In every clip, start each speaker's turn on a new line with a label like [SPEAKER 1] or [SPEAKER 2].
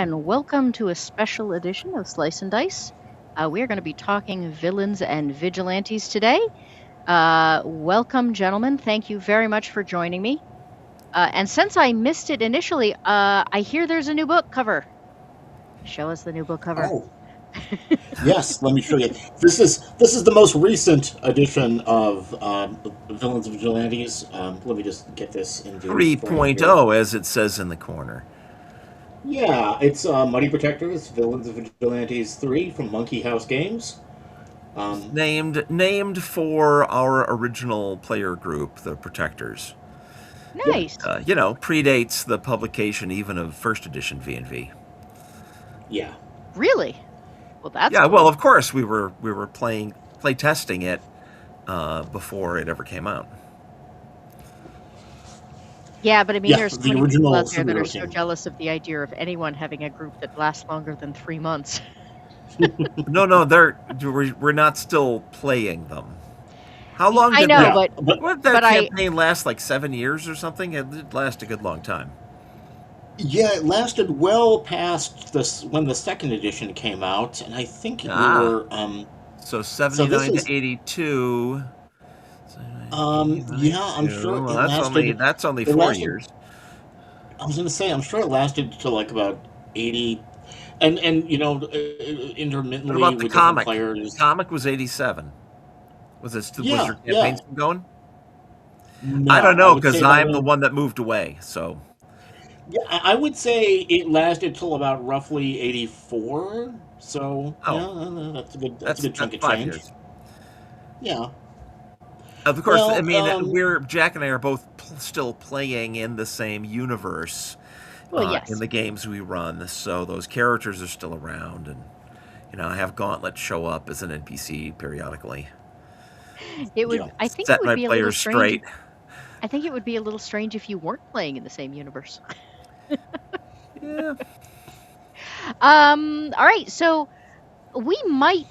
[SPEAKER 1] and welcome to a special edition of Slice and Dice. We are going to be talking villains and vigilantes today. Welcome, gentlemen. Thank you very much for joining me. And since I missed it initially, I hear there's a new book cover. Show us the new book cover.
[SPEAKER 2] Oh, yes. Let me show you. This is the most recent edition of Villains and Vigilantes. Let me just get this into frame here.
[SPEAKER 3] 3.0, as it says in the corner.
[SPEAKER 2] Yeah, it's Muddy Protectors, Villains and Vigilantes 3 from Monkey House Games.
[SPEAKER 3] It's
[SPEAKER 2] Um,
[SPEAKER 3] named for our original player group, the Protectors.
[SPEAKER 2] yeah,
[SPEAKER 1] Nice.
[SPEAKER 3] Predates the publication even of first edition V&V.
[SPEAKER 2] yeah.
[SPEAKER 1] Really? Well, that's
[SPEAKER 3] Yeah, well,
[SPEAKER 1] cool.
[SPEAKER 3] of course we were play testing it before it ever came out.
[SPEAKER 1] Yeah, but I mean,
[SPEAKER 2] Yeah,
[SPEAKER 1] there's so
[SPEAKER 2] the
[SPEAKER 1] many people
[SPEAKER 2] original
[SPEAKER 1] out there that are
[SPEAKER 2] superhero
[SPEAKER 1] so
[SPEAKER 2] team.
[SPEAKER 1] jealous of the idea of anyone having a group that lasts longer than 3 months.
[SPEAKER 3] No, we're not still playing them. How long
[SPEAKER 1] I
[SPEAKER 3] did
[SPEAKER 1] know,
[SPEAKER 3] that?
[SPEAKER 2] Yeah,
[SPEAKER 1] but
[SPEAKER 2] but
[SPEAKER 3] What did that
[SPEAKER 1] but I
[SPEAKER 3] campaign last? Like 7 years or something? It did last a good long time.
[SPEAKER 2] yeah, it lasted well past this when the second edition came out, and I think we
[SPEAKER 3] Ah,
[SPEAKER 2] were
[SPEAKER 3] so
[SPEAKER 2] so this
[SPEAKER 3] 79 to
[SPEAKER 2] is
[SPEAKER 3] 82. 79,
[SPEAKER 2] yeah, I'm sure
[SPEAKER 3] Well,
[SPEAKER 2] it
[SPEAKER 3] that's only
[SPEAKER 2] lasted.
[SPEAKER 3] that's only
[SPEAKER 2] It
[SPEAKER 3] four
[SPEAKER 2] lasted.
[SPEAKER 3] years.
[SPEAKER 2] I was going to say, I'm sure it lasted to like about 80, and
[SPEAKER 3] What
[SPEAKER 2] intermittently
[SPEAKER 3] about the
[SPEAKER 2] with different
[SPEAKER 3] comic? The
[SPEAKER 2] players.
[SPEAKER 3] comic was 87. Was
[SPEAKER 2] Yeah,
[SPEAKER 3] your campaign
[SPEAKER 2] yeah.
[SPEAKER 3] still going? I don't
[SPEAKER 2] No, I
[SPEAKER 3] know
[SPEAKER 2] would
[SPEAKER 3] because
[SPEAKER 2] say by
[SPEAKER 3] I'm the
[SPEAKER 2] then.
[SPEAKER 3] one that moved away. So
[SPEAKER 2] Yeah, I would say it lasted till about roughly 84. So yeah,
[SPEAKER 3] oh,
[SPEAKER 2] that's a good chunk
[SPEAKER 3] that's
[SPEAKER 2] of
[SPEAKER 3] five
[SPEAKER 2] change.
[SPEAKER 3] years.
[SPEAKER 2] Yeah.
[SPEAKER 3] Of course, I
[SPEAKER 2] Well,
[SPEAKER 3] mean we're Jack and I are both still playing in the same universe
[SPEAKER 1] well,
[SPEAKER 3] in
[SPEAKER 1] yes.
[SPEAKER 3] the games we run, so those characters are still around, and I have Gauntlet show up as an NPC periodically,
[SPEAKER 1] It would
[SPEAKER 2] yeah.
[SPEAKER 1] I think it
[SPEAKER 3] set
[SPEAKER 1] would
[SPEAKER 3] my
[SPEAKER 1] be a little
[SPEAKER 3] players
[SPEAKER 1] strange
[SPEAKER 3] straight.
[SPEAKER 1] I think it would be a little strange if you weren't playing in the same universe.
[SPEAKER 3] Yeah,
[SPEAKER 1] All right, so we might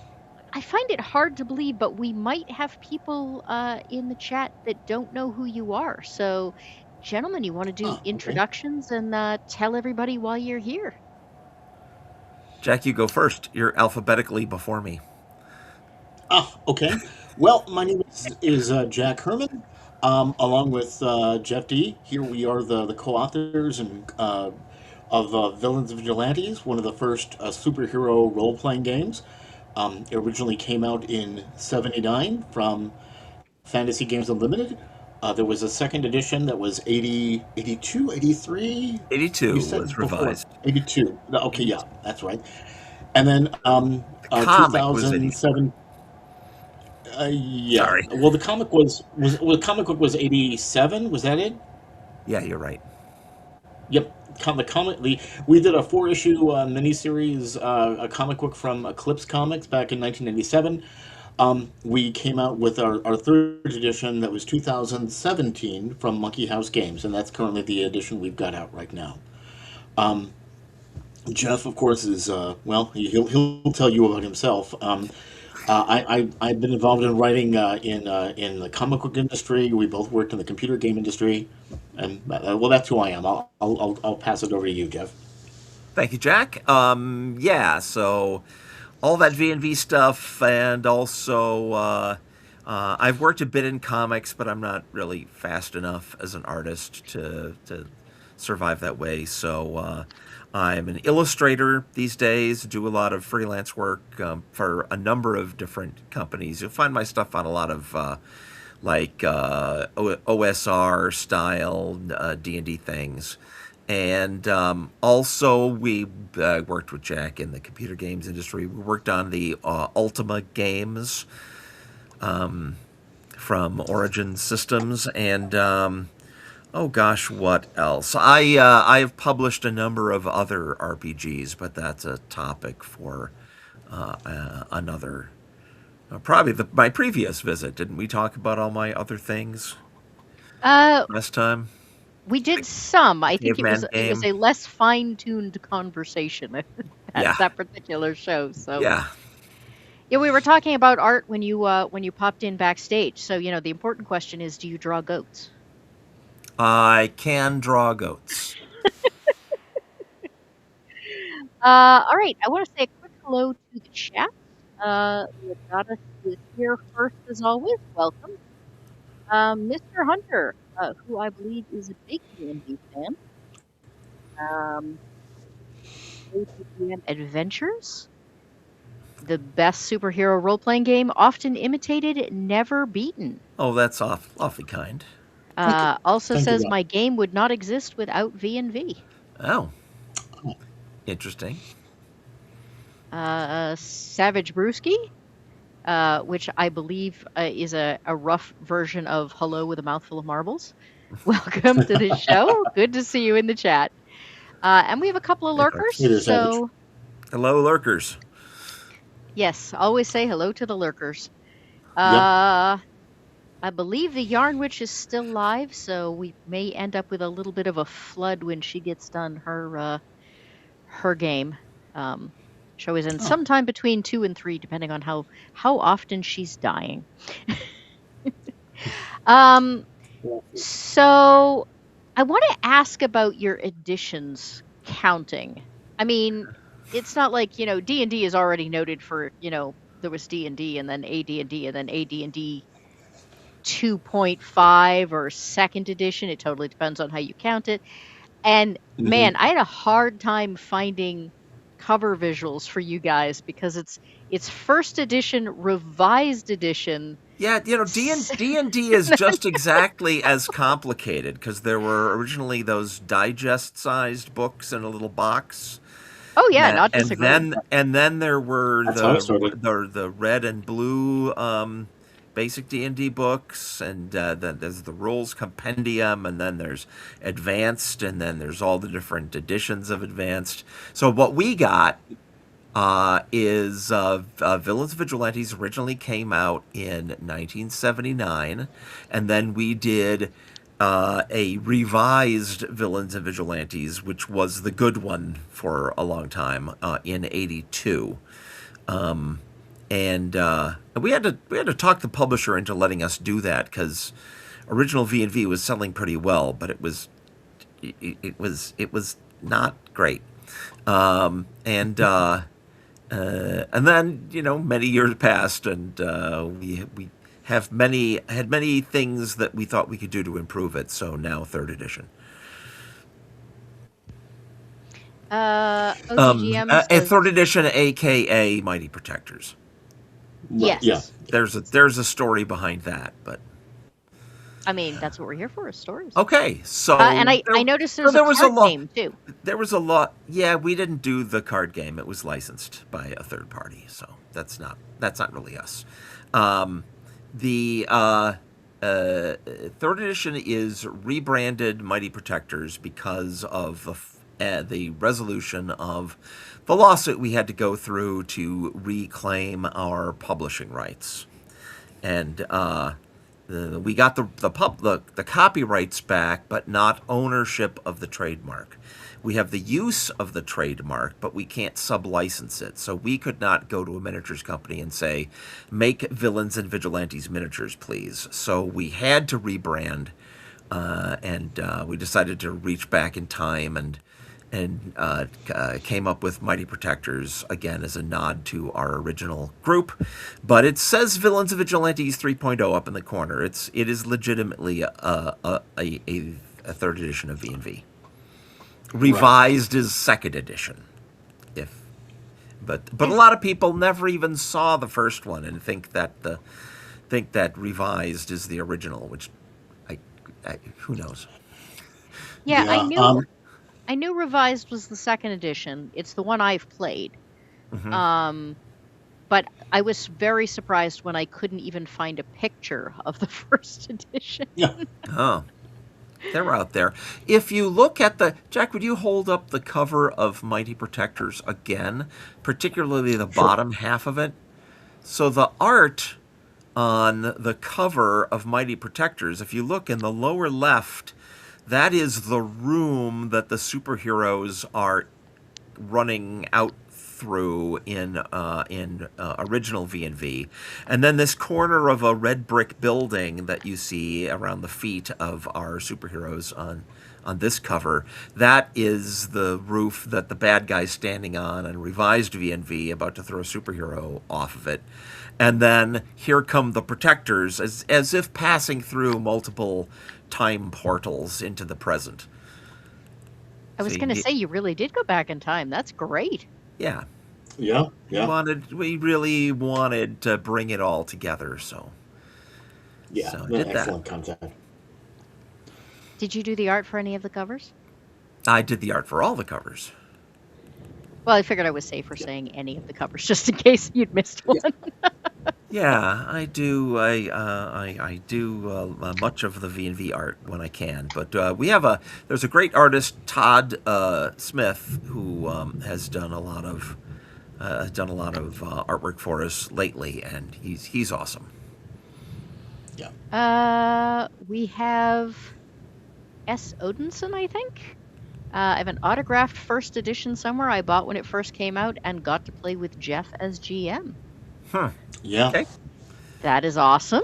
[SPEAKER 1] I find it hard to believe, but we might have people in the chat that don't know who you are. So, gentlemen, you want to do
[SPEAKER 2] Ah, okay.
[SPEAKER 1] introductions and tell everybody why you're here?
[SPEAKER 3] Jack, you go first. You're alphabetically before me.
[SPEAKER 2] Ah, okay. Well, my name is Jack Herman. Along with Jeff D. Here we are the co-authors and of Villains and Vigilantes, one of the first superhero role-playing games. It originally came out in '79 from Fantasy Games Unlimited. There was a second edition that was 80, 82, 83. You
[SPEAKER 3] 82 was
[SPEAKER 2] said before
[SPEAKER 3] revised.
[SPEAKER 2] 82. No, okay,
[SPEAKER 3] 82.
[SPEAKER 2] yeah, that's right. And then
[SPEAKER 3] The comic was 84.
[SPEAKER 2] 2007. Yeah.
[SPEAKER 3] Sorry.
[SPEAKER 2] Well, the comic book was 87. Was that it?
[SPEAKER 3] Yeah, you're right.
[SPEAKER 2] Yep. We did a four-issue miniseries, a comic book from Eclipse Comics back in 1997. We came out with our third edition that was 2017 from Monkey House Games, and that's currently the edition we've got out right now. Um, Jeff, of course, is well. He'll tell you about himself. I've been involved in writing in the comic book industry. We both worked in the computer game industry, and well, that's who I am. I'll pass it over to you, Jeff.
[SPEAKER 3] Thank you, Jack. Yeah, so all that V&V stuff, and also I've worked a bit in comics, but I'm not really fast enough as an artist to survive that way. So I'm an illustrator these days. Do a lot of freelance work for a number of different companies. You'll find my stuff on a lot of OSR style D&D things. And also, we worked with Jack in the computer games industry. We worked on the Ultima games from Origin Systems, and oh gosh, what else? I've published a number of other RPGs, but that's a topic for another. Probably my previous visit. Didn't we talk about all my other things
[SPEAKER 1] Uh,
[SPEAKER 3] last time?
[SPEAKER 1] we did some.
[SPEAKER 3] The
[SPEAKER 1] I think
[SPEAKER 3] caveman
[SPEAKER 1] it was
[SPEAKER 3] game.
[SPEAKER 1] a less fine-tuned conversation at
[SPEAKER 3] Yeah,
[SPEAKER 1] that particular show. So,
[SPEAKER 3] yeah.
[SPEAKER 1] yeah, we were talking about art when you popped in backstage. So, the important question is, do you draw goats?
[SPEAKER 3] I can draw goats.
[SPEAKER 1] All right, I want to say a quick hello to the chat. Ladata is here first as always. Welcome. Mr. Hunter, who I believe is a big D&D fan. APGM Adventures, the best superhero role-playing game, often imitated, never beaten.
[SPEAKER 3] Oh, that's awfully kind.
[SPEAKER 1] Also
[SPEAKER 2] Thank you,
[SPEAKER 1] says
[SPEAKER 2] Rob.
[SPEAKER 1] my game would not exist without V&V.
[SPEAKER 3] Oh, interesting.
[SPEAKER 1] Savage Brewski, which I believe is a rough version of Hello with a Mouthful of Marbles. Welcome to the show. Good to see you in the chat. And we have a couple of lurkers.
[SPEAKER 2] Hey there, Savage.
[SPEAKER 1] So,
[SPEAKER 3] Hello, lurkers.
[SPEAKER 1] yes, always say hello to the lurkers.
[SPEAKER 2] Yep.
[SPEAKER 1] I believe the Yarn Witch is still live, so we may end up with a little bit of a flood when she gets done her game. Show is in sometime between 2 and 3, depending on how often she's dying. So I want to ask about your editions counting. I mean, it's not like, D&D is already noted for, there was D&D and then AD&D and then AD&D 2.5 or second edition. It totally depends on how you count it. And man, I had a hard time finding cover visuals for you guys because it's first edition, revised edition.
[SPEAKER 3] Yeah, D&D is just exactly as complicated because there were originally those digest-sized books in a little box.
[SPEAKER 1] Oh yeah, not disagree.
[SPEAKER 3] And then there were
[SPEAKER 2] That's how I started.
[SPEAKER 3] the red and blue basic D&D books, and then there's the rules compendium, and then there's advanced, and then there's all the different editions of advanced. So what we got is Villains and Vigilantes originally came out in 1979, and then we did a revised Villains and Vigilantes, which was the good one for a long time, in '82. And we had to talk the publisher into letting us do that because original V&V was selling pretty well, but it was not great. And then many years passed, and we had many things that we thought we could do to improve it. So now third edition.
[SPEAKER 1] OGGM says,
[SPEAKER 3] third edition, aka Mighty Protectors.
[SPEAKER 1] Yes.
[SPEAKER 2] Yeah.
[SPEAKER 3] There's a story behind that, but
[SPEAKER 1] I mean that's what we're here for, is stories.
[SPEAKER 3] okay. So
[SPEAKER 1] and I noticed there was a card game too.
[SPEAKER 3] There was a lot. Yeah, we didn't do the card game. It was licensed by a third party, so that's not really us. The third edition is rebranded Mighty Protectors because of the resolution of the lawsuit we had to go through to reclaim our publishing rights, and we got the copyrights back, but not ownership of the trademark. We have the use of the trademark, but we can't sub-license it. So we could not go to a miniatures company and say, make Villains and Vigilantes miniatures, please. So we had to rebrand, and we decided to reach back in time and came up with Mighty Protectors, again, as a nod to our original group. But it says Villains and Vigilantes 3.0 up in the corner. It is legitimately a third edition of V&V. Revised is second edition. But a lot of people never even saw the first one and think that revised is the original, which who knows?
[SPEAKER 1] Yeah, I knew revised was the second edition. It's the one I've played.
[SPEAKER 3] Mm-hmm.
[SPEAKER 1] But I was very surprised when I couldn't even find a picture of the first edition.
[SPEAKER 2] Yeah.
[SPEAKER 3] Oh. They're out there. If you look at Jack, would you hold up the cover of Mighty Protectors again, particularly the bottom half of it? So the art on the cover of Mighty Protectors, if you look in the lower left, that is the room that the superheroes are running out through in original V&V, and then this corner of a red brick building that you see around the feet of our superheroes on this cover. That is the roof that the bad guy's standing on in revised V&V, about to throw a superhero off of it. And then here come the protectors, as if passing through multiple time portals into the present.
[SPEAKER 1] I was going to say, you really did go back in time. That's great.
[SPEAKER 3] Yeah.
[SPEAKER 2] Yeah.
[SPEAKER 3] We really wanted to bring it all together, so.
[SPEAKER 2] Yeah,
[SPEAKER 3] So did
[SPEAKER 2] excellent
[SPEAKER 3] that.
[SPEAKER 2] concept.
[SPEAKER 1] Did you do the art for any of the covers?
[SPEAKER 3] I did the art for all the covers.
[SPEAKER 1] Well, I figured I was safer saying any of the covers, just in case you'd missed one.
[SPEAKER 3] Yeah, I do. I do much of the V&V art when I can. But there's a great artist, Todd Smith, who has done a lot of artwork for us lately, and he's awesome.
[SPEAKER 2] Yeah.
[SPEAKER 1] We have S. Odinson, I think. I have an autographed first edition somewhere I bought when it first came out and got to play with Jeff as GM.
[SPEAKER 2] Yeah.
[SPEAKER 3] Okay.
[SPEAKER 1] That is awesome.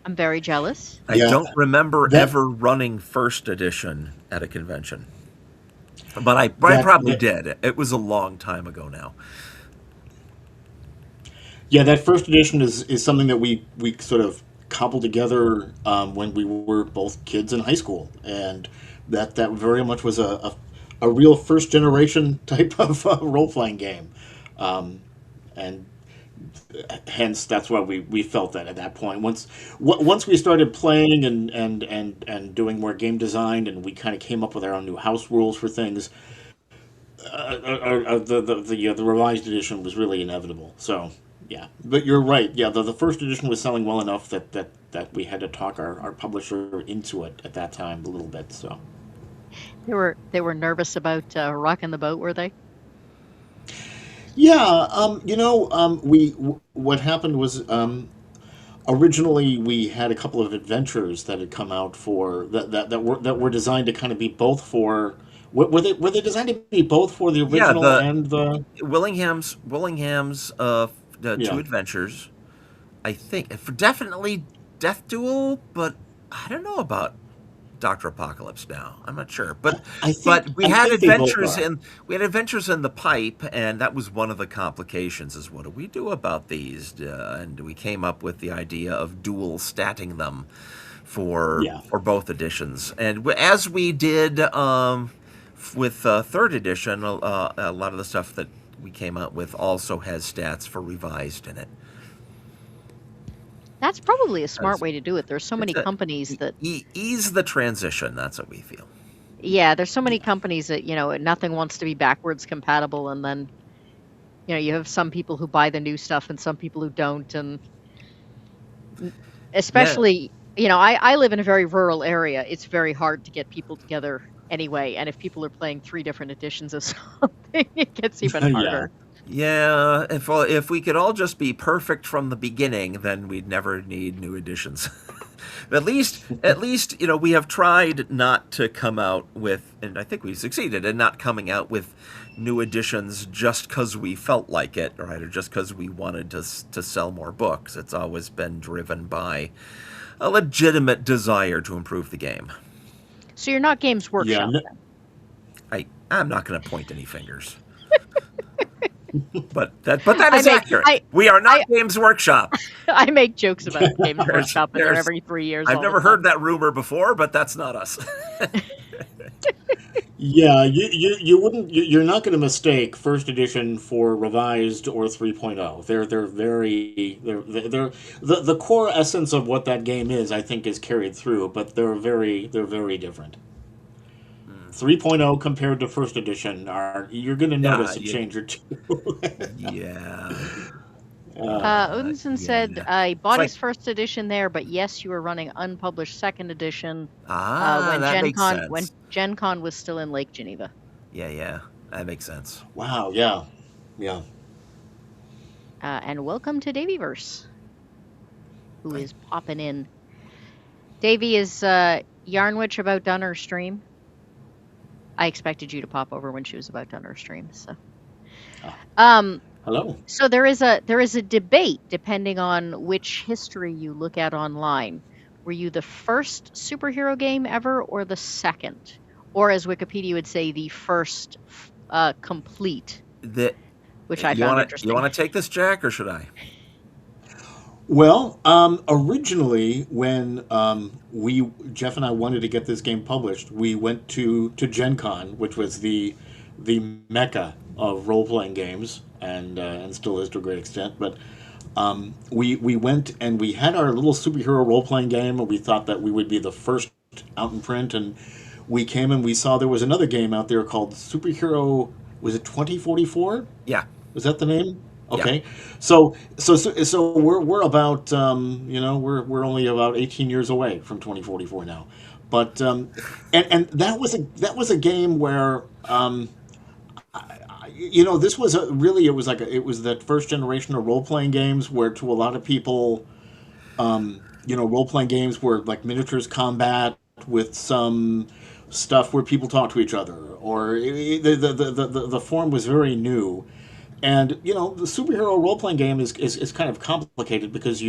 [SPEAKER 1] I'm very jealous.
[SPEAKER 3] I don't remember ever running first edition at a convention. But I probably did. It was a long time ago now.
[SPEAKER 2] Yeah, that first edition is something that we sort of cobbled together when we were both kids in high school, and that very much was a real first generation type of role playing game, and hence that's why we felt that at that point. Once we started playing and doing more game design, and we kind of came up with our own new house rules for things. The revised edition was really inevitable. So yeah, but you're right. Yeah, the first edition was selling well enough that we had to talk our publisher into it at that time a little bit. So
[SPEAKER 1] they were nervous about rocking the boat, were they?
[SPEAKER 2] yeah, what happened was originally we had a couple of adventures that had come out for that were designed to kind of be both for. Were they designed to be both for the original and the
[SPEAKER 3] Willingham's two adventures? I think for definitely Death Duel, but I don't know about Dr. Apocalypse now. I'm not sure, but we had adventures in the pipe, and that was one of the complications. Is what do we do about these? And we came up with the idea of dual statting them for both editions, and as we did. With third edition, a lot of the stuff that we came out with also has stats for revised in it.
[SPEAKER 1] That's probably a smart way to do it. There's so many companies that
[SPEAKER 3] ease the transition. That's what we feel.
[SPEAKER 1] Yeah, there's so many companies that nothing wants to be backwards compatible, and then you have some people who buy the new stuff and some people who don't, and especially I live in a very rural area. It's very hard to get people together. Anyway, and if people are playing 3 different editions of something, it gets even harder.
[SPEAKER 3] Yeah, if we could all just be perfect from the beginning, then we'd never need new editions. at least we have tried not to come out with, and I think we succeeded in not coming out with new editions just because we felt like it, right, or just because we wanted to sell more books. It's always been driven by a legitimate desire to improve the game.
[SPEAKER 1] So you're not Games Workshop.
[SPEAKER 3] Yeah, I'm not going to point any fingers. but that is accurate. We are not Games Workshop.
[SPEAKER 1] I make jokes about Games Workshop and they're every 3 years.
[SPEAKER 3] I've never heard that rumor before, but that's not us.
[SPEAKER 2] Yeah, you're not going to mistake first edition for revised or 3.0. They're very the core essence of what that game is, I think, is carried through, but they're very different. 3.0 compared to first edition you're going to notice a change or two.
[SPEAKER 3] Yeah.
[SPEAKER 1] Odinson said I bought his first edition there, but yes, you were running unpublished second edition when Gen Con was still in Lake Geneva.
[SPEAKER 3] Yeah, that makes sense.
[SPEAKER 2] Wow, yeah.
[SPEAKER 1] And welcome to Davyverse, who is popping in. Davy, is Yarnwitch about done her stream? I expected you to pop over when she was about done her stream. So,
[SPEAKER 2] hello.
[SPEAKER 1] So there is a debate depending on which history you look at online. Were you the first superhero game ever, or the second, or as Wikipedia would say, the first complete,
[SPEAKER 3] The,
[SPEAKER 1] which I
[SPEAKER 3] you
[SPEAKER 1] found
[SPEAKER 3] want to
[SPEAKER 1] interesting.
[SPEAKER 3] take this, Jack, or should I?
[SPEAKER 2] Well, originally, when Jeff and I wanted to get this game published, we went to Gen Con, which was the mecca of role playing games, and still is to a great extent. But we went and we had our little superhero role playing game, and we thought that we would be the first out in print. And we came and we saw there was another game out there called Superhero. Was it 2044?
[SPEAKER 3] Yeah.
[SPEAKER 2] Was that the name?
[SPEAKER 3] Yeah.
[SPEAKER 2] Okay, so we're about we're only about 18 years away from 2044 now, but and that was a game where this was it was it was that first generation of role playing games where to a lot of people role playing games were like miniatures combat with some stuff where people talk to each other, or the form was very new. And the superhero role playing game is kind of complicated because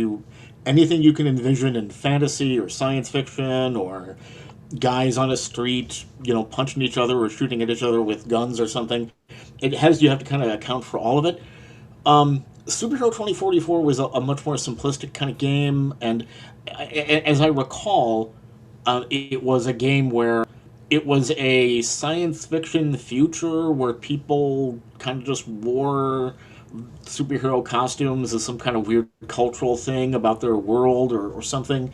[SPEAKER 2] anything you can envision in fantasy or science fiction or guys on a street, punching each other or shooting at each other with guns or something, you have to kind of account for all of it. Superhero 2044 was a much more simplistic kind of game, and as I recall, it was a game where it was a science fiction future where people kind of just wore superhero costumes as some kind of weird cultural thing about their world or something.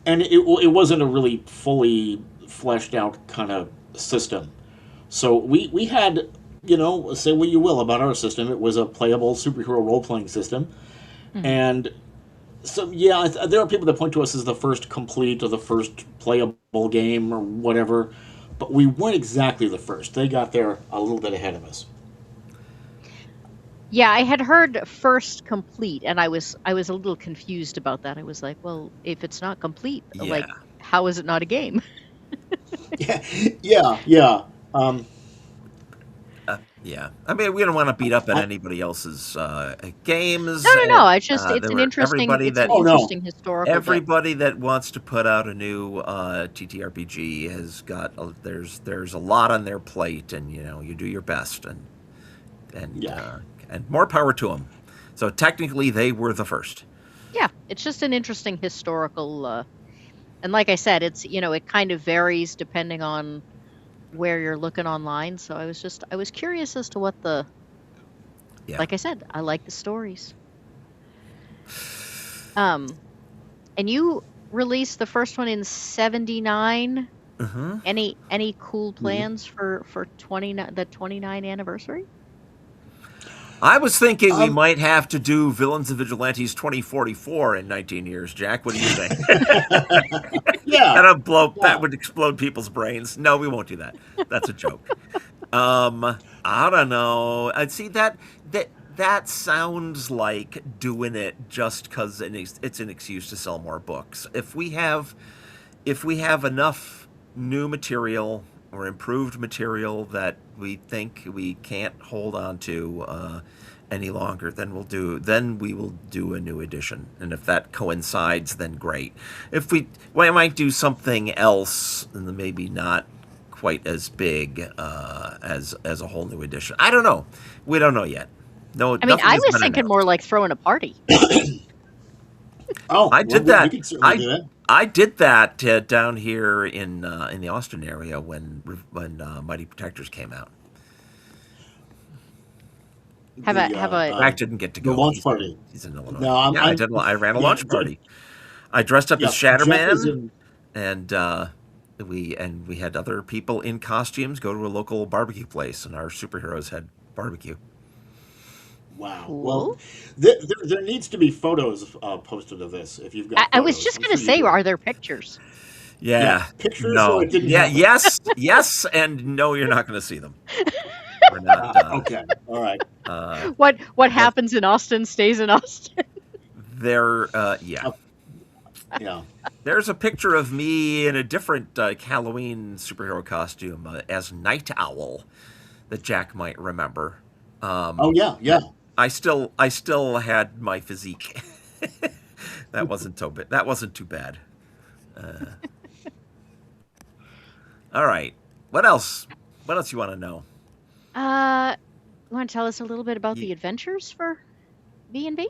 [SPEAKER 2] And it wasn't a really fully fleshed out kind of system. So we had, say what you will about our system. It was a playable superhero role playing system.
[SPEAKER 1] Mhm.
[SPEAKER 2] And so, yeah, there are people that point to us as the first complete or the first playable game or whatever, but we weren't exactly the first. They got there a little bit ahead of us.
[SPEAKER 1] Yeah, I had heard first complete, and I was a little confused about that. I was like, well, if it's not complete, like,
[SPEAKER 3] Yeah.
[SPEAKER 1] how is it not a game?
[SPEAKER 2] Yeah.
[SPEAKER 3] Yeah. I mean, we don't want to beat up at
[SPEAKER 2] I,
[SPEAKER 3] anybody else's games.
[SPEAKER 1] No.
[SPEAKER 3] And,
[SPEAKER 1] It's just
[SPEAKER 3] there were
[SPEAKER 1] it's an
[SPEAKER 2] oh no,
[SPEAKER 1] interesting historical bit.
[SPEAKER 3] everybody that wants to put out a new TTRPG has got there's a lot on their plate, and you do your best, and
[SPEAKER 2] yeah.
[SPEAKER 3] and more power to them. So technically, they were the first.
[SPEAKER 1] Yeah, it's just an interesting historical, and like I said, it's it kind of varies depending on where you're looking online. So I was curious as to what
[SPEAKER 3] Yeah.
[SPEAKER 1] like I said, I like the stories. And you released the first one in '79.
[SPEAKER 3] Mm-hmm.
[SPEAKER 1] Any cool plans for the 29 anniversary?
[SPEAKER 3] I was thinking we
[SPEAKER 2] Um,
[SPEAKER 3] might have to do Villains and Vigilantes 2044 in 19 years. Jack, what do you think?
[SPEAKER 2] yeah,
[SPEAKER 3] That
[SPEAKER 2] yeah.
[SPEAKER 3] would explode people's brains. No, we won't do that. That's a joke. I don't know. I'd see that sounds like doing it just because it's an excuse to sell more books. If we have enough new material or improved material that we think we can't hold on to any longer, then we will do a new edition. And if that coincides, then great. If we might do something else, and maybe not quite as big as a whole new edition. I don't know. We don't know yet. No,
[SPEAKER 1] I mean,
[SPEAKER 3] nothing
[SPEAKER 1] I
[SPEAKER 3] has
[SPEAKER 1] was
[SPEAKER 3] been
[SPEAKER 1] thinking more
[SPEAKER 3] announced.
[SPEAKER 1] like throwing a party.
[SPEAKER 2] Oh,
[SPEAKER 3] I did
[SPEAKER 2] we
[SPEAKER 3] that.
[SPEAKER 2] could certainly do that.
[SPEAKER 3] I did that down here in the Austin area when Mighty Protectors came out.
[SPEAKER 1] Have a
[SPEAKER 3] Jack didn't get to
[SPEAKER 2] the
[SPEAKER 3] go.
[SPEAKER 2] launch party.
[SPEAKER 3] He's in Illinois.
[SPEAKER 2] No,
[SPEAKER 3] Yeah, I did. I ran a
[SPEAKER 2] yeah,
[SPEAKER 3] launch party. I dressed up as
[SPEAKER 2] Jeff was
[SPEAKER 3] Shatterman,
[SPEAKER 2] in.
[SPEAKER 3] and we had other people in costumes go to a local barbecue place, and our superheroes had barbecue.
[SPEAKER 2] Wow. Well,
[SPEAKER 1] cool.
[SPEAKER 2] there needs to be photos posted of this if you've got
[SPEAKER 1] I was
[SPEAKER 2] photos.
[SPEAKER 1] just
[SPEAKER 2] I'm
[SPEAKER 1] gonna
[SPEAKER 2] sure you
[SPEAKER 1] say,
[SPEAKER 2] do.
[SPEAKER 1] are there pictures?
[SPEAKER 2] Yeah,
[SPEAKER 3] Yeah.
[SPEAKER 2] pictures or
[SPEAKER 3] No.
[SPEAKER 2] it didn't
[SPEAKER 3] Yeah.
[SPEAKER 2] happen.
[SPEAKER 3] Yes, and no. You're not going to see them. We're not.
[SPEAKER 2] Okay. All right.
[SPEAKER 1] What
[SPEAKER 3] But
[SPEAKER 1] happens in Austin stays in Austin.
[SPEAKER 3] they're. Yeah.
[SPEAKER 2] Uh, yeah.
[SPEAKER 3] There's a picture of me in a different Halloween superhero costume as Night Owl that Jack might remember.
[SPEAKER 2] Oh yeah. Yeah.
[SPEAKER 3] I still had my physique. That wasn't too bad. All right. What else? What else you want to know?
[SPEAKER 1] Uh, you want to tell us a little bit about
[SPEAKER 3] You,
[SPEAKER 1] the adventures for B&B?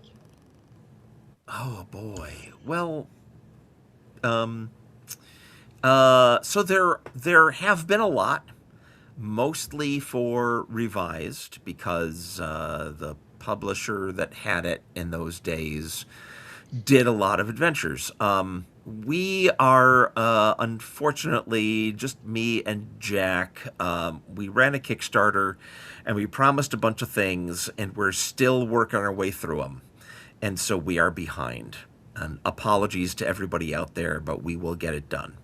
[SPEAKER 3] oh boy. Well, um, so there have been a lot, mostly for revised because the publisher that had it in those days did a lot of adventures. We are unfortunately just me and Jack. We ran a Kickstarter, and we promised a bunch of things, and we're still working our way through them, and so we are behind. And apologies to everybody out there, but we will get it done.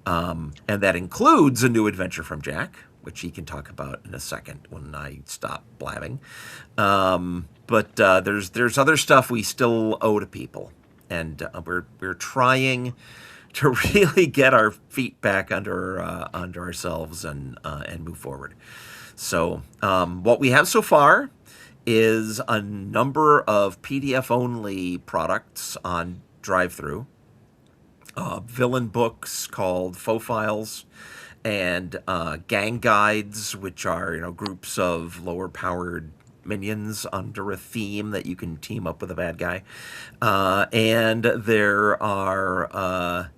[SPEAKER 3] And that includes a new adventure from Jack, which he can talk about in a second when I stop blabbing. But there's other stuff we still owe to people, and we're trying to really get our feet back under ourselves and move forward. So what we have so far is a number of PDF only products on drive-through, villain books called faux files, and gang guides, which are groups of lower powered minions under a theme that you can team up with a bad guy. And there are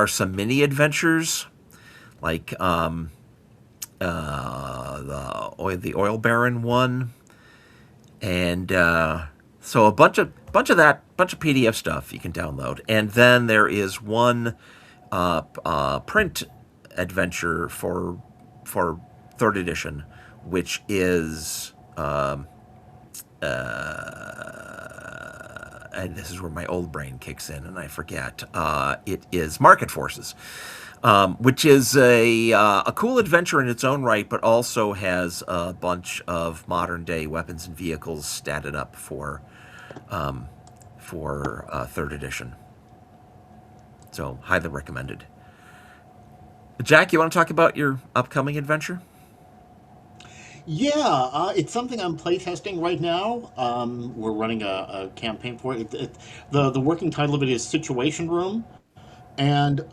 [SPEAKER 3] some mini adventures like the oil baron one, and so a bunch of PDF stuff you can download, and then there is one print adventure for third edition, which is and this is where my old brain kicks in and I forget. It is Market Forces, which is a cool adventure in its own right, but also has a bunch of modern day weapons and vehicles statted up for third edition. So highly recommended. Jack, you want to talk about your upcoming adventure?
[SPEAKER 2] Yeah, it's something I'm playtesting right now. We're running a campaign for it. The working title of it is Situation Room, and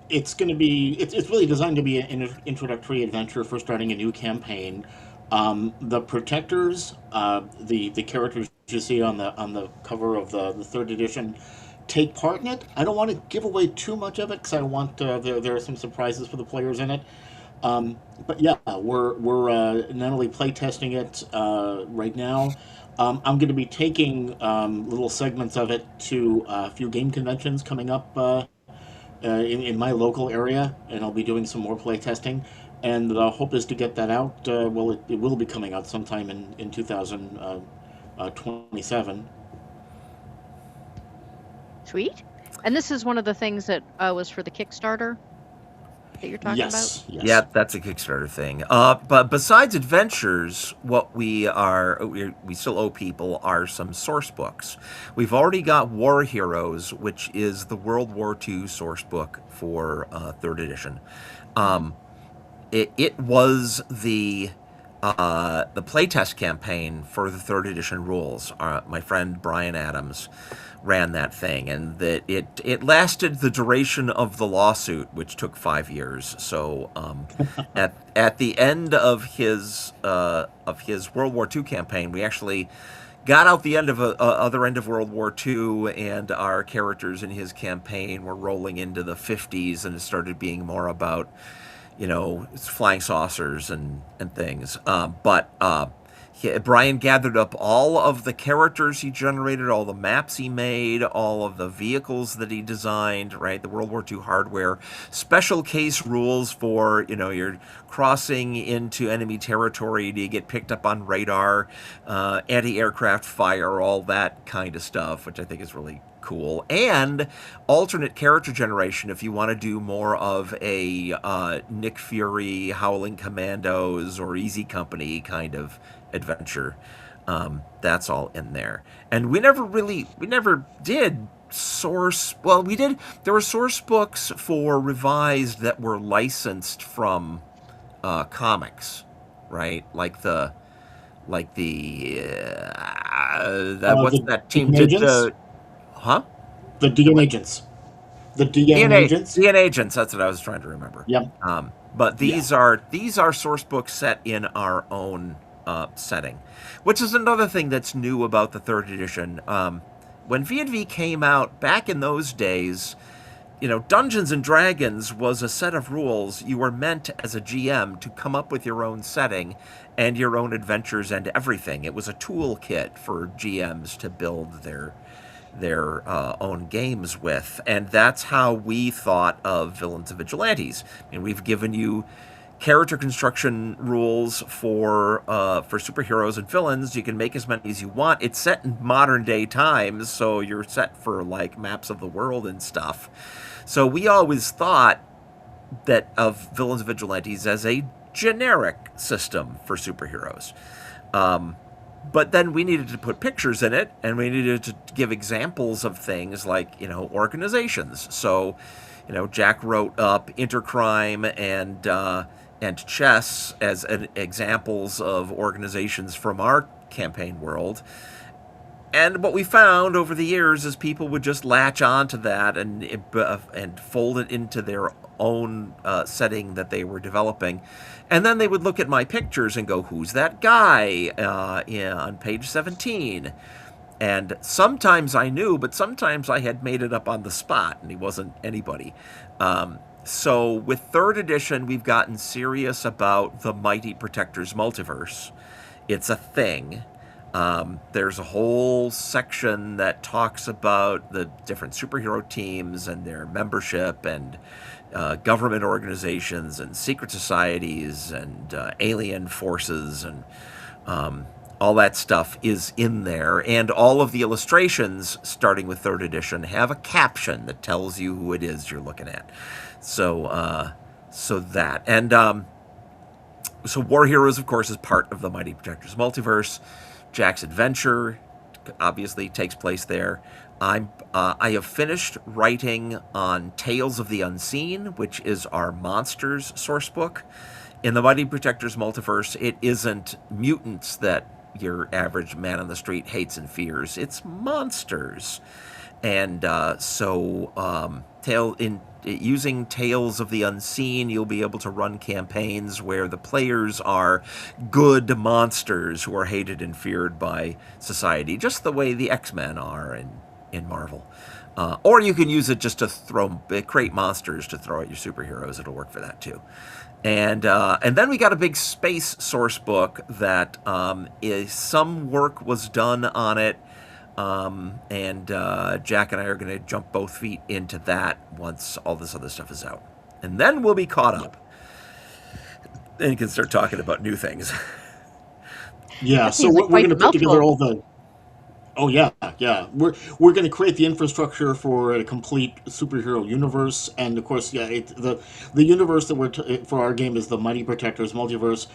[SPEAKER 2] it's going to be it's really designed to be an introductory adventure for starting a new campaign. The protectors, the characters you see on the cover of the third edition, take part in it. I don't want to give away too much of it because I want there are some surprises for the players in it. But yeah, we're not only playtesting it right now. I'm going to be taking little segments of it to a few game conventions coming up in my local area, and I'll be doing some more playtesting. And the hope is to get that out. Well, it will be coming out sometime in 2027.
[SPEAKER 1] Sweet. And this is one of the things that was for the Kickstarter that you're talking about?
[SPEAKER 2] Yes,
[SPEAKER 3] Yeah,
[SPEAKER 2] yes.
[SPEAKER 3] that's a Kickstarter thing. But besides adventures, what we still owe people are some source books. We've already got War Heroes, which is the World War II source book for third edition.
[SPEAKER 1] Hmm.
[SPEAKER 3] It was the playtest campaign for the third edition rules. My friend Brian Adams ran that thing, and that it lasted the duration of the lawsuit, which took 5 years. So at the end of his World War II campaign, we actually got out the end of other end of World War II, and our characters in his campaign were rolling into the 50s, and it started being more about flying saucers and things. Brian gathered up all of the characters he generated, all the maps he made, all of the vehicles that he designed, right? The World War II hardware, special case rules for, you're crossing into enemy territory, do you get picked up on radar, anti-aircraft fire, all that kind of stuff, which I think is really cool. And alternate character generation if you want to do more of a Nick Fury, Howling Commandos, or Easy Company kind of adventure. That's all in there. And we never did source. Well, we did. There were source books for revised that were licensed from comics, right? That what's
[SPEAKER 2] The
[SPEAKER 3] that team
[SPEAKER 2] DM
[SPEAKER 3] did
[SPEAKER 2] agents?
[SPEAKER 3] the huh?
[SPEAKER 2] The DM agents. The DN agents.
[SPEAKER 3] DN agents. That's what I was trying to remember.
[SPEAKER 2] Yep.
[SPEAKER 3] But
[SPEAKER 2] Yeah.
[SPEAKER 3] these are source books set in our own setting, which is another thing that's new about the third edition. When V&V came out back in those days, Dungeons and Dragons was a set of rules. You were meant as a GM to come up with your own setting and your own adventures and everything. It was a toolkit for GMs to build their own games with, and that's how we thought of Villains and Vigilantes. I mean, we've given you character construction rules for superheroes and villains. You can make as many as you want. It's set in modern day times, so you're set for like maps of the world and stuff. So we always thought that of Villains and Vigilantes as a generic system for superheroes. But then we needed to put pictures in it, and we needed to give examples of things like, organizations. So, Jack wrote up Intercrime and Chess as examples of organizations from our campaign world. And what we found over the years is people would just latch on to that and fold it into their own setting that they were developing. And then they would look at my pictures and go, who's that guy on page 17? And sometimes I knew, but sometimes I had made it up on the spot, and he wasn't anybody. So with third edition, we've gotten serious about the Mighty Protectors multiverse. It's a thing. There's a whole section that talks about the different superhero teams and their membership and government organizations and secret societies and alien forces and all that stuff is in there. And all of the illustrations, starting with third edition, have a caption that tells you who it is you're looking at. So that. And so War Heroes, of course, is part of the Mighty Protectors multiverse. Jack's adventure obviously takes place there. I have finished writing on Tales of the Unseen, which is our monsters source book. In the Mighty Protectors multiverse, it isn't mutants that your average man on the street hates and fears. It's monsters. And using Tales of the Unseen, you'll be able to run campaigns where the players are good monsters who are hated and feared by society, just the way the X-Men are in Marvel. Or you can use it just to create monsters to throw at your superheroes. It'll work for that too. And then we got a big space source book that some work was done on it. And Jack and I are going to jump both feet into that once all this other stuff is out. And then we'll be caught up. Then you can start talking about new things.
[SPEAKER 2] Yeah,
[SPEAKER 1] That
[SPEAKER 2] so
[SPEAKER 1] seems like
[SPEAKER 2] we're
[SPEAKER 1] quite
[SPEAKER 2] going to
[SPEAKER 1] the
[SPEAKER 2] put together
[SPEAKER 1] mouthful.
[SPEAKER 2] all the... Oh, yeah. We're going to create the infrastructure for a complete superhero universe. And, of course, the universe that for our game is the Mighty Protectors multiverse.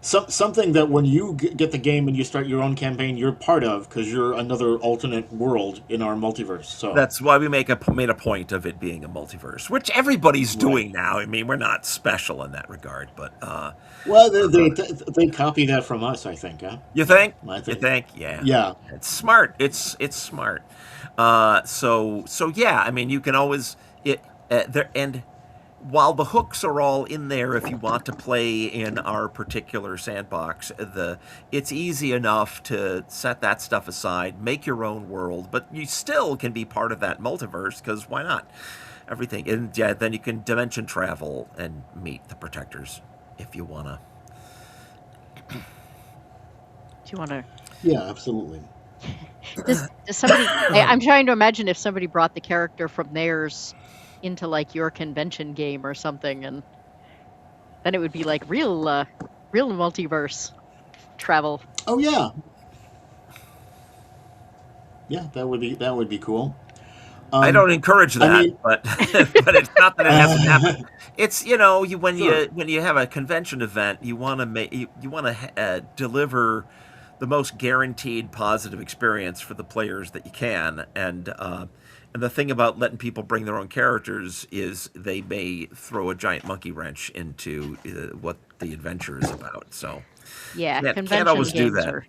[SPEAKER 2] Something that when you get the game and you start your own campaign, you're part of, because you're another alternate world in our multiverse. So
[SPEAKER 3] That's why we made a point of it being a multiverse, which everybody's
[SPEAKER 2] right.
[SPEAKER 3] doing now. I mean, we're not special in that regard, but
[SPEAKER 2] Well, they copy that from us, I think. Huh?
[SPEAKER 3] you think?
[SPEAKER 2] I
[SPEAKER 3] You
[SPEAKER 2] think.
[SPEAKER 3] think? Yeah.
[SPEAKER 2] Yeah.
[SPEAKER 3] It's smart. It's smart. So yeah. I mean, you can always there. And while the hooks are all in there, if you want to play in our particular sandbox, it's easy enough to set that stuff aside, make your own world, but you still can be part of that multiverse, because why not? Everything. And yeah, then you can dimension travel and meet the protectors if you wanna.
[SPEAKER 1] Do you want to?
[SPEAKER 2] Yeah, absolutely.
[SPEAKER 1] Does somebody? I'm trying to imagine if somebody brought the character from theirs into like your convention game or something, and then it would be like real multiverse travel.
[SPEAKER 2] Oh, yeah. Yeah, that would be cool.
[SPEAKER 3] I don't encourage that,
[SPEAKER 2] I mean,
[SPEAKER 3] but but it's not that it hasn't happened. It's
[SPEAKER 2] sure.
[SPEAKER 3] when you have a convention event, you want to deliver the most guaranteed positive experience for the players that you can, and the thing about letting people bring their own characters is they may throw a giant monkey wrench into what the adventure is about. So
[SPEAKER 1] Yeah,
[SPEAKER 3] can't
[SPEAKER 1] convention
[SPEAKER 3] always do
[SPEAKER 1] games
[SPEAKER 3] that.
[SPEAKER 1] are.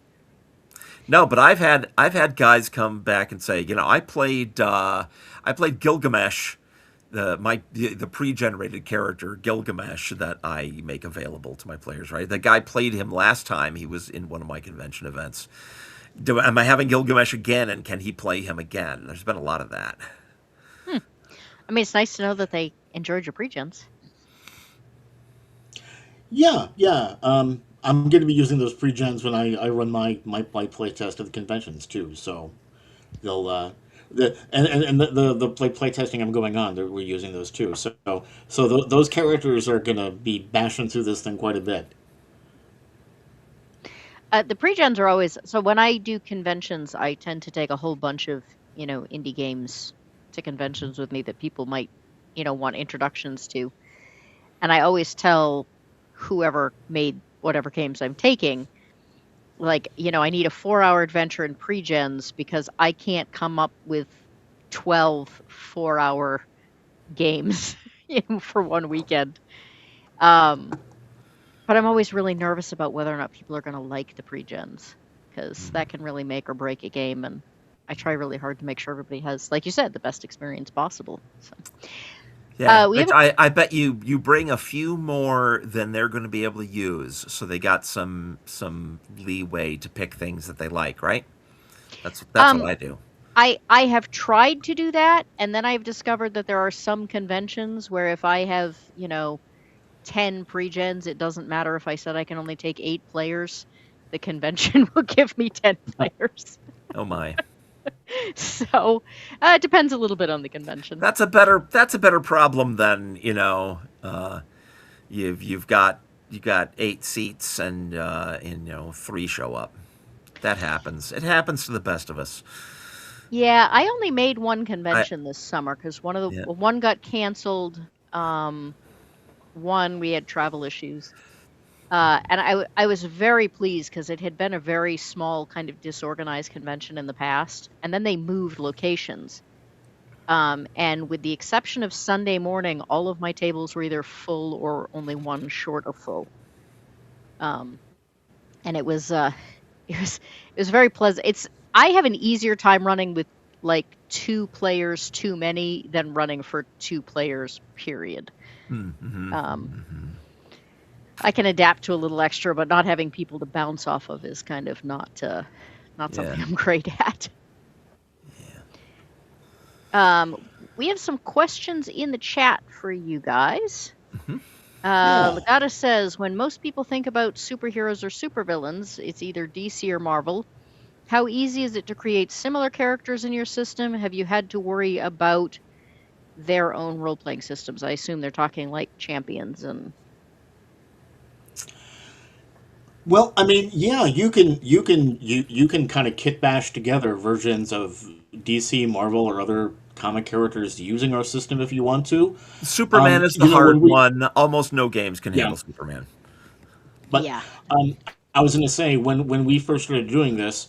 [SPEAKER 3] No, but I've had guys come back and say, I played Gilgamesh the pre-generated character Gilgamesh that I make available to my players. Right, the guy played him last time he was in one of my convention events. Am I having Gilgamesh again, and can he play him again? There's been a lot of that.
[SPEAKER 1] Hmm. I mean, it's nice to know that they enjoyed your pre-gens.
[SPEAKER 2] Yeah, yeah. I'm going to be using those pre-gens when I run my play test at the conventions too. So they'll the play testing I'm going on, we're using those too. So those characters are going to be bashing through this thing quite a bit.
[SPEAKER 1] The pre-gens are always so. When I do conventions, I tend to take a whole bunch of indie games to conventions with me that people might want introductions to, and I always tell whoever made whatever games I'm taking, like, I need a 4-hour adventure in pre-gens because I can't come up with 12 4-hour games for one weekend. But I'm always really nervous about whether or not people are going to like the pre-gens, because that can really make or break a game, and I try really hard to make sure everybody has, like you said, the best experience possible. So,
[SPEAKER 3] Yeah,
[SPEAKER 1] we have
[SPEAKER 3] I bet you bring a few more than they're going to be able to use, so they got some leeway to pick things that they like, right? That's what I do.
[SPEAKER 1] I have tried to do that, and then I've discovered that there are some conventions where if I have 10 pre-gens, it doesn't matter if I said I can only take 8 players. The convention will give me 10 players.
[SPEAKER 3] Oh my.
[SPEAKER 1] So it depends a little bit on the convention.
[SPEAKER 3] That's a better problem than you've got 8 seats and 3 show up. That happens. It happens to the best of us.
[SPEAKER 1] Yeah, I only made one convention this summer because
[SPEAKER 3] Yeah.
[SPEAKER 1] one got canceled. One, we had travel issues. And I was very pleased because it had been a very small, kind of disorganized convention in the past, and then they moved locations. And with the exception of Sunday morning, all of my tables were either full or only one short of full. And it was very pleasant. I have an easier time running with like 2 players too many than running for 2 players, period.
[SPEAKER 3] Mm-hmm.
[SPEAKER 1] I can adapt to a little extra, but not having people to bounce off of is kind of not something I'm great at.
[SPEAKER 3] Yeah.
[SPEAKER 1] We have some questions in the chat for you guys.
[SPEAKER 3] Mm-hmm.
[SPEAKER 1] Legata says, when most people think about superheroes or supervillains, it's either DC or Marvel. How easy is it to create similar characters in your system? Have you had to worry about their own role-playing systems? I assume they're talking like champions and...
[SPEAKER 2] Well, I mean, yeah, you can kind of kit bash together versions of DC, Marvel, or other comic characters using our system if you want to.
[SPEAKER 3] Superman is the
[SPEAKER 2] When
[SPEAKER 3] hard
[SPEAKER 2] we
[SPEAKER 3] one. Almost no games can
[SPEAKER 2] yeah,
[SPEAKER 3] handle Superman.
[SPEAKER 2] but
[SPEAKER 1] Yeah.
[SPEAKER 2] I was going to say when we first started doing this,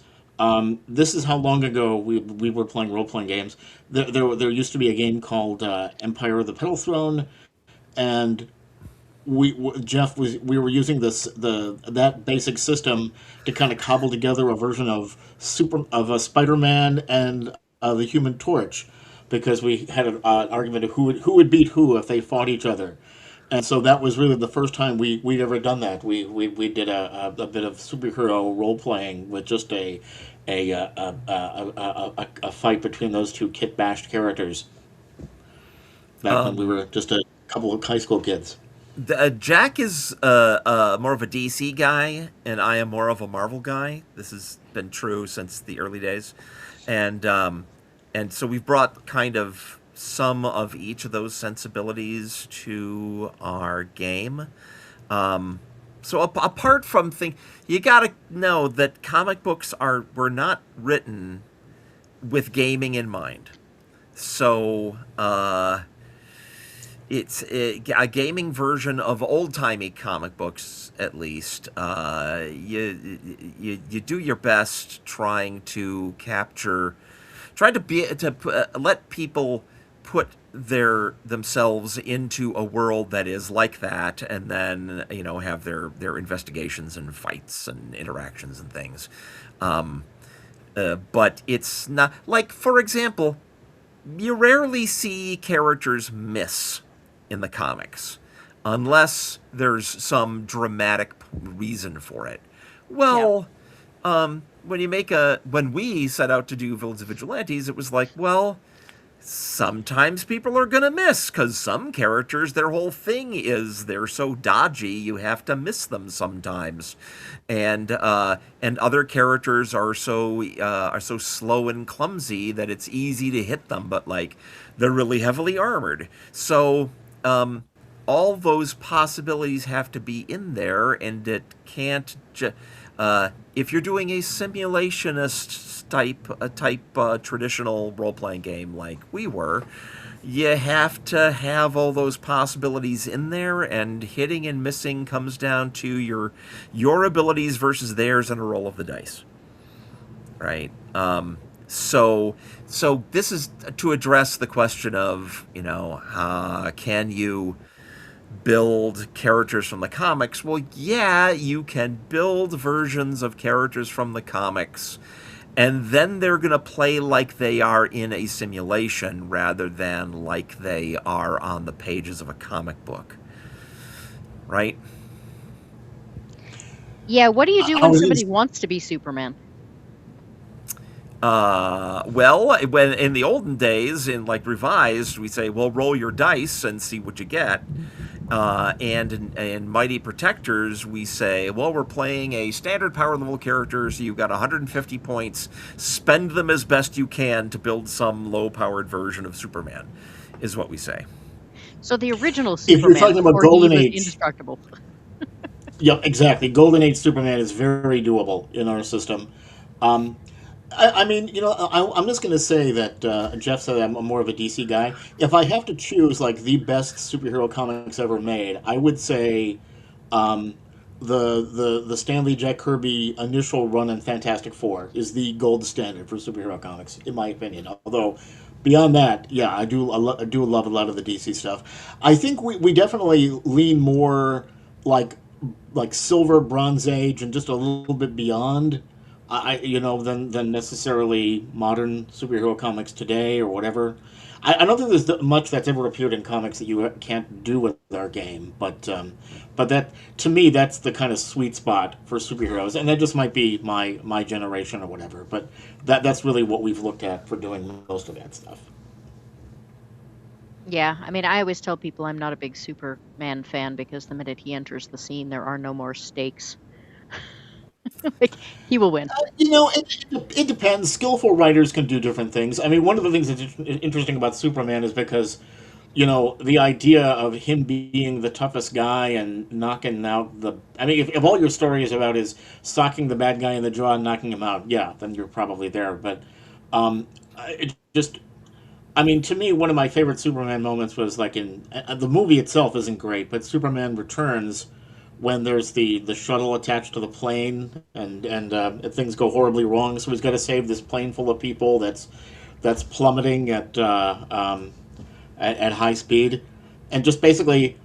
[SPEAKER 2] this is how long ago we were playing role playing games. There used to be a game called Empire of the Petal Throne, and Jeff was we were using that basic system to kind of cobble together a version of a Spider-Man and the Human Torch, because we had an argument of who would beat who if they fought each other, and so that was really the first time we'd ever done that. We did a bit of superhero role playing with just a fight between those two kit bashed characters back when we were just a couple of high school kids.
[SPEAKER 3] Jack is more of a DC guy, and I am more of a Marvel guy. This has been true since the early days, and so we've brought kind of some of each of those sensibilities to our game. So apart from you gotta know that comic books were not written with gaming in mind. So it's a gaming version of old timey comic books, at least. You do your best trying to let people put themselves into a world that is like that, and then have their investigations and fights and interactions and things. But it's not like, for example, you rarely see characters miss in the comics unless there's some dramatic reason for it.
[SPEAKER 1] Yeah.
[SPEAKER 3] Well, when we set out to do Villains and Vigilantes, it was like, well, sometimes people are gonna miss because some characters, their whole thing is they're so dodgy you have to miss them sometimes, and other characters are so slow and clumsy that it's easy to hit them, but like they're really heavily armored. So all those possibilities have to be in there, and it can't. If you're doing a simulationist type traditional role playing game like we were, you have to have all those possibilities in there, and hitting and missing comes down to your abilities versus theirs and a roll of the dice, right? So this is to address the question of can you build characters from the comics? Well, yeah, you can build versions of characters from the comics, and then they're going to play like they are in a simulation rather than like they are on the pages of a comic book, right?
[SPEAKER 1] Yeah, what do you do
[SPEAKER 2] I
[SPEAKER 1] when
[SPEAKER 2] was
[SPEAKER 1] somebody
[SPEAKER 2] in,
[SPEAKER 1] wants to be Superman?
[SPEAKER 3] Well, when in the olden days, in like Revised, we say, well, roll your dice and see what you get. And in Mighty Protectors, we say, well, we're playing a standard power level character, so you've got 150 points. Spend them as best you can to build some low powered version of Superman, is what we say.
[SPEAKER 1] So the original
[SPEAKER 2] if you're
[SPEAKER 1] Superman
[SPEAKER 2] talking about
[SPEAKER 1] before he
[SPEAKER 2] Golden
[SPEAKER 1] was
[SPEAKER 2] Age,
[SPEAKER 1] indestructible.
[SPEAKER 2] yep, exactly. Golden Age Superman is very doable in our system. Um, I mean, I'm just going to say that Jeff said I'm more of a DC guy. If I have to choose like the best superhero comics ever made, I would say um, the Stanley Jack Kirby initial run in Fantastic Four is the gold standard for superhero comics, in my opinion. Although beyond that, yeah, I do love a lot of the DC stuff. I think we definitely lean more like Silver, Bronze Age, and just a little bit beyond. Than necessarily modern superhero comics today or whatever. I don't think there's much that's ever appeared in comics that you can't do with our game, but that to me that's the kind of sweet spot for superheroes, and that just might be my generation or whatever. But that's really what we've looked at for doing most of that stuff.
[SPEAKER 1] Yeah, I mean, I always tell people I'm not a big Superman fan because the minute he enters the scene, there are no more stakes. Like, he will win.
[SPEAKER 2] It depends. Skillful writers can do different things. I mean, one of the things that's interesting about Superman is because, the idea of him being the toughest guy and knocking out the. I mean, if all your story is about is socking the bad guy in the jaw and knocking him out, yeah, then you're probably there. But it just. I mean, to me, one of my favorite Superman moments was like in the movie itself isn't great, but Superman Returns when there's the shuttle attached to the plane and things go horribly wrong. So he's got to save this plane full of people that's plummeting at high speed, and just basically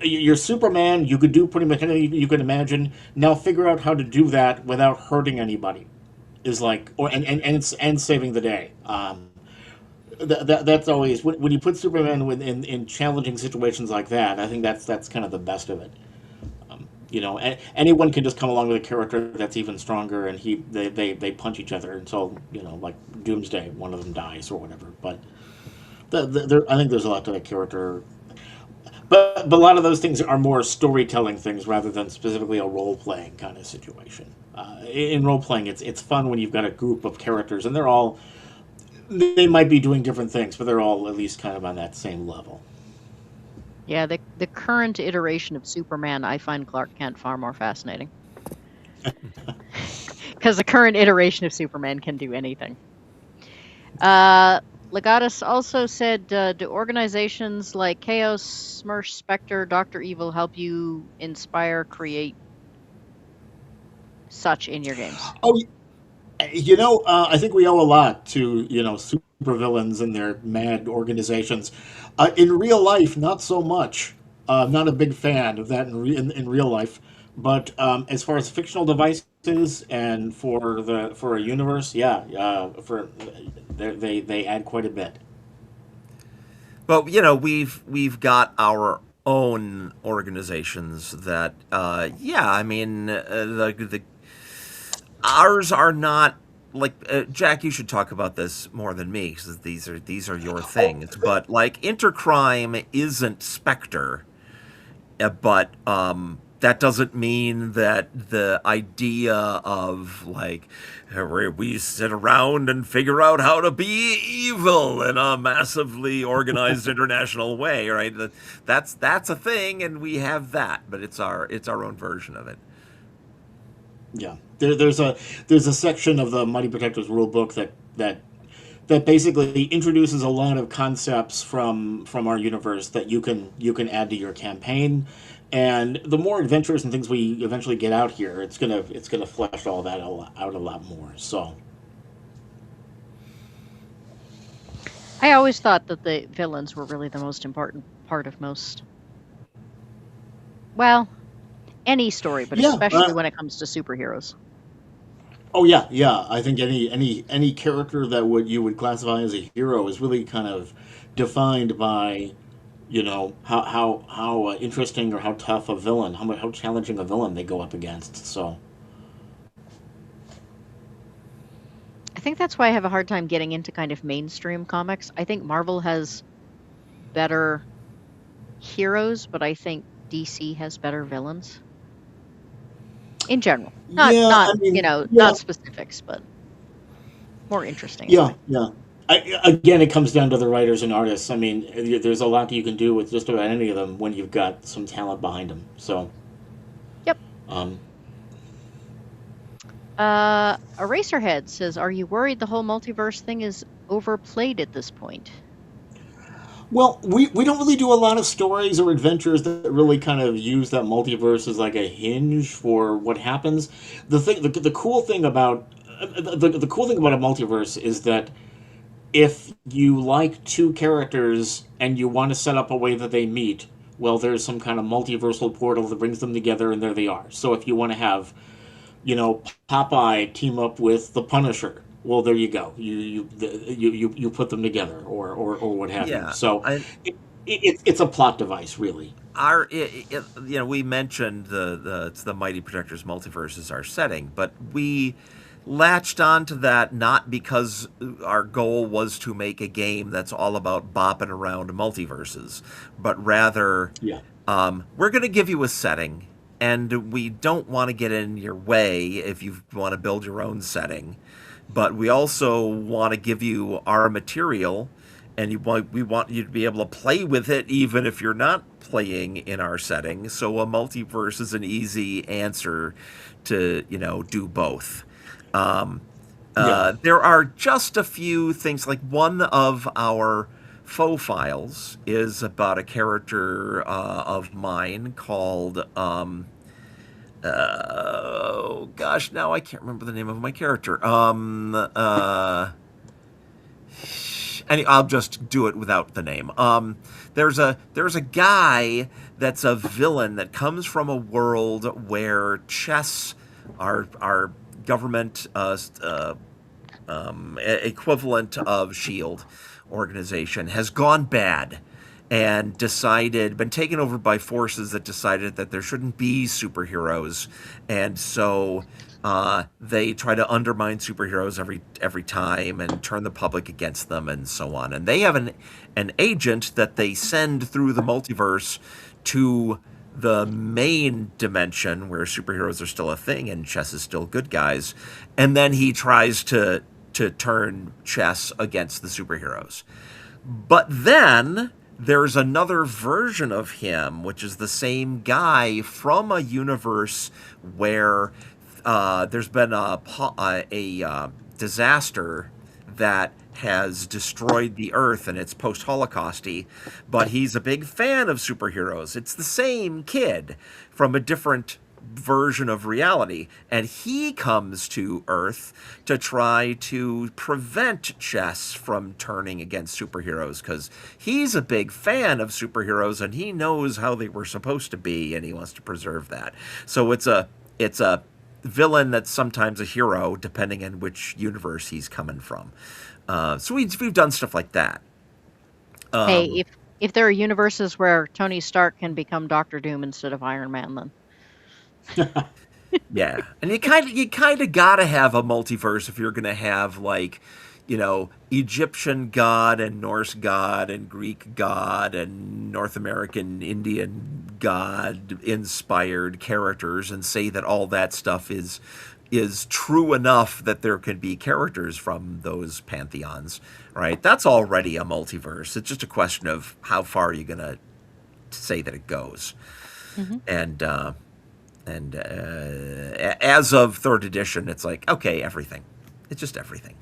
[SPEAKER 2] you're Superman. You could do pretty much anything you could imagine. Now figure out how to do that without hurting anybody. Is like or and saving the day. That's always when you put Superman in challenging situations like that. I think that's kind of the best of it. Anyone can just come along with a character that's even stronger, and they punch each other until like Doomsday, one of them dies or whatever. But I think there's a lot to that character. But a lot of those things are more storytelling things rather than specifically a role playing kind of situation. In role playing, it's fun when you've got a group of characters and they might be doing different things, but they're all at least kind of on that same level.
[SPEAKER 1] Yeah, the current iteration of Superman, I find Clark Kent far more fascinating. Because the current iteration of Superman can do anything. Legatus also said, do organizations like Chaos, Smirch, Spectre, Dr. Evil help you inspire, create such in your games?
[SPEAKER 2] Oh, I think we owe a lot to supervillains and their mad organizations. In real life, not so much. I'm not a big fan of that in real life. But as far as fictional devices and for a universe, yeah, for they add quite a bit.
[SPEAKER 3] But we've got our own organizations that, yeah, I mean, the ours are not like, Jack. You should talk about this more than me because these are your
[SPEAKER 2] Oh,
[SPEAKER 3] things. But like, Intercrime isn't Spectre, but that doesn't mean that the idea of like, where we sit around and figure out how to be evil in a massively organized international way, right? That's a thing, and we have that, but it's our own version of it.
[SPEAKER 2] yeah. There's a section of the Mighty Protectors rulebook that basically introduces a lot of concepts from our universe that you can add to your campaign, and the more adventures and things we eventually get out here, it's gonna flesh all that out a lot more. So
[SPEAKER 1] I always thought that the villains were really the most important part of most, well, any story, but
[SPEAKER 2] yeah,
[SPEAKER 1] especially when it comes to superheroes.
[SPEAKER 2] oh yeah, yeah. I think any character that would you would classify as a hero is really kind of defined by how interesting or how tough a villain, how challenging a villain they go up against. So
[SPEAKER 1] I think that's why I have a hard time getting into kind of mainstream comics. I think Marvel has better heroes, but I think DC has better villains in general. Not
[SPEAKER 2] yeah,
[SPEAKER 1] not
[SPEAKER 2] I mean, yeah,
[SPEAKER 1] not specifics, but more interesting
[SPEAKER 2] yeah,
[SPEAKER 1] anyway.
[SPEAKER 2] yeah. Again, it comes down to the writers and artists. I mean, there's a lot that you can do with just about any of them when you've got some talent behind them. So,
[SPEAKER 1] Yep.
[SPEAKER 2] um,
[SPEAKER 1] Eraserhead says, "Are you worried the whole multiverse thing is overplayed at this point?"
[SPEAKER 2] well, we don't really do a lot of stories or adventures that really kind of use that multiverse as like a hinge for what happens. The cool thing about the cool thing about a multiverse is that if you like two characters and you want to set up a way that they meet, well, there's some kind of multiversal portal that brings them together, and there they are. So if you want to have, Popeye team up with the Punisher, well, there you go. You put them together, or what have you.
[SPEAKER 3] Yeah,
[SPEAKER 2] So it's a plot device, really.
[SPEAKER 3] we mentioned the Mighty Protectors multiverse is our setting, but we latched onto that not because our goal was to make a game that's all about bopping around multiverses, but rather,
[SPEAKER 2] Yeah.
[SPEAKER 3] we're going to give you a setting, and we don't want to get in your way if you want to build your own setting, but we also want to give you our material, and we want you to be able to play with it even if you're not playing in our setting. So a multiverse is an easy answer to do both. Um,
[SPEAKER 2] Yeah.
[SPEAKER 3] there are just a few things. Like, one of our faux files is about a character of mine called, oh gosh, now I can't remember the name of my character. I'll just do it without the name. There's a guy that's a villain that comes from a world where chess, our government equivalent of Shield organization, has gone bad and been taken over by forces that decided that there shouldn't be superheroes, and so they try to undermine superheroes every time and turn the public against them and so on. And they have an agent that they send through the multiverse to the main dimension where superheroes are still a thing and chess is still good guys, and then he tries to turn chess against the superheroes. But then there's another version of him, which is the same guy from a universe where there's been a disaster that has destroyed the Earth, and it's post-Holocausty, but he's a big fan of superheroes. It's the same kid from a different version of reality, and he comes to Earth to try to prevent chess from turning against superheroes, because he's a big fan of superheroes and he knows how they were supposed to be, and he wants to preserve that. So it's a villain that's sometimes a hero, depending on which universe he's coming from. So we've done stuff like that.
[SPEAKER 1] Hey,
[SPEAKER 3] Um,
[SPEAKER 1] if there are universes where Tony Stark can become Doctor Doom instead of Iron Man, then
[SPEAKER 3] Yeah, and you kind of gotta have a multiverse if you're gonna have like, Egyptian god and Norse god and Greek god and North American Indian god inspired characters, and say that all that stuff is true enough that there could be characters from those pantheons, right? That's already a multiverse. It's just a question of how far you're gonna say that it goes,
[SPEAKER 1] hmm
[SPEAKER 3] and as of third edition, it's like, okay, everything. It's just everything.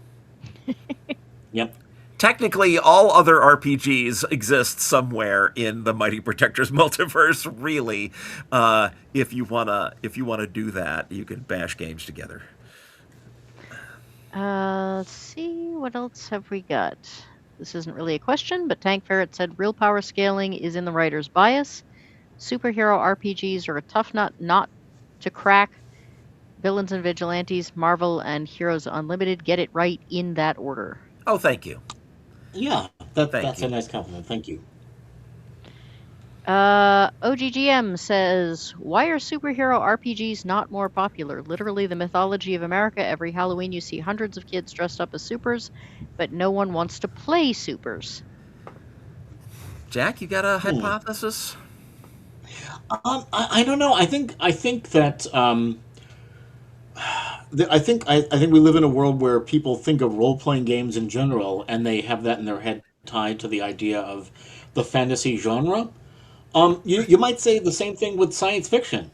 [SPEAKER 2] Yep.
[SPEAKER 3] Technically, all other RPGs exist somewhere in the Mighty Protectors multiverse. Really, if you wanna do that, you can bash games together.
[SPEAKER 1] Let's see, what else have we got? This isn't really a question, but Tank Ferret said real power scaling is in the writer's bias. Superhero RPGs are a tough nut not to crack. Villains and Vigilantes, Marvel, and Heroes Unlimited get it right in that order.
[SPEAKER 3] Oh, thank you,
[SPEAKER 2] Yeah,
[SPEAKER 3] thank
[SPEAKER 2] that's a
[SPEAKER 3] you.
[SPEAKER 2] nice compliment. Thank you.
[SPEAKER 1] OGGM says, why are superhero RPGs not more popular? Literally the mythology of America. Every Halloween you see hundreds of kids dressed up as supers, but no one wants to play supers.
[SPEAKER 3] Jack, you got a
[SPEAKER 2] Hmm.
[SPEAKER 3] hypothesis?
[SPEAKER 2] I don't know. I think that I think we live in a world where people think of role playing games in general, and they have that in their head tied to the idea of the fantasy genre. You might say the same thing with science fiction.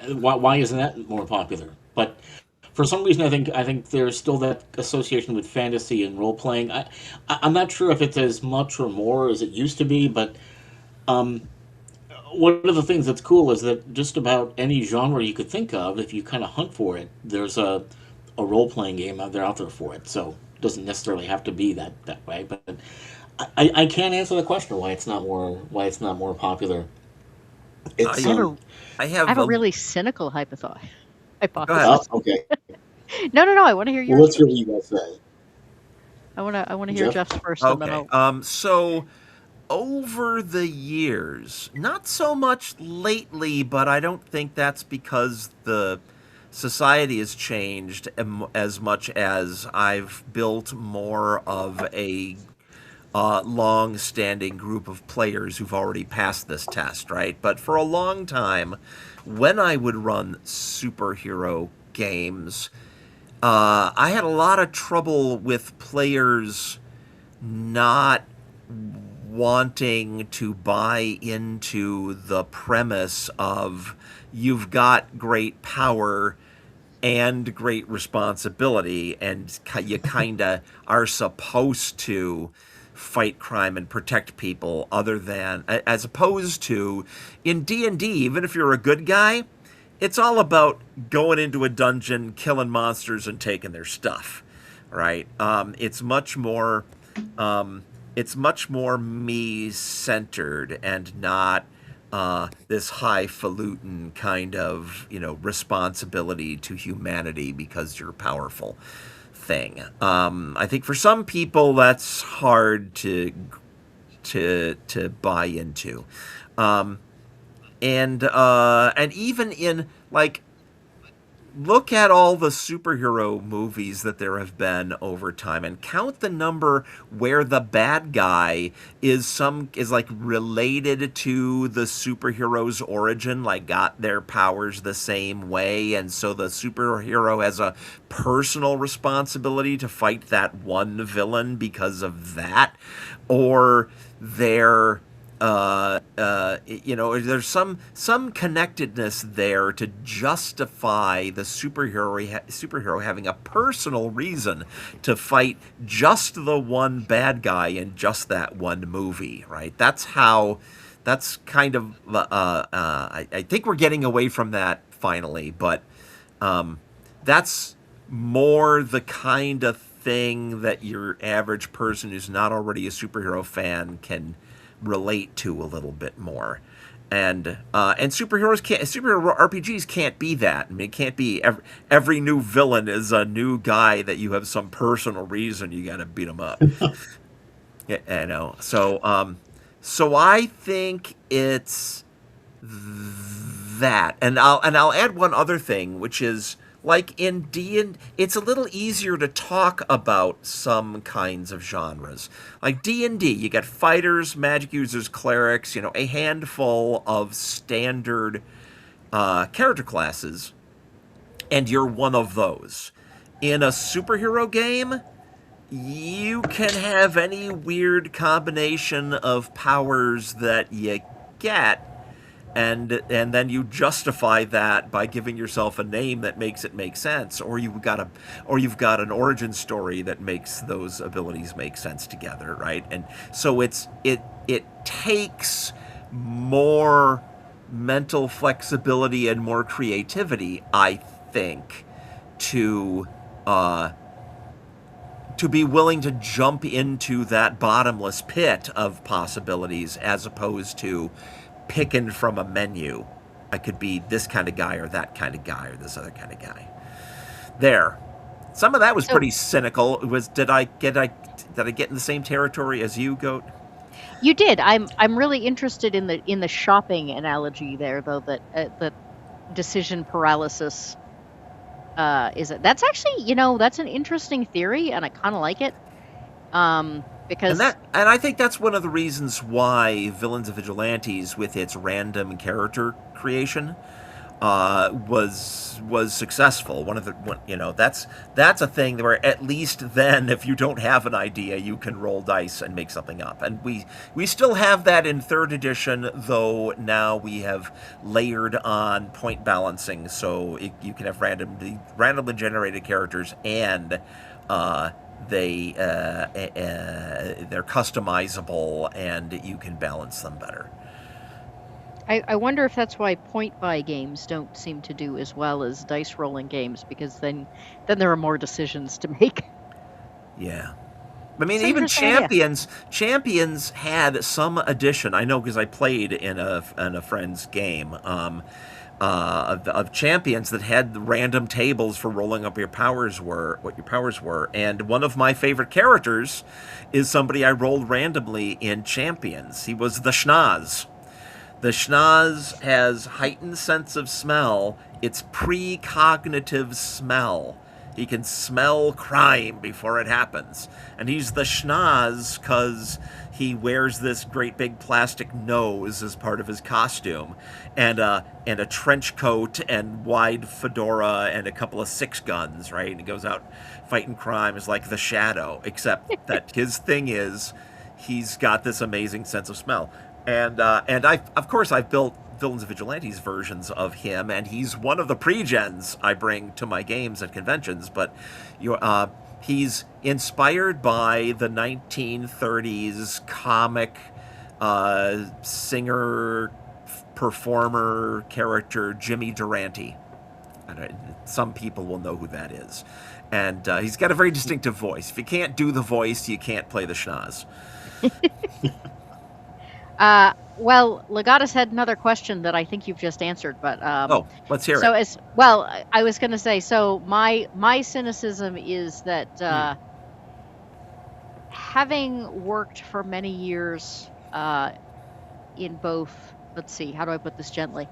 [SPEAKER 2] Why isn't that more popular? But for some reason, I think there's still that association with fantasy and role playing. I'm not sure if it's as much or more as it used to be, but one of the things that's cool is that just about any genre you could think of, if you kind of hunt for it, there's a role playing game out there for it. So it doesn't necessarily have to be that way. But I can't answer the question why it's not more popular.
[SPEAKER 3] I
[SPEAKER 2] It's
[SPEAKER 1] I have a
[SPEAKER 3] I
[SPEAKER 1] I
[SPEAKER 3] have
[SPEAKER 1] have a
[SPEAKER 3] a
[SPEAKER 1] really cynical
[SPEAKER 3] Go ahead.
[SPEAKER 1] hypothesis.
[SPEAKER 2] okay.
[SPEAKER 1] No. I want to hear
[SPEAKER 2] Well,
[SPEAKER 1] yours
[SPEAKER 2] let's hear what
[SPEAKER 1] first.
[SPEAKER 2] you guys say,
[SPEAKER 1] I want to hear
[SPEAKER 2] Jeff.
[SPEAKER 1] Jeff's first, and then
[SPEAKER 3] Okay.
[SPEAKER 1] I'll.
[SPEAKER 3] So over the years, not so much lately, but I don't think that's because the society has changed as much as I've built more of a long-standing group of players who've already passed this test, right? But for a long time, when I would run superhero games, I had a lot of trouble with players not wanting to buy into the premise of you've got great power and great responsibility, and you kind of are supposed to fight crime and protect people, other than as opposed to in D&D, even if you're a good guy, it's all about going into a dungeon, killing monsters, and taking their stuff, right? It's much more me centered, and not this highfalutin kind of responsibility to humanity because you're powerful thing. I think for some people that's hard to buy into, and even in like, look at all the superhero movies that there have been over time and count the number where the bad guy is like related to the superhero's origin, like got their powers the same way, and so the superhero has a personal responsibility to fight that one villain because of that, or they're there's some connectedness there to justify the superhero having a personal reason to fight just the one bad guy in just that one movie, right? That's kind of I think we're getting away from that finally, but that's more the kind of thing that your average person who's not already a superhero fan can relate to a little bit more. And superhero RPGs can't be that. I mean, it can't be every new villain is a new guy that you have some personal reason you got to beat him up. Yeah, I know. So I think it's that, and I'll add one other thing, which is like in it's a little easier to talk about some kinds of genres. Like D&D, you got fighters, magic users, clerics, a handful of standard character classes, and you're one of those. In a superhero game, you can have any weird combination of powers that you get, and then you justify that by giving yourself a name that makes it make sense, or you've got an origin story that makes those abilities make sense together, right? And so it takes more mental flexibility and more creativity, I think, to be willing to jump into that bottomless pit of possibilities as opposed to picking from a menu. I could be this kind of guy or that kind of guy or this other kind of guy. There. Some of that was pretty cynical. Did I get in the same territory as you, Goat?
[SPEAKER 1] You did. I'm really interested in the shopping analogy there, though, that decision paralysis is it. That's actually, that's an interesting theory, and I kind of like it. Because
[SPEAKER 3] and I think that's one of the reasons why Villains and Vigilantes, with its random character creation, was successful. That's a thing where at least then, if you don't have an idea, you can roll dice and make something up. And we still have that in third edition, though now we have layered on point balancing, so you can have randomly generated characters, and they're customizable, and you can balance them better.
[SPEAKER 1] I wonder if that's why point buy games don't seem to do as well as dice rolling games, because then there are more decisions to make.
[SPEAKER 3] Yeah. I mean, even Champions had some addition. I know because I played in a friend's game of Champions that had random tables for rolling up what your powers were. And one of my favorite characters is somebody I rolled randomly in Champions. He was the Schnoz. The Schnoz has heightened sense of smell. It's precognitive smell. He can smell crime before it happens. And he's the Schnoz because he wears this great big plastic nose as part of his costume, and a trench coat and wide fedora and a couple of six guns, right? And he goes out fighting crime as like the Shadow, except that his thing is he's got this amazing sense of smell. And I've built Villains and Vigilantes versions of him, and he's one of the pre-gens I bring to my games at conventions. But he's inspired by the 1930s comic singer performer character Jimmy Durante. Some people will know who that is, and he's got a very distinctive voice. If you can't do the voice, you can't play the Schnoz.
[SPEAKER 1] Well, Legatus had another question that I think you've just answered, but
[SPEAKER 3] let's hear
[SPEAKER 1] it.
[SPEAKER 3] So
[SPEAKER 1] I was going to say, so my cynicism is that having worked for many years in both, let's see, how do I put this gently?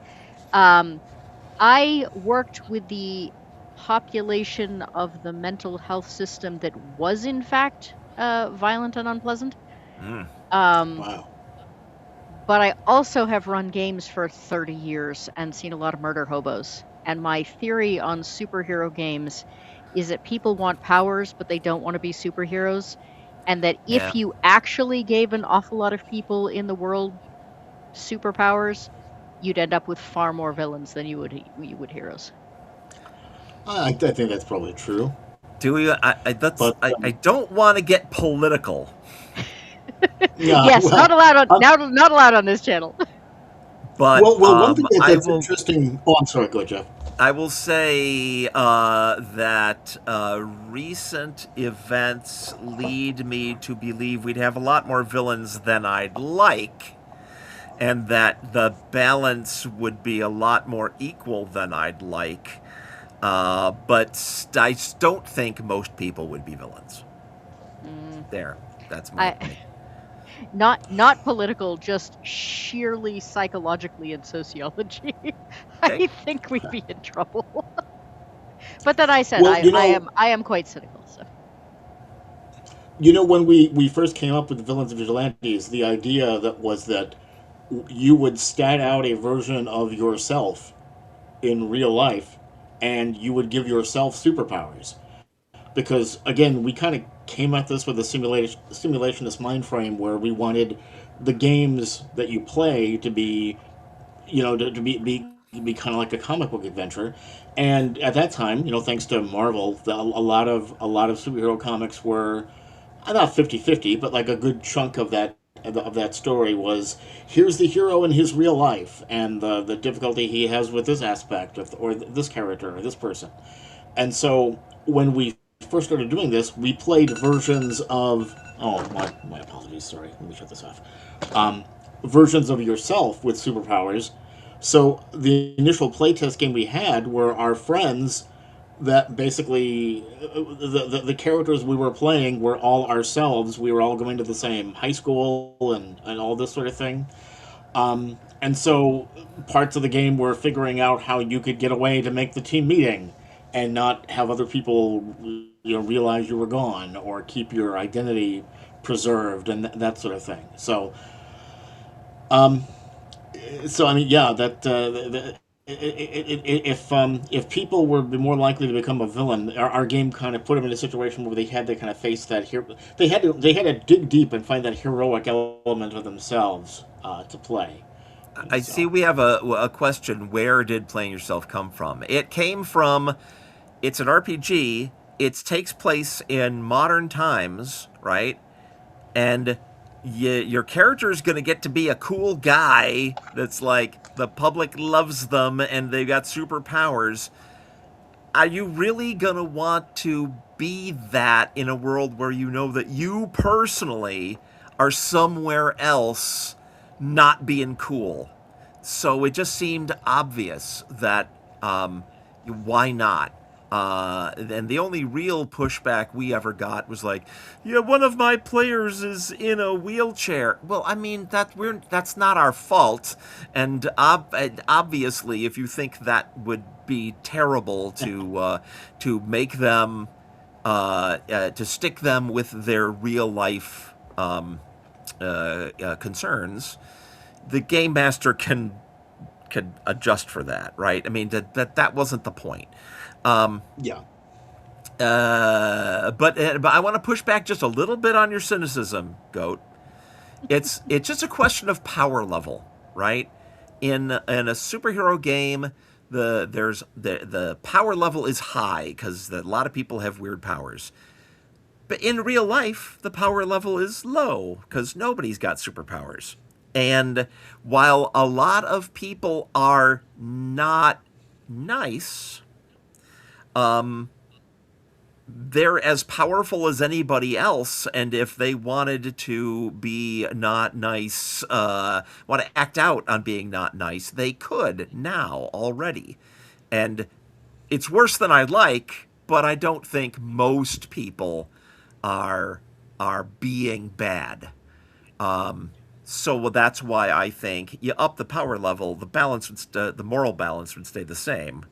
[SPEAKER 1] I worked with the population of the mental health system that was in fact violent and unpleasant.
[SPEAKER 2] Wow.
[SPEAKER 1] But I also have run games for 30 years and seen a lot of murder hobos. And my theory on superhero games is that people want powers, but they don't want to be superheroes. And that if you actually gave an awful lot of people in the world superpowers, you'd end up with far more villains than you would heroes.
[SPEAKER 2] I think that's probably true.
[SPEAKER 3] Do you? I don't want to get political.
[SPEAKER 1] Yes, not allowed on this channel.
[SPEAKER 3] But
[SPEAKER 2] one thing that's interesting. Oh, I'm sorry. Go ahead, Jeff.
[SPEAKER 3] I will say that recent events lead me to believe we'd have a lot more villains than I'd like, and that the balance would be a lot more equal than I'd like. But I don't think most people would be villains.
[SPEAKER 1] Mm,
[SPEAKER 3] There, that's my
[SPEAKER 1] I
[SPEAKER 3] take.
[SPEAKER 1] not political, just sheerly psychologically and sociology.
[SPEAKER 3] Okay.
[SPEAKER 1] I think we'd be in trouble. But then I said
[SPEAKER 2] Well,
[SPEAKER 1] I am quite cynical. So
[SPEAKER 2] when we first came up with the Villains and Vigilantes, the idea that was that you would stat out a version of yourself in real life, and you would give yourself superpowers. Because again, we kind of came at this with a simulationist mind frame where we wanted the games that you play to be, to be kind of like a comic book adventure. And at that time, thanks to Marvel, a lot of superhero comics were not 50-50, but like a good chunk of that story was, here's the hero in his real life and the difficulty he has with this aspect or this character or this person. And so when we first started doing this, we played versions of, oh, my apologies, sorry, let me shut this off. Um, Versions of yourself with superpowers. So the initial playtest game we had were our friends that basically the characters we were playing were all ourselves. We were all going to the same high school and all this sort of thing. And so parts of the game were figuring out how you could get away to make the team meeting and not have other people realize you were gone, or keep your identity preserved and that sort of thing. Um, so I mean, yeah, that if people were more likely to become a villain, our game kind of put them in a situation where they had to kind of face that here. They had to dig deep and find that heroic element of themselves to play.
[SPEAKER 3] I see
[SPEAKER 2] So
[SPEAKER 3] we have a question. Where did playing yourself come from? It came from, it's an RPG. It takes place in modern times, right? And your character is going to get to be a cool guy that's like the public loves them and they've got superpowers. Are you really going to want to be that in a world where you know that you personally are somewhere else not being cool? So it just seemed obvious that why not? And the only real pushback we ever got was like, "Yeah, one of my players is in a wheelchair." Well, I mean that's not our fault, and obviously, if you think that would be terrible to make them to stick them with their real life concerns, the game master can adjust for that, right? I mean that wasn't the point. Um,
[SPEAKER 2] yeah,
[SPEAKER 3] but I want to push back just a little bit on your cynicism, Goat. It's just a question of power level, right? In a superhero game, the power level is high because a lot of people have weird powers. But in real life, the power level is low because nobody's got superpowers. And while a lot of people are not nice, they're as powerful as anybody else. And if they wanted to be not nice, want to act out on being not nice, they could now already. And it's worse than I'd like, but I don't think most people are being bad. So that's why I think you up the power level, the balance the moral balance would stay the same,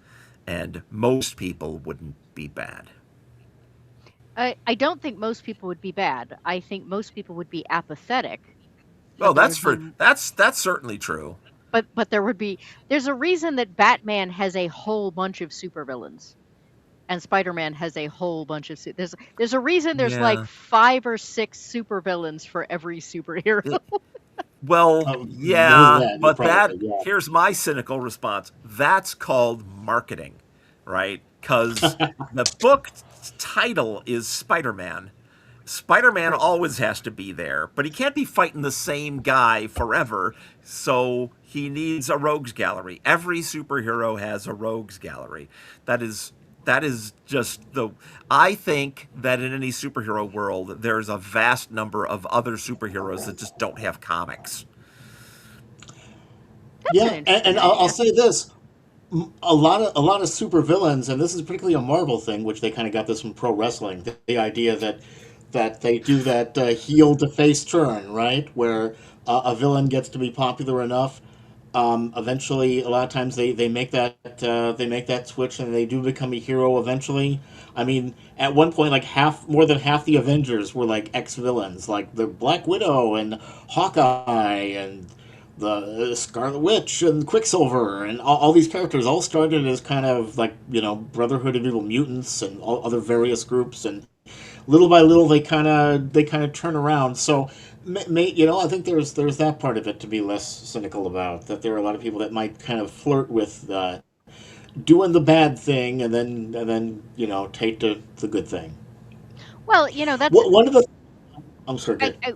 [SPEAKER 3] and most people wouldn't be bad.
[SPEAKER 1] I don't think most people would be bad. I think most people would be apathetic,
[SPEAKER 3] Oh,
[SPEAKER 1] but there would be
[SPEAKER 3] that's certainly true.
[SPEAKER 1] but there would be there's a reason that Batman has a whole bunch of supervillains and Spider-Man has a whole bunch of there's a reason there's like
[SPEAKER 3] Yeah.
[SPEAKER 1] 5 or 6 supervillains for every superhero.
[SPEAKER 3] Well,
[SPEAKER 2] more than
[SPEAKER 3] yeah,
[SPEAKER 2] that,
[SPEAKER 3] but
[SPEAKER 2] probably.
[SPEAKER 3] that
[SPEAKER 2] Yeah.
[SPEAKER 3] here's my cynical response. That's called marketing, right? Because the book title is Spider-Man. Spider-Man
[SPEAKER 1] True.
[SPEAKER 3] always has to be there, but he can't be fighting the same guy forever. So he needs a rogues gallery. Every superhero has a rogues gallery. That is that is just the I think that in any superhero world there's a vast number of other superheroes that just don't have comics.
[SPEAKER 1] That's an
[SPEAKER 2] Yeah,
[SPEAKER 1] interesting
[SPEAKER 2] and I'll
[SPEAKER 1] idea.
[SPEAKER 2] say this: a lot of super villains, and this is particularly a Marvel thing, which they kind of got this from pro wrestling. The idea that they do that heel to face turn, right, where a villain gets to be popular enough. Eventually, a lot of times they make that switch and they do become a hero eventually. I mean, at one point, like more than half the Avengers were like ex villains, like the Black Widow and Hawkeye and the Scarlet Witch and Quicksilver and all these characters all started as kind of like Brotherhood of Evil Mutants and all other various groups, and little by little they kind of turn around. So I think there's that part of it to be less cynical about, that there are a lot of people that might kind of flirt with doing the bad thing and then take to the good thing.
[SPEAKER 1] Well, that's
[SPEAKER 2] One of the I'm sorry,
[SPEAKER 1] I,
[SPEAKER 2] good.
[SPEAKER 1] I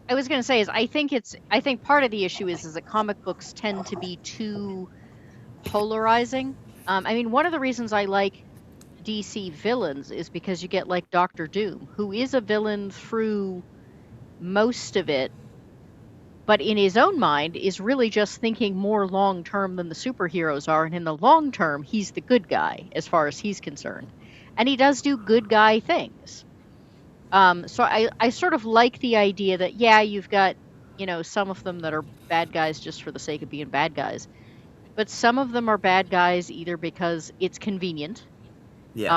[SPEAKER 1] I was going to say is I think part of the issue is that comic books tend to be too polarizing. I mean, one of the reasons I like DC villains is because you get like Doctor Doom, who is a villain through most of it, but in his own mind is really just thinking more long term than the superheroes are, and in the long term, he's the good guy as far as he's concerned, and he does do good guy things. So I sort of like the idea that yeah, you've got some of them that are bad guys just for the sake of being bad guys, but some of them are bad guys either because it's convenient,
[SPEAKER 3] Yeah.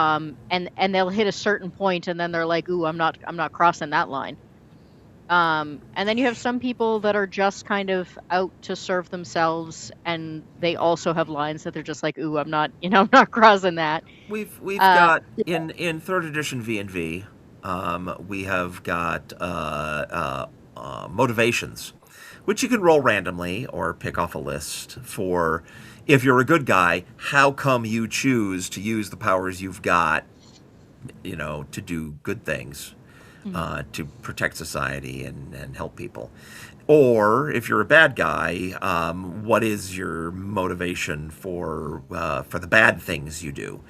[SPEAKER 1] and they'll hit a certain point and then they're like, ooh, I'm not crossing that line. And then you have some people that are just kind of out to serve themselves, and they also have lines that they're just like, ooh, I'm not, I'm not crossing that.
[SPEAKER 3] We've
[SPEAKER 1] Uh,
[SPEAKER 3] got in third edition V and V, we have got motivations, which you can roll randomly or pick off a list for. If you're a good guy, how come you choose to use the powers you've got, to do good things,
[SPEAKER 1] mhm.
[SPEAKER 3] to protect society and help people? Or if you're a bad guy, what is your motivation for the bad things you do?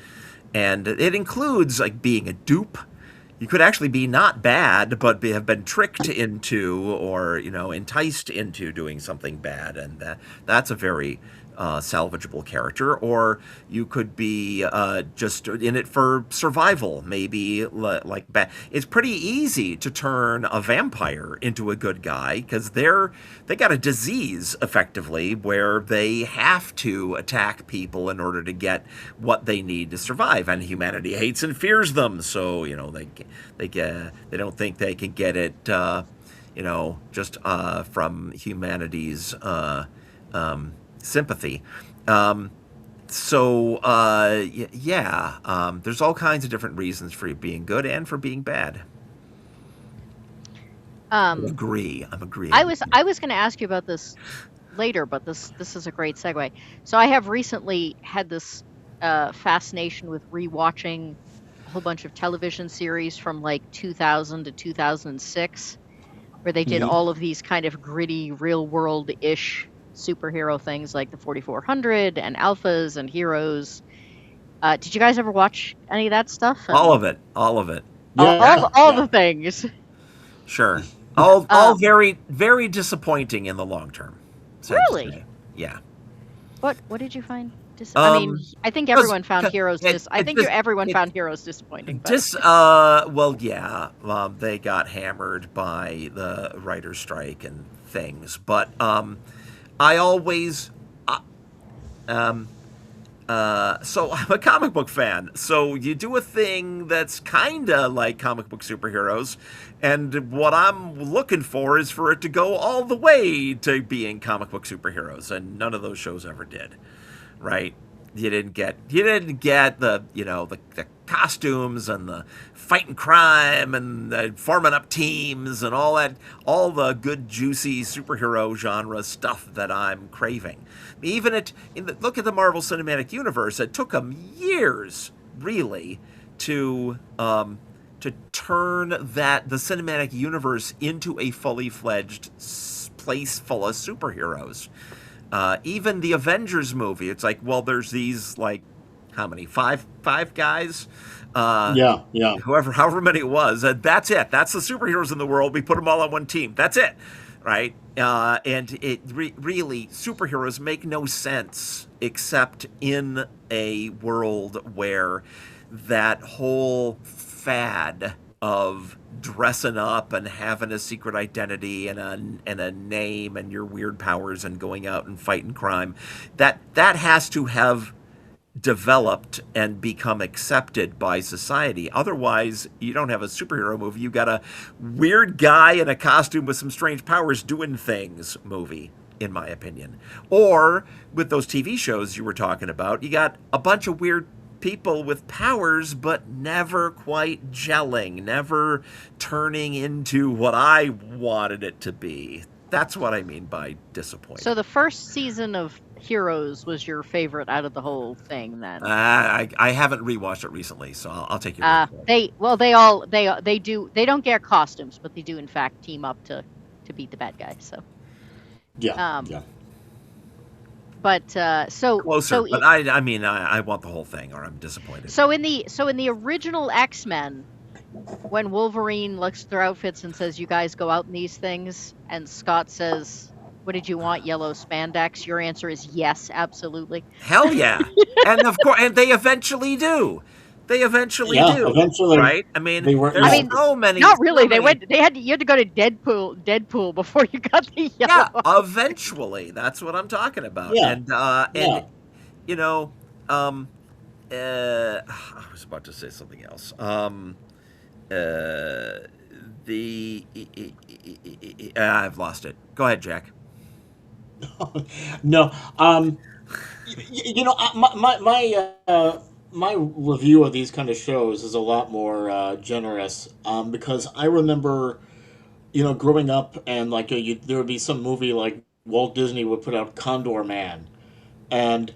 [SPEAKER 3] And it includes like being a dupe. You could actually be not bad, but have been tricked into or enticed into doing something bad, and that's a very salvageable character. Or you could be just in it for survival, maybe like bad. It's pretty easy to turn a vampire into a good guy because they got a disease effectively where they have to attack people in order to get what they need to survive, and humanity hates and fears them. So they don't think they can get it. Just from humanity's sympathy. Um, yeah, there's all kinds of different reasons for being good and for being bad.
[SPEAKER 1] Um,
[SPEAKER 3] I'm
[SPEAKER 1] I
[SPEAKER 3] agreeing with
[SPEAKER 1] was
[SPEAKER 3] you.
[SPEAKER 1] I was going to ask you about this later, but this is a great segue. So I have recently had this fascination with rewatching a whole bunch of television series from like 2000 to 2006, where they did
[SPEAKER 2] Mhm.
[SPEAKER 1] all of these kind of gritty, real world ish superhero things like the 4400 and Alphas and Heroes. Did you guys ever watch any of that stuff?
[SPEAKER 3] All
[SPEAKER 1] And
[SPEAKER 3] of it, all of it.
[SPEAKER 1] all
[SPEAKER 2] Yeah,
[SPEAKER 1] all
[SPEAKER 2] yeah.
[SPEAKER 1] the things.
[SPEAKER 3] Sure. All
[SPEAKER 1] Um,
[SPEAKER 3] very very disappointing in the long term. Sad to
[SPEAKER 1] really?
[SPEAKER 3] say. Yeah.
[SPEAKER 1] What did you find? I mean,
[SPEAKER 3] Um.
[SPEAKER 1] I think
[SPEAKER 3] Cause,
[SPEAKER 1] everyone found Heroes I
[SPEAKER 3] it
[SPEAKER 1] think
[SPEAKER 3] just
[SPEAKER 1] everyone
[SPEAKER 3] it
[SPEAKER 1] found Heroes disappointing, but
[SPEAKER 3] well, yeah, they got hammered by the writer's strike and things, but I always um so I'm a comic book fan. So you do a thing that's kind of like comic book superheroes, and what I'm looking for is for it to go all the way to being comic book superheroes, and none of those shows ever did. Right? You didn't get the costumes and the fighting crime and the forming up teams and all the good juicy superhero genre stuff that I'm craving. Even look at the Marvel Cinematic Universe. It took them years, really, to turn the cinematic universe into a fully fledged place full of superheroes. Even the Avengers movie, it's like, well, there's these like how many five guys, uh,
[SPEAKER 2] Yeah, yeah.
[SPEAKER 3] however many it was. That's it. That's the superheroes in the world. We put them all on one team. That's it. right? And it really, superheroes make no sense except in a world where that whole fad of dressing up and having a secret identity and a name and your weird powers and going out and fighting crime, that has to have developed and become accepted by society. Otherwise, you don't have a superhero movie. You got a weird guy in a costume with some strange powers doing things movie, in my opinion. Or with those TV shows you were talking about, you got a bunch of weird people with powers but never quite gelling, never turning into what I wanted it to be. That's what I mean by
[SPEAKER 1] So
[SPEAKER 3] disappointing.
[SPEAKER 1] the first season of Heroes was your favorite out of the whole thing, then?
[SPEAKER 3] I haven't rewatched it recently, so I'll take your word for it.
[SPEAKER 1] They don't get costumes, but they do in fact team up to beat the bad guy. So,
[SPEAKER 2] Yeah,
[SPEAKER 1] um,
[SPEAKER 2] yeah.
[SPEAKER 1] but
[SPEAKER 3] Closer, but I mean, I want the whole thing, or I'm disappointed.
[SPEAKER 1] so in the original X-Men, when Wolverine looks at their outfits and says, "You guys go out in these things," and Scott says, "What did you want? Yellow spandex?" Your answer is yes, absolutely.
[SPEAKER 3] Hell yeah, and of course, and they eventually do. They eventually
[SPEAKER 2] Yeah,
[SPEAKER 3] do,
[SPEAKER 2] eventually
[SPEAKER 3] right? I mean,
[SPEAKER 2] they were.
[SPEAKER 1] I
[SPEAKER 3] there's
[SPEAKER 2] Yeah,
[SPEAKER 1] mean,
[SPEAKER 3] so many,
[SPEAKER 1] not really.
[SPEAKER 3] so many.
[SPEAKER 1] You had to go to Deadpool before you got the
[SPEAKER 3] Yeah,
[SPEAKER 1] yellow.
[SPEAKER 3] eventually. That's what I'm talking about.
[SPEAKER 2] yeah,
[SPEAKER 3] And
[SPEAKER 2] yeah.
[SPEAKER 3] you know, um, I was about to say something else. Uh, the I've lost it. Go ahead, Jack.
[SPEAKER 2] No, my review of these kind of shows is a lot more generous because I remember growing up and like there would be some movie like Walt Disney would put out Condor Man, and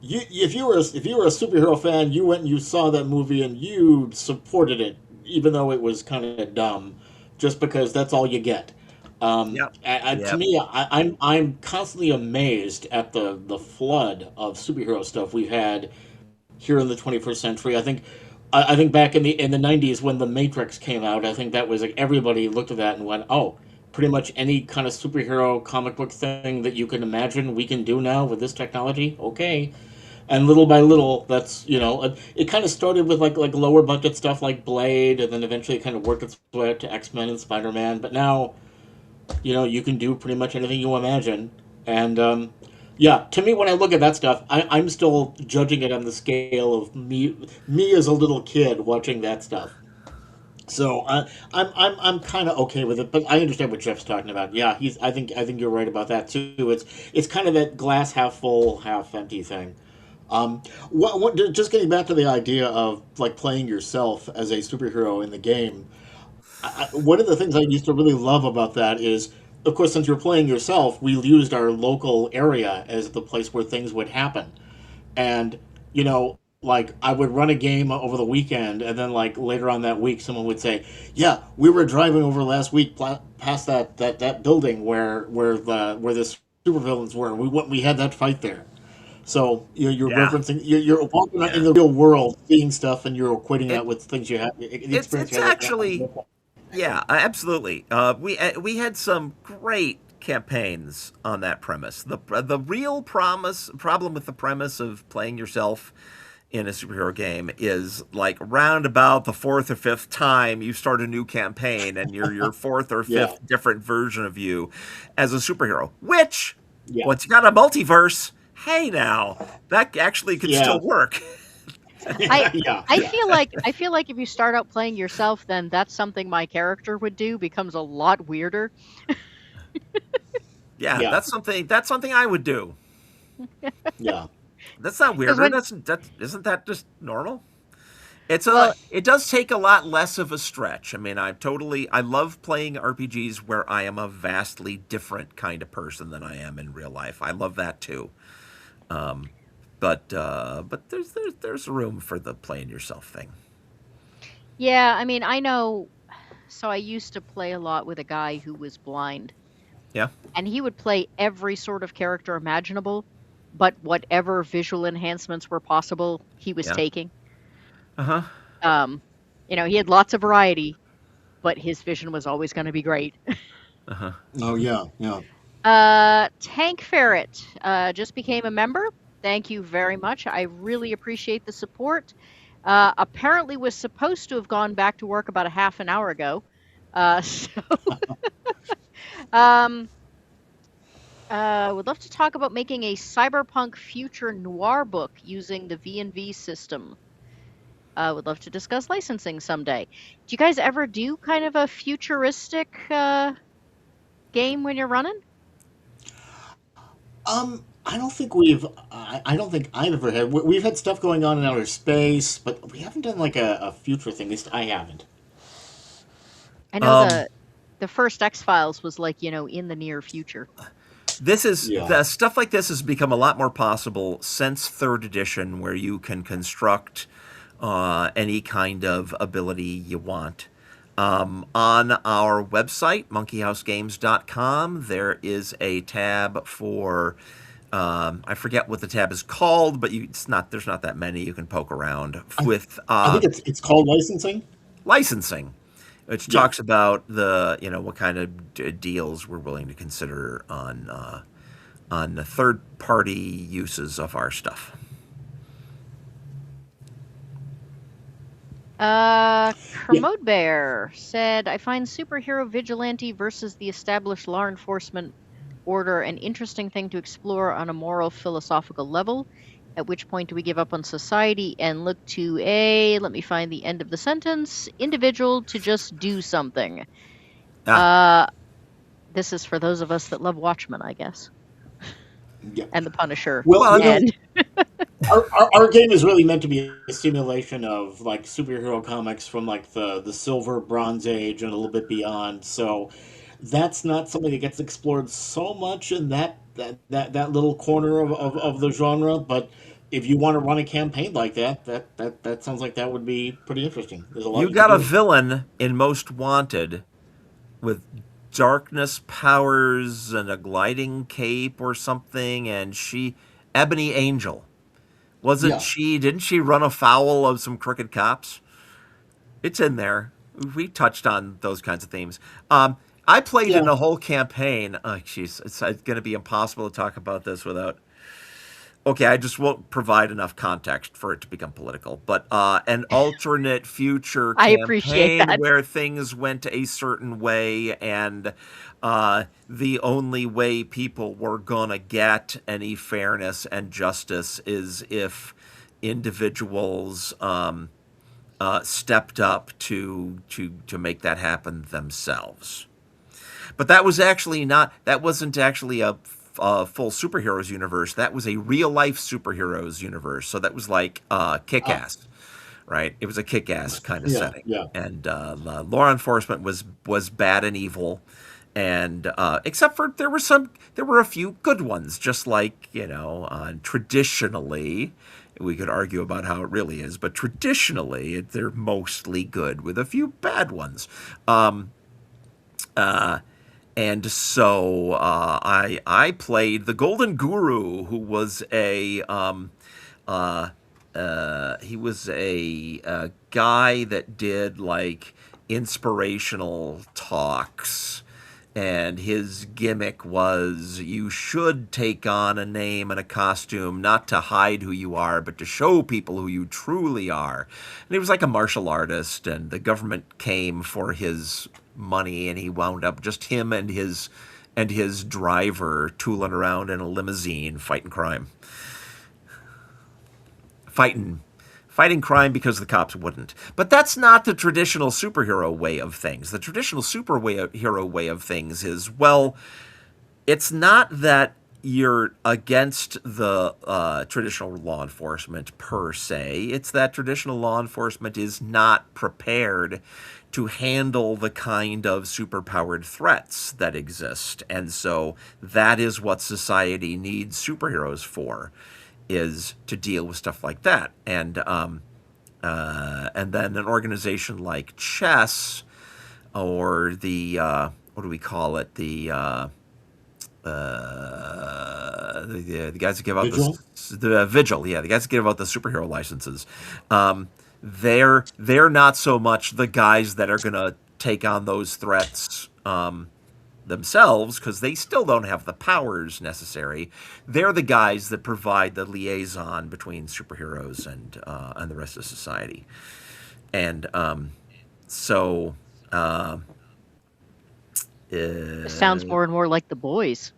[SPEAKER 2] if you were a superhero fan, you went and you saw that movie and you supported it, even though it was kind of dumb, just because that's all you get.
[SPEAKER 3] Yep.
[SPEAKER 2] To
[SPEAKER 3] Yep.
[SPEAKER 2] me, I'm constantly amazed at the flood of superhero stuff we've had here in the 21st century. I think back in the 90s when the Matrix came out, I think that was like everybody looked at that and went, "Oh, pretty much any kind of superhero comic book thing that you can imagine we can do now with this technology." Okay. And little by little, that's it kind of started with like lower budget stuff like Blade, and then eventually it kind of worked its way up to X-Men and Spider-Man. But now you can do pretty much anything you imagine. And yeah, to me, when I look at that stuff, I'm still judging it on the scale of me as a little kid watching that stuff. So I'm kind of okay with it, but I understand what Jeff's talking about. Yeah, I think you're right about that too. It's kind of that glass half full, half empty thing. Just getting back to the idea of like playing yourself as a superhero in the game, one of the things I used to really love about that is, of course, since you're playing yourself, we used our local area as the place where things would happen. And, like I would run a game over the weekend, and then like later on that week, someone would say, "Yeah, we were driving over last week past that building where the supervillains were. We had that fight there." So you're
[SPEAKER 3] Yeah.
[SPEAKER 2] referencing you're walking out in
[SPEAKER 3] Yeah.
[SPEAKER 2] the real world, seeing stuff, and you're equating
[SPEAKER 3] It
[SPEAKER 2] that with things you have the experience
[SPEAKER 3] it's
[SPEAKER 2] you had.
[SPEAKER 3] actually, yeah, absolutely. We had some great campaigns on that premise. The real problem with the premise of playing yourself in a superhero game is like round about the fourth or fifth time you start a new campaign and you're your fourth or
[SPEAKER 2] Yeah,
[SPEAKER 3] fifth different version of you as a superhero. Which,
[SPEAKER 2] yeah,
[SPEAKER 3] once you got a multiverse, hey now that actually could
[SPEAKER 2] yeah,
[SPEAKER 3] still work.
[SPEAKER 1] I
[SPEAKER 2] yeah,
[SPEAKER 1] I
[SPEAKER 2] yeah,
[SPEAKER 1] feel like if you start out playing yourself, then that's something my character would do becomes a lot weirder.
[SPEAKER 3] Yeah,
[SPEAKER 2] yeah,
[SPEAKER 3] that's something I would do.
[SPEAKER 2] yeah.
[SPEAKER 3] That's not
[SPEAKER 1] Because
[SPEAKER 3] weirder.
[SPEAKER 1] when
[SPEAKER 3] That isn't that just normal?
[SPEAKER 1] well,
[SPEAKER 3] It does take a lot less of a stretch. I mean, I love playing RPGs where I am a vastly different kind of person than I am in real life. I love that too. But there's room for the playing yourself thing.
[SPEAKER 1] yeah, I mean, I know. So I used to play a lot with a guy who was blind,
[SPEAKER 3] Yeah.
[SPEAKER 1] and he would play every sort of character imaginable, but whatever visual enhancements were possible, he was
[SPEAKER 3] Yeah.
[SPEAKER 1] taking.
[SPEAKER 3] Uh huh.
[SPEAKER 1] Um, he had lots of variety, but his vision was always going to be great.
[SPEAKER 2] Oh yeah, yeah.
[SPEAKER 1] Tank Ferret just became a member. Thank you very much. I really appreciate the support. Apparently was supposed to have gone back to work about a half an hour ago. So um, would love to talk about making a cyberpunk future noir book using the V&V system. Would love to discuss licensing someday. Do you guys ever do kind of a futuristic game when you're running?
[SPEAKER 2] I don't think we've. I don't think I've ever had. We've had stuff going on in outer space, but we haven't done like a future thing. At least I haven't.
[SPEAKER 1] I know
[SPEAKER 3] Um,
[SPEAKER 1] the first X Files was like, in the near future.
[SPEAKER 3] this is
[SPEAKER 2] Yeah.
[SPEAKER 3] the stuff like this has become a lot more possible since third edition, where you can construct any kind of ability you want. On our website, monkeyhousegames.com, there is a tab for I forget what the tab is called, but it's not. There's not that many. You can poke around
[SPEAKER 2] I,
[SPEAKER 3] with
[SPEAKER 2] I think it's called licensing.
[SPEAKER 3] licensing, which
[SPEAKER 2] Yeah.
[SPEAKER 3] talks about the what kind of deals we're willing to consider on the third party uses of our stuff.
[SPEAKER 2] Yeah.
[SPEAKER 1] Kermode Bear said, I find superhero vigilante versus the established law enforcement order an interesting thing to explore on a moral philosophical level. At which point do we give up on society and look to let me find the end of the sentence, individual to just do something?
[SPEAKER 3] Ah,
[SPEAKER 1] This is for those of us that love Watchmen, I guess,
[SPEAKER 2] Yeah.
[SPEAKER 1] and The Punisher.
[SPEAKER 2] Well,
[SPEAKER 3] well,
[SPEAKER 1] And
[SPEAKER 2] our game is really meant to be a simulation of like superhero comics from like the silver bronze age and a little bit beyond. So that's not something that gets explored so much in that little corner of the genre. But if you want to run a campaign like that sounds like that would be pretty interesting. There's a lot
[SPEAKER 3] you
[SPEAKER 2] you could
[SPEAKER 3] got a
[SPEAKER 2] do.
[SPEAKER 3] villain in Most Wanted with darkness powers and a gliding cape or something, and Ebony Angel. Wasn't
[SPEAKER 2] Yeah.
[SPEAKER 3] she? Didn't she run afoul of some crooked cops? It's in there. We touched on those kinds of themes. I played
[SPEAKER 2] Yeah.
[SPEAKER 3] in a whole campaign. Oh, jeez, it's going to be impossible to talk about this without. Okay, I just won't provide enough context for it to become political. But an alternate future
[SPEAKER 1] I appreciate
[SPEAKER 3] campaign
[SPEAKER 1] that.
[SPEAKER 3] where things went a certain way, and the only way people were gonna get any fairness and justice is if individuals stepped up to make that happen themselves. But that was actually not. That wasn't actually a full superheroes universe. That was a real life superheroes universe. So that was like Kick
[SPEAKER 2] Uh,
[SPEAKER 3] Ass, right? It was a Kick Ass kind of
[SPEAKER 2] yeah.
[SPEAKER 3] setting,
[SPEAKER 2] Yeah.
[SPEAKER 3] and the law enforcement was bad and evil, and except for there were a few good ones, just like traditionally. We could argue about how it really is, but traditionally they're mostly good with a few bad ones. And so I played the Golden Guru, who was he was a guy that did like inspirational talks, and his gimmick was you should take on a name and a costume not to hide who you are but to show people who you truly are. And he was like a martial artist, and the government came for his money, and he wound up just him and his driver tooling around in a limousine fighting crime, fighting fighting crime because the cops wouldn't. But that's not the traditional superhero way of things. The traditional superhero way of things is, well, it's not that you're against the traditional law enforcement per se. It's that traditional law enforcement is not prepared to handle the kind of superpowered threats that exist. And so that is what society needs superheroes for, is to deal with stuff like that. And then an organization like Chess, or what do we call it, the guys that give out
[SPEAKER 2] Vigil.
[SPEAKER 3] the Vigil, yeah, the guys that give out the superhero licenses. They're not so much the guys that are gonna take on those threats themselves because they still don't have the powers necessary. They're the guys that provide the liaison between superheroes and the rest of society. And so
[SPEAKER 1] This sounds more and more like The Boys,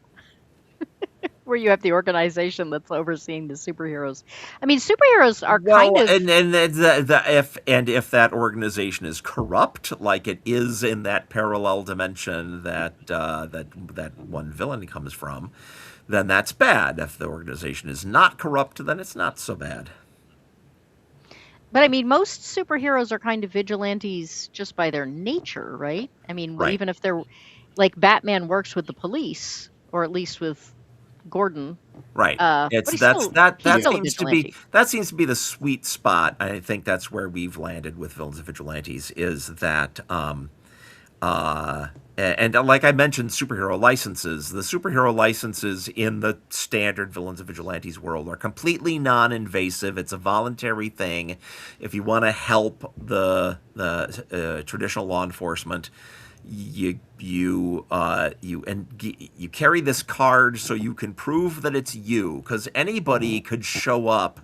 [SPEAKER 1] where you have the organization that's overseeing the superheroes. I mean, superheroes are kind
[SPEAKER 3] well,
[SPEAKER 1] of.
[SPEAKER 3] and if that organization is corrupt, like it is in that parallel dimension that one villain comes from, then that's bad. If the organization is not corrupt, then it's not so bad.
[SPEAKER 1] But I mean, most superheroes are kind of vigilantes just by their nature, right? I mean,
[SPEAKER 3] Right.
[SPEAKER 1] even if they're like Batman works with the police, or at least with Gordon,
[SPEAKER 3] Right.
[SPEAKER 1] but
[SPEAKER 3] It's that's that
[SPEAKER 1] he's
[SPEAKER 3] that
[SPEAKER 1] still a
[SPEAKER 3] seems to be
[SPEAKER 1] vigilante.
[SPEAKER 3] that seems to be the sweet spot. I think that's where we've landed with Villains and Vigilantes is that and like I mentioned, superhero licenses. The superhero licenses in the standard Villains and Vigilantes world are completely non-invasive. It's a voluntary thing. If you want to help the traditional law enforcement, you carry this card so you can prove that it's you, because anybody could show up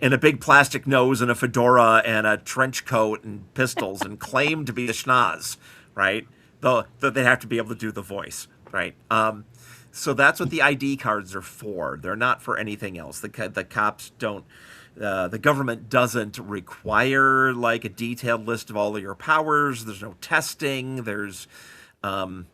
[SPEAKER 3] in a big plastic nose and a fedora and a trench coat and pistols and claim to be the schnoz, right? Though they have to be able to do the voice, right? So that's what the ID cards are for. They're not for anything else. The cops don't. The government doesn't require like a detailed list of all of your powers. There's no testing. There's um,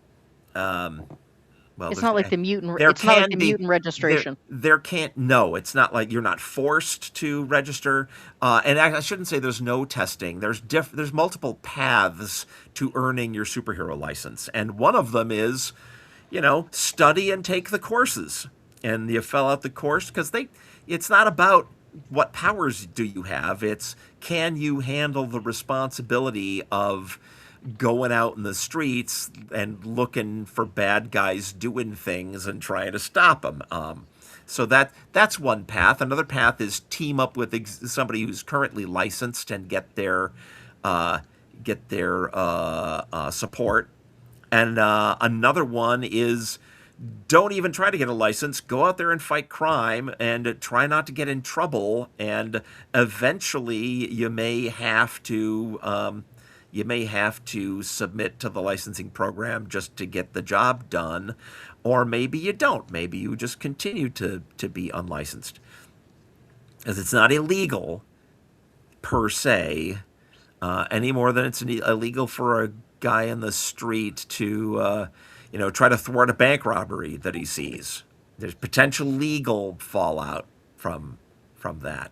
[SPEAKER 3] well,
[SPEAKER 1] It's
[SPEAKER 3] there's
[SPEAKER 1] not like the mutant.
[SPEAKER 3] there
[SPEAKER 1] It's not like
[SPEAKER 3] can
[SPEAKER 1] the
[SPEAKER 3] be
[SPEAKER 1] mutant registration.
[SPEAKER 3] there can't no. It's not like you're not forced to register. And I shouldn't say there's no testing. There's multiple paths to earning your superhero license, and one of them is, study and take the courses. And you fill out the course because it's not about what powers do you have. It's can you handle the responsibility of going out in the streets and looking for bad guys doing things and trying to stop them. So that's one path. Another path is team up with somebody who's currently licensed and get their support. And another one is don't even try to get a license. Go out there and fight crime and try not to get in trouble. And eventually, you may have to submit to the licensing program just to get the job done, or maybe you don't. Maybe you just continue to be unlicensed, as it's not illegal per se, any more than it's illegal for a guy in the street to try to thwart a bank robbery that he sees. There's potential legal fallout from that.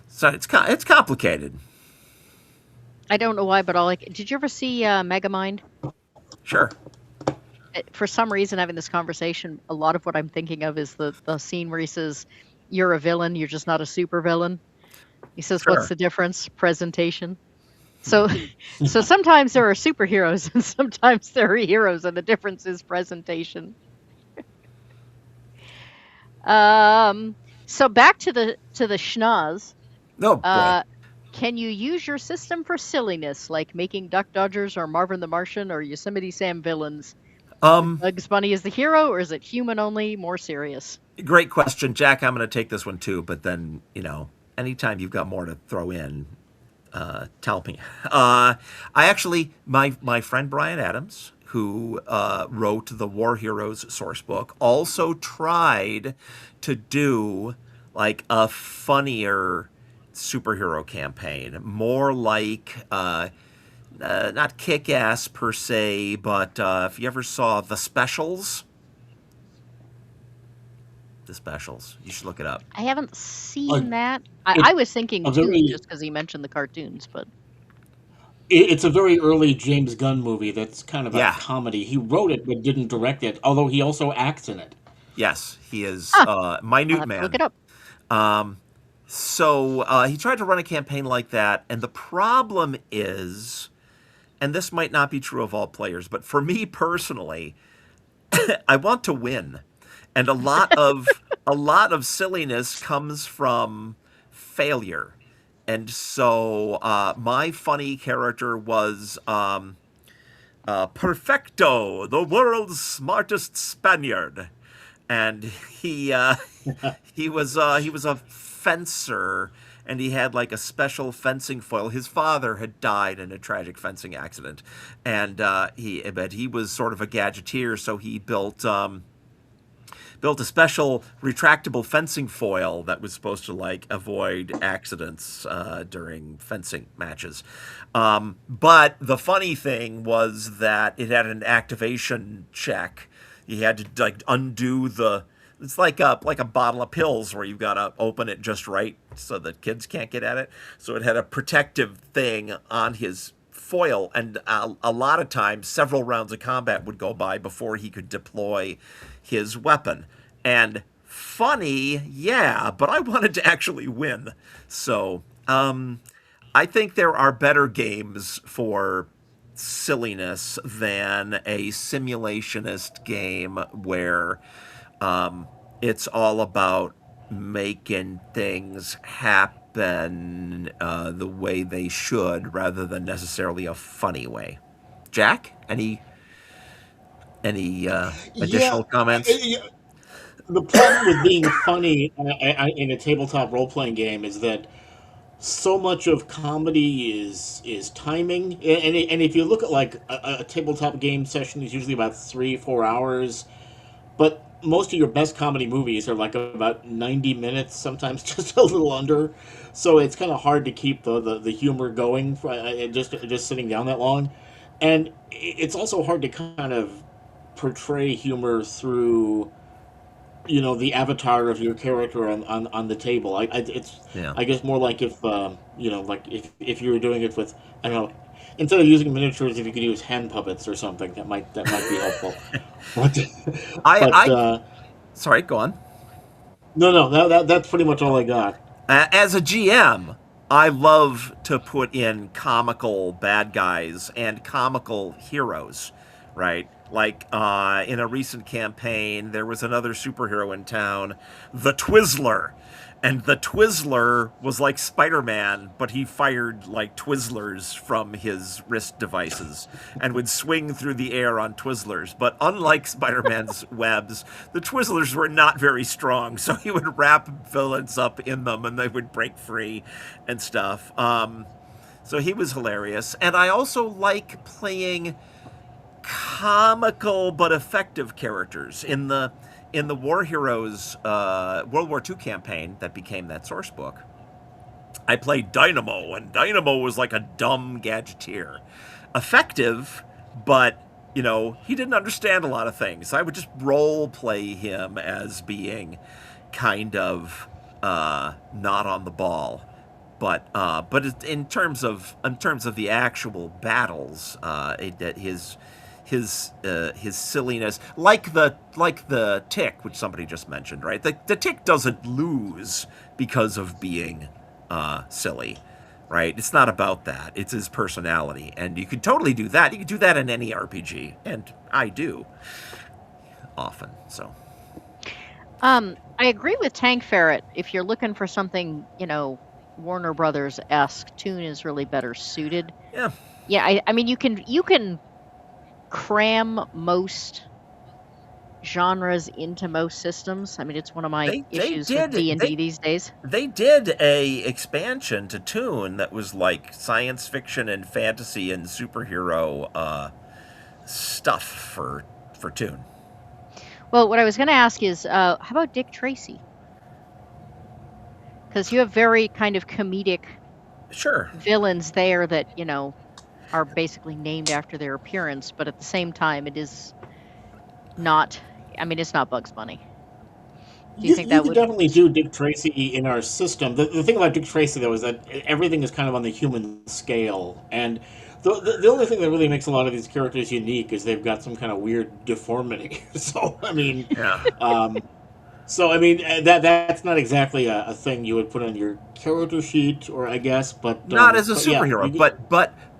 [SPEAKER 3] So it's complicated.
[SPEAKER 1] I don't know why, but did you ever see Megamind?
[SPEAKER 3] Sure.
[SPEAKER 1] For some reason, having this conversation, a lot of what I'm thinking of is the scene where he says, "You're a villain. You're just not a supervillain." He says,
[SPEAKER 3] Sure.
[SPEAKER 1] "What's the difference? Presentation." So sometimes there are superheroes and sometimes there are heroes, and the difference is presentation. So back to the schnoz.
[SPEAKER 3] No, boy.
[SPEAKER 1] Can you use your system for silliness, like making Duck Dodgers or Marvin the Martian or Yosemite Sam villains? Bugs Bunny is the hero, or is it human only, more serious?
[SPEAKER 3] Great question, Jack. I'm going to take this one too, but then anytime you've got more to throw in, tell me. My friend Brian Adams, who wrote the War Heroes sourcebook, also tried to do like a funnier superhero campaign, more like not Kick-Ass per se, but if you ever saw The Specials, you should look it up.
[SPEAKER 1] I haven't seen that. I was thinking just because he mentioned the cartoons, but
[SPEAKER 2] it's a very early James Gunn movie that's kind of a
[SPEAKER 3] Yeah.
[SPEAKER 2] comedy. He wrote it but didn't direct it, although he also acts in it.
[SPEAKER 3] Yes, he is
[SPEAKER 1] I'll
[SPEAKER 3] Minute
[SPEAKER 1] have to
[SPEAKER 3] Man.
[SPEAKER 1] look it up.
[SPEAKER 3] So he tried to run a campaign like that, and the problem is, and this might not be true of all players, but for me personally, I want to win, and a lot of silliness comes from failure, and so my funny character was Perfecto, the world's smartest Spaniard, and he was a fencer, and he had like a special fencing foil. His father had died in a tragic fencing accident, and he was sort of a gadgeteer, so he built a special retractable fencing foil that was supposed to like avoid accidents during fencing matches. But the funny thing was that it had an activation check. You had to like undo the. It's like a bottle of pills where you've got to open it just right so that kids can't get at it. So it had a protective thing on his foil, and a lot of times, several rounds of combat would go by before he could deploy his weapon. And funny, yeah, but I wanted to actually win. So I think there are better games for silliness than a simulationist game where it's all about making things happen the way they should rather than necessarily a funny way. Jack, any
[SPEAKER 2] Yeah,
[SPEAKER 3] additional comments?
[SPEAKER 2] the problem with being funny in a tabletop role playing game is that so much of comedy is timing, and if you look at like a tabletop game session is usually about 3 4 hours, but most of your best comedy movies are like about 90 minutes, sometimes just a little under. So it's kind of hard to keep the humor going for, just sitting down that long, and it's also hard to kind of portray humor through the avatar of your character on the table. It's
[SPEAKER 3] Yeah.
[SPEAKER 2] I guess more like if like if you were doing it with, I don't know, instead of using miniatures, if you could use hand puppets or something, that might be helpful. But but
[SPEAKER 3] I sorry, go on.
[SPEAKER 2] no, that's pretty much all I got.
[SPEAKER 3] As a GM, I love to put in comical bad guys and comical heroes, right? Like in a recent campaign, there was another superhero in town, the Twizzler. And the Twizzler was like Spider-Man, but he fired like Twizzlers from his wrist devices and would swing through the air on Twizzlers. But unlike Spider-Man's webs, the Twizzlers were not very strong, so he would wrap villains up in them and they would break free and stuff. So he was hilarious. And I also like playing comical but effective characters in the War Heroes World War II campaign that became that source book. I played Dynamo, and Dynamo was like a dumb gadgeteer, effective, but he didn't understand a lot of things. I would just role play him as being kind of not on the ball. But in terms of the actual battles, his silliness, like the tick, which somebody just mentioned, right? The tick doesn't lose because of being silly, right? It's not about that. It's his personality, and you could totally do that. You could do that in any RPG, and I do often. So
[SPEAKER 1] I agree with Tank Ferret. If you're looking for something, Warner Brothers-esque, Toon is really better suited.
[SPEAKER 3] yeah,
[SPEAKER 1] Yeah, I mean, you can cram most genres into most systems. I mean, it's one of my
[SPEAKER 3] they
[SPEAKER 1] issues
[SPEAKER 3] did
[SPEAKER 1] with D&D
[SPEAKER 3] they
[SPEAKER 1] these days.
[SPEAKER 3] they did a expansion to Toon that was like science fiction and fantasy and superhero stuff for Toon.
[SPEAKER 1] Well, what I was going to ask is, how about Dick Tracy? Because you have very kind of comedic
[SPEAKER 3] Sure.
[SPEAKER 1] villains there that, are basically named after their appearance, but at the same time, it is not, I mean, it's not Bugs Bunny. Do you think
[SPEAKER 2] You
[SPEAKER 1] that
[SPEAKER 2] could
[SPEAKER 1] would...
[SPEAKER 2] definitely do Dick Tracy in our system. The thing about Dick Tracy, though, is that everything is kind of on the human scale. And the only thing that really makes a lot of these characters unique is they've got some kind of weird deformity.
[SPEAKER 3] Yeah.
[SPEAKER 2] Um, that's not exactly a thing you would put on your character sheet, or I guess,
[SPEAKER 3] Not as a
[SPEAKER 2] but yeah,
[SPEAKER 3] superhero,
[SPEAKER 2] you,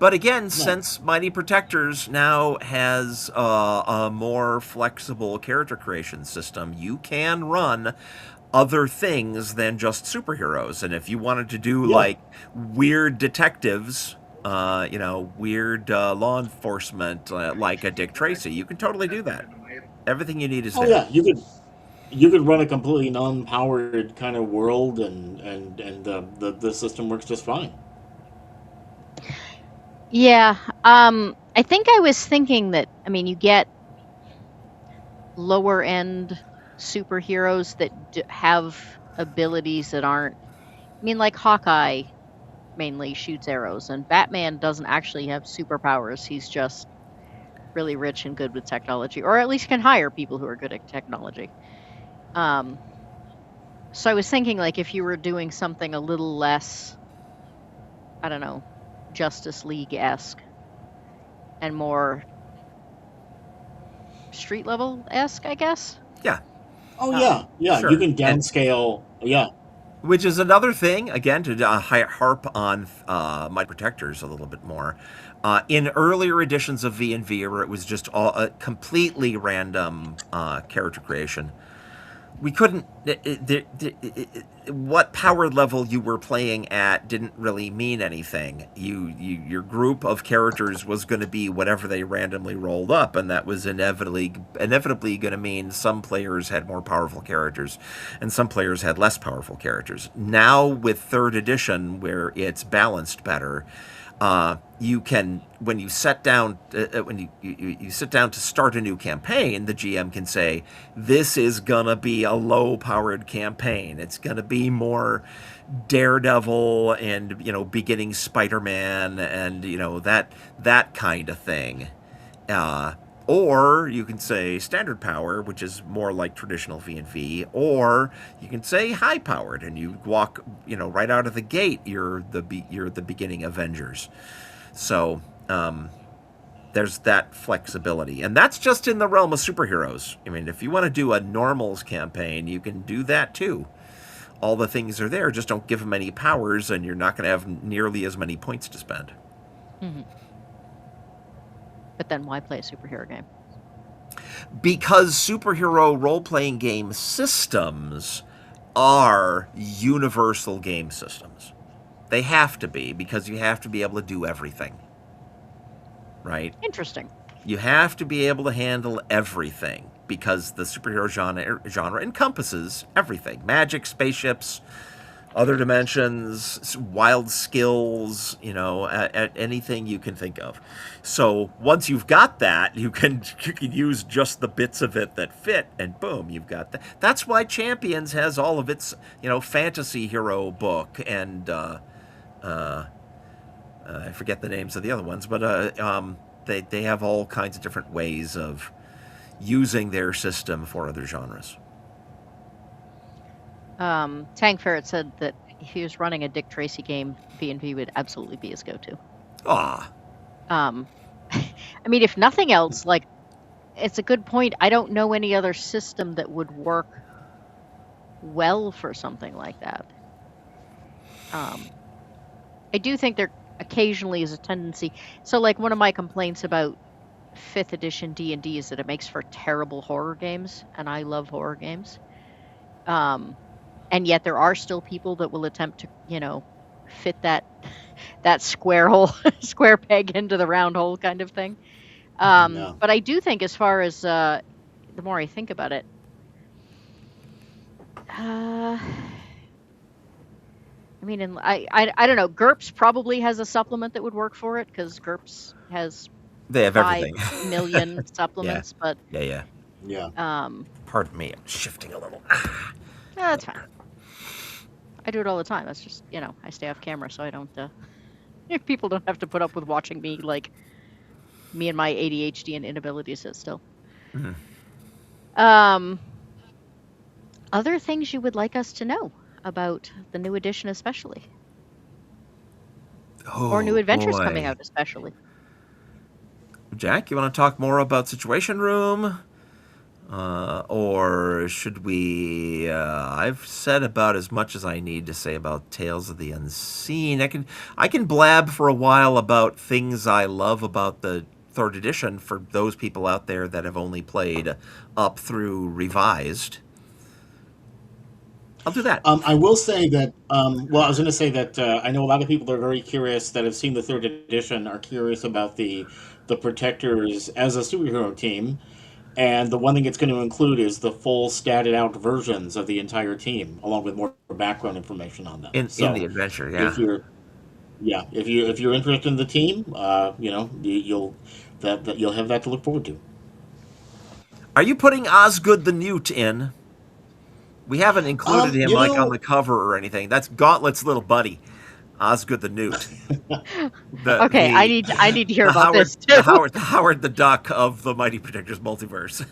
[SPEAKER 3] but again,
[SPEAKER 2] no.
[SPEAKER 3] since Mighty Protectors now has a more flexible character creation system, you can run other things than just superheroes. And if you wanted to do
[SPEAKER 2] Yeah.
[SPEAKER 3] like weird detectives, weird law enforcement like a Dick Tracy. You can totally do that. Everything you need is
[SPEAKER 2] Oh
[SPEAKER 3] there.
[SPEAKER 2] yeah, you could run a completely non-powered kind of world, and the system works just fine.
[SPEAKER 1] Yeah. I think I was thinking that, I mean, you get lower end superheroes that have abilities that aren't, I mean, like Hawkeye mainly shoots arrows, and Batman doesn't actually have superpowers. He's just really rich and good with technology, or at least can hire people who are good at technology. Um, so I was thinking, like, if you were doing something a little less, I don't know, Justice League esque and more street level esque, I guess.
[SPEAKER 3] Yeah,
[SPEAKER 2] Oh
[SPEAKER 1] Um,
[SPEAKER 2] yeah, yeah, you
[SPEAKER 3] sure.
[SPEAKER 2] can
[SPEAKER 3] And
[SPEAKER 2] downscale. Yeah,
[SPEAKER 3] which is another thing, again, to harp on my protectors a little bit more. In earlier editions of V&V, where it was just all completely random character creation, we couldn't. What power level you were playing at didn't really mean anything. Your group of characters was going to be whatever they randomly rolled up, and that was inevitably going to mean some players had more powerful characters, and some players had less powerful characters. Now with third edition, where it's balanced better, you can, when you sit down you sit down to start a new campaign, the GM can say, this is gonna be a low powered campaign. It's gonna be more Daredevil and beginning Spider-Man and that kind of thing. uh, or you can say standard power, which is more like traditional V&V, or you can say high powered, and you walk, right out of the gate. You're the beginning Avengers. So there's that flexibility, and that's just in the realm of superheroes. I mean, if you want to do a normals campaign, you can do that too. All the things are there. Just don't give them any powers, and you're not going to have nearly as many points to spend.
[SPEAKER 1] mhm. But then why play a superhero game?
[SPEAKER 3] Because superhero role playing game systems are universal game systems. They have to be, because you have to be able to do everything, right?
[SPEAKER 1] Interesting.
[SPEAKER 3] You have to be able to handle everything, because the superhero genre encompasses everything: magic, spaceships, other dimensions, wild skills, at anything you can think of. So once you've got that, you can use just the bits of it that fit, and boom, you've got that. That's why Champions has all of its fantasy hero book, and I forget the names of the other ones, but they have all kinds of different ways of using their system for other genres.
[SPEAKER 1] Tank Ferret said that if he was running a Dick Tracy game, V&V would absolutely be his go-to.
[SPEAKER 3] Ah,
[SPEAKER 1] Um, I mean, if nothing else, like, it's a good point. I don't know any other system that would work well for something like that. I do think there occasionally is a tendency. So, like, one of my complaints about 5th edition D&D is that it makes for terrible horror games, and I love horror games. And yet there are still people that will attempt to, fit that square hole, square peg into the round hole kind of thing.
[SPEAKER 2] yeah.
[SPEAKER 1] But I do think, as far as the more I think about it, I mean, I don't know. GURPS probably has a supplement that would work for it, because GURPS has
[SPEAKER 3] they have
[SPEAKER 1] 5
[SPEAKER 3] everything.
[SPEAKER 1] million
[SPEAKER 3] Yeah,
[SPEAKER 1] supplements. But
[SPEAKER 3] yeah.
[SPEAKER 2] Yeah.
[SPEAKER 3] Pardon me, I'm shifting a little.
[SPEAKER 1] that's fine. I do it all the time. That's just, I stay off camera, so I don't. People don't have to put up with watching me, like, me and my ADHD and inability to sit still. Other things you would like us to know about the new edition, especially, or new
[SPEAKER 3] Oh
[SPEAKER 1] adventures coming
[SPEAKER 3] boy,
[SPEAKER 1] out, especially.
[SPEAKER 3] Jack, you want to talk more about Situation Room? Or should we? I've said about as much as I need to say about Tales of the Unseen. I can blab for a while about things I love about the third edition for those people out there that have only played up through revised. I'll do that.
[SPEAKER 2] I will say that. Well, I was going to say that I know a lot of people are very curious that have seen the third edition are curious about the Protectors as a superhero team, and the one thing it's going to include is the full statted out versions of the entire team, along with more background information on them.
[SPEAKER 3] In the
[SPEAKER 2] So,
[SPEAKER 3] adventure,
[SPEAKER 2] if
[SPEAKER 3] yeah.
[SPEAKER 2] you're yeah, if you're interested in the team, you'll that you'll have that to look forward to.
[SPEAKER 3] Are you putting Osgood the Newt in? We haven't included him
[SPEAKER 2] You
[SPEAKER 3] like on
[SPEAKER 2] know,
[SPEAKER 3] the cover or anything. That's Gauntlet's little buddy, Osgood the Newt. The
[SPEAKER 1] Okay,
[SPEAKER 3] the
[SPEAKER 1] I need to hear about this too.
[SPEAKER 3] The Howard the Duck of the Mighty Protectors multiverse.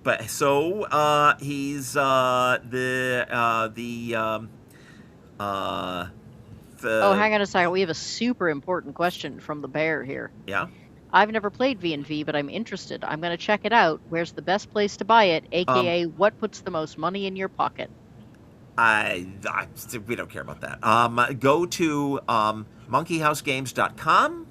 [SPEAKER 3] But so he's uh
[SPEAKER 1] Oh,
[SPEAKER 3] the
[SPEAKER 1] hang on a second. We have a super important question from the bear here.
[SPEAKER 3] yeah.
[SPEAKER 1] I've never played V&V, but I'm interested. I'm going to check it out. Where's the best place to buy it?
[SPEAKER 3] Um,
[SPEAKER 1] AKA, what puts the most money in your pocket?
[SPEAKER 3] I we don't care about that. Go to monkeyhousegames.com,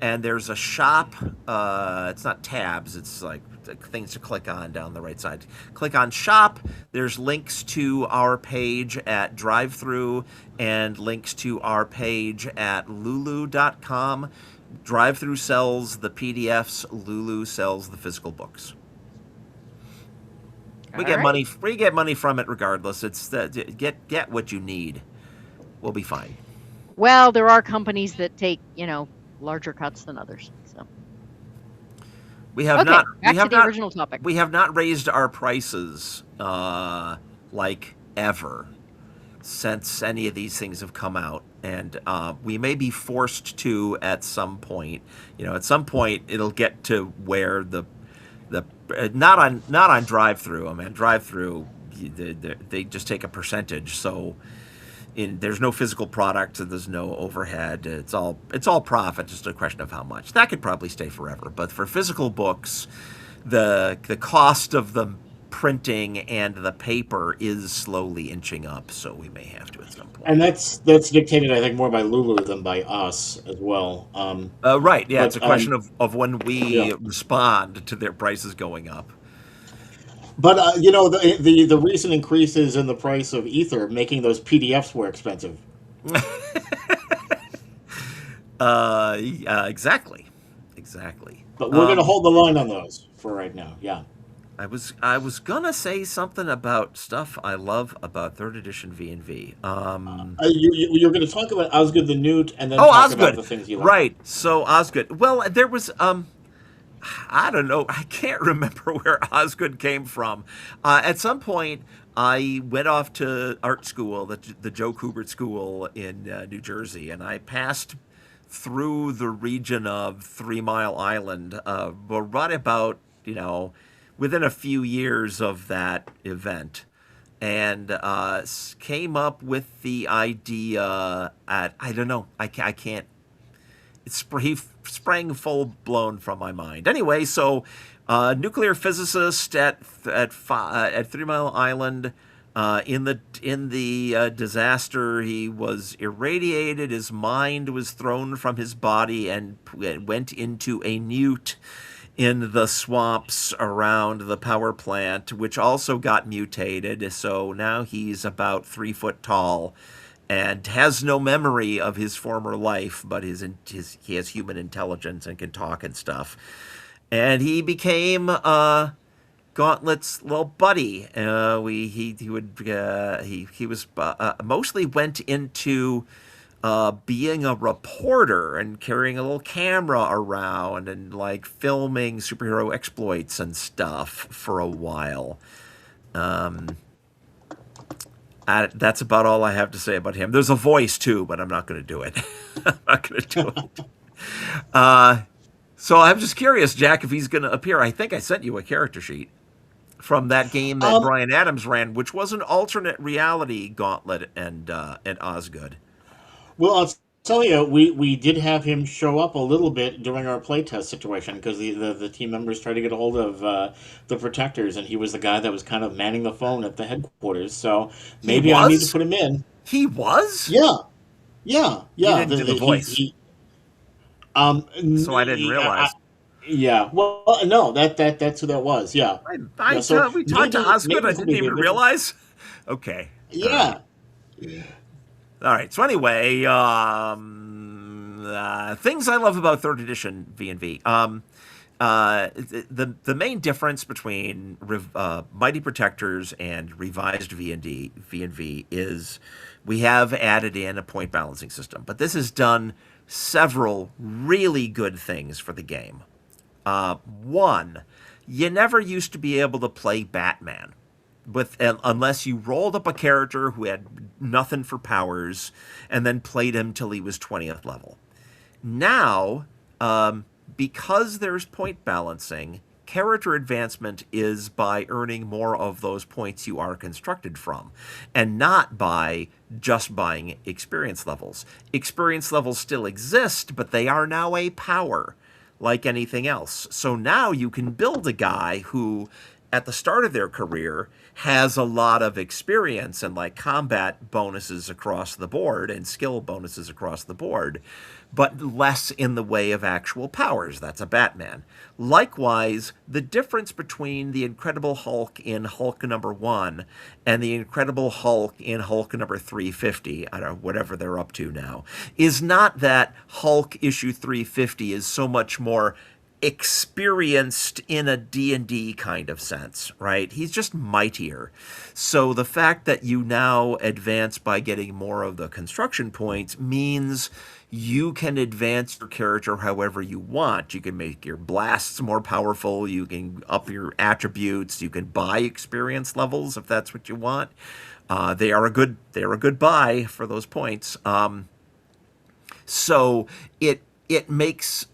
[SPEAKER 3] and there's a shop. It's not tabs. It's like things to click on down the right side. Click on shop. There's links to our page at drive-through and links to our page at lulu.com. Drive-through sells the PDFs. Lulu sells the physical books. We
[SPEAKER 1] All
[SPEAKER 3] get
[SPEAKER 1] right.
[SPEAKER 3] money. We get money from it regardless. It's get what you need. We'll be fine.
[SPEAKER 1] Well, there are companies that take, larger cuts than others. So,
[SPEAKER 3] We have
[SPEAKER 1] okay,
[SPEAKER 3] not.
[SPEAKER 1] back
[SPEAKER 3] We
[SPEAKER 1] to
[SPEAKER 3] have
[SPEAKER 1] the
[SPEAKER 3] not.
[SPEAKER 1] original topic.
[SPEAKER 3] We have not raised our prices like ever since any of these things have come out, and we may be forced to at some point. At some point it'll get to where the not on drive-through. I mean, drive-through they just take a percentage. So there's no physical product, and there's no overhead. It's all profit. Just a question of how much. That could probably stay forever. But for physical books, the cost of the printing and the paper is slowly inching up. So we may have to at some point.
[SPEAKER 2] and that's dictated, I think, more by Lulu than by us as well.
[SPEAKER 3] Right. Yeah. It's
[SPEAKER 2] But
[SPEAKER 3] a question of when
[SPEAKER 2] yeah,
[SPEAKER 3] we respond to their prices going up.
[SPEAKER 2] but the recent increases in the price of Ether making those PDFs more expensive.
[SPEAKER 3] Exactly. Exactly.
[SPEAKER 2] But we're going to hold the line on those for right now. Yeah.
[SPEAKER 3] I was gonna say something about stuff I love about third edition V and V.
[SPEAKER 2] You're going to talk about Osgood the Newt and then
[SPEAKER 3] Oh,
[SPEAKER 2] talk about
[SPEAKER 3] Osgood.
[SPEAKER 2] the things you like.
[SPEAKER 3] Right. So Osgood. Well, there was I don't know. I can't remember where Osgood came from. At some point, I went off to art school, the Joe Kubert School in New Jersey, and I passed through the region of 3 Mile Island, right about within a few years of that event, and came up with the idea. I don't know. I can't. He sprang full blown from my mind. Anyway, so nuclear physicist at 3 Mile Island. In the disaster, he was irradiated. His mind was thrown from his body and went into a newt in the swamps around the power plant, which also got mutated. So now he's about 3 foot tall and has no memory of his former life, but he has human intelligence and can talk and stuff. And he became Gauntlet's little buddy. He was mostly went into being a reporter and carrying a little camera around and like filming superhero exploits and stuff for a while. That's about all I have to say about him. There's a voice too, but I'm not going to do it. I'm not going to do it. So I'm just curious, Jack, if he's going to appear. I think I sent you a character sheet from that game that
[SPEAKER 2] Um,
[SPEAKER 3] Brian Adams ran, which was an alternate reality Gauntlet and Osgood.
[SPEAKER 2] well, I'll tell you, we did have him show up a little bit during our playtest situation because the team members tried to get a hold of the Protectors, and he was the guy that was kind of manning the phone at the headquarters. So
[SPEAKER 3] He
[SPEAKER 2] maybe I need to
[SPEAKER 3] was.
[SPEAKER 2] put him in.
[SPEAKER 3] He was.
[SPEAKER 2] Yeah, yeah,
[SPEAKER 3] You
[SPEAKER 2] yeah.
[SPEAKER 3] didn't do the voice,
[SPEAKER 2] He
[SPEAKER 3] so I didn't realize.
[SPEAKER 2] Yeah. Well, no, that's who that was. Yeah.
[SPEAKER 3] I
[SPEAKER 2] Yeah. So
[SPEAKER 3] we talked to Osgood.
[SPEAKER 2] maybe
[SPEAKER 3] I didn't
[SPEAKER 2] somebody
[SPEAKER 3] even
[SPEAKER 2] did.
[SPEAKER 3] realize. Okay. All right.
[SPEAKER 2] Yeah.
[SPEAKER 3] All right. So anyway, things I love about third edition V and V. The main difference between Mighty Protectors and revised V and V is we have added in a point balancing system, but this has done several really good things for the game. One, you never used to be able to play Batman with unless you rolled up a character who had nothing for powers and then played him till he was 20th level. Now, because there's point balancing, character advancement is by earning more of those points you are constructed from, and not by just buying experience levels. Experience levels still exist, but they are now a power like anything else. So now you can build a guy who, at the start of their career, has a lot of experience and like combat bonuses across the board and skill bonuses across the board, but less in the way of actual powers. That's a Batman. Likewise, the difference between the Incredible Hulk in Hulk number 1 and the Incredible Hulk in Hulk number 350, I don't know, whatever they're up to now, is not that Hulk issue 350 is so much more experienced in a D&D kind of sense, right? He's just mightier. So the fact that you now advance by getting more of the construction points means you can advance your character however you want. You can make your blasts more powerful, you can up your attributes, you can buy experience levels if that's what you want. They are a good buy for those points. So it makes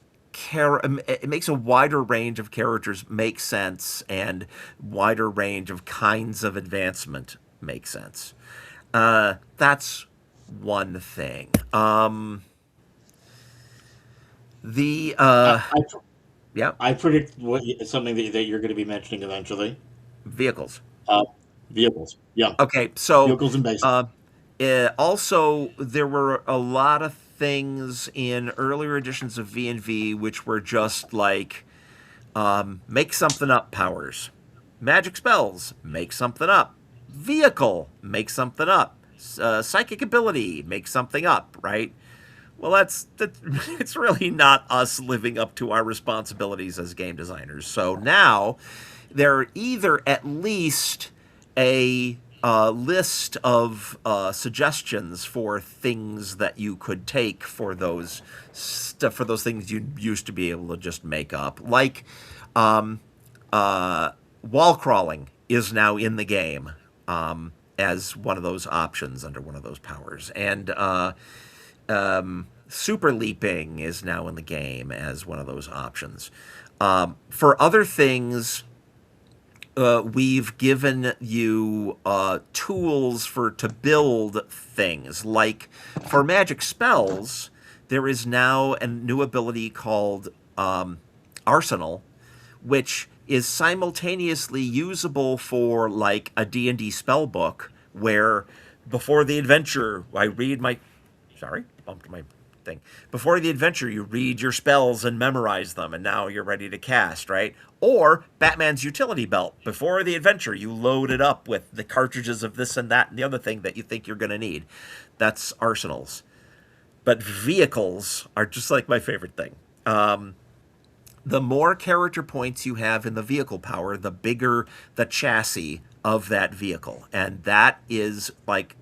[SPEAKER 3] it makes a wider range of characters make sense, and wider range of kinds of advancement make sense. That's one thing. The
[SPEAKER 2] I, I,
[SPEAKER 3] Yeah,
[SPEAKER 2] I predict something that you're going to be mentioning eventually.
[SPEAKER 3] vehicles.
[SPEAKER 2] Uh, Vehicles. Yeah.
[SPEAKER 3] Okay, so
[SPEAKER 2] Vehicles and basic.
[SPEAKER 3] uh, also there were a lot of things in earlier editions of V and V which were just like make something up powers, magic spells, make something up, vehicle, make something up, psychic ability, make something up, right? Well, that's it's really not us living up to our responsibilities as game designers. So now there are either at least a list of suggestions for things that you could take for those for those things you used to be able to just make up, like um, wall crawling is now in the game as one of those options under one of those powers, and super leaping is now in the game as one of those options. For other things, we've given you tools to build things. Like for magic spells, there is now a new ability called Arsenal, which is simultaneously usable for like a D&D spell book, where before the adventure I read my sorry, bumped my thing. Before the adventure, you read your spells and memorize them, and now you're ready to cast, right? Or Batman's utility belt. Before the adventure, you load it up with the cartridges of this and that and the other thing that you think you're going to need. That's arsenals. But vehicles are just like my favorite thing. The more character points you have in the vehicle power, the bigger the chassis of that vehicle. And that is like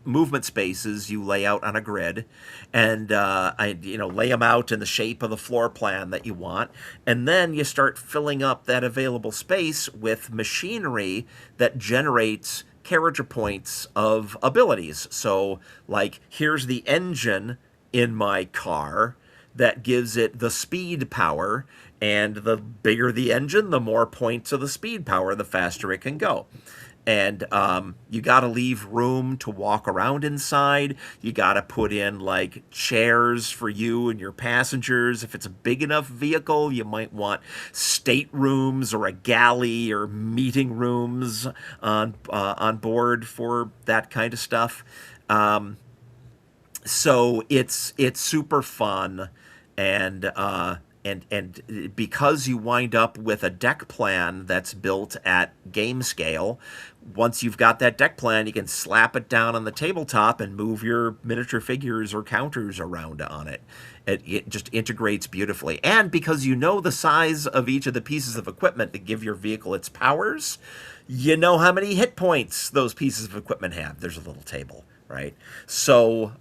[SPEAKER 3] movement spaces you lay out on a grid, and lay them out in the shape of the floor plan that you want, and then you start filling up that available space with machinery that generates character points of abilities. So, like, here's the engine in my car that gives it the speed power, and the bigger the engine, the more points of the speed power, the faster it can go. And you got to leave room to walk around inside. You got to put in like chairs for you and your passengers. If it's a big enough vehicle, you might want staterooms or a galley or meeting rooms on board for that kind of stuff. So it's super fun, and and because you wind up with a deck plan that's built at game scale, once you've got that deck plan, you can slap it down on the tabletop and move your miniature figures or counters around on it. It just integrates beautifully. And because you know the size of each of the pieces of equipment that give your vehicle its powers, you know how many hit points those pieces of equipment have. There's a little table, right? So,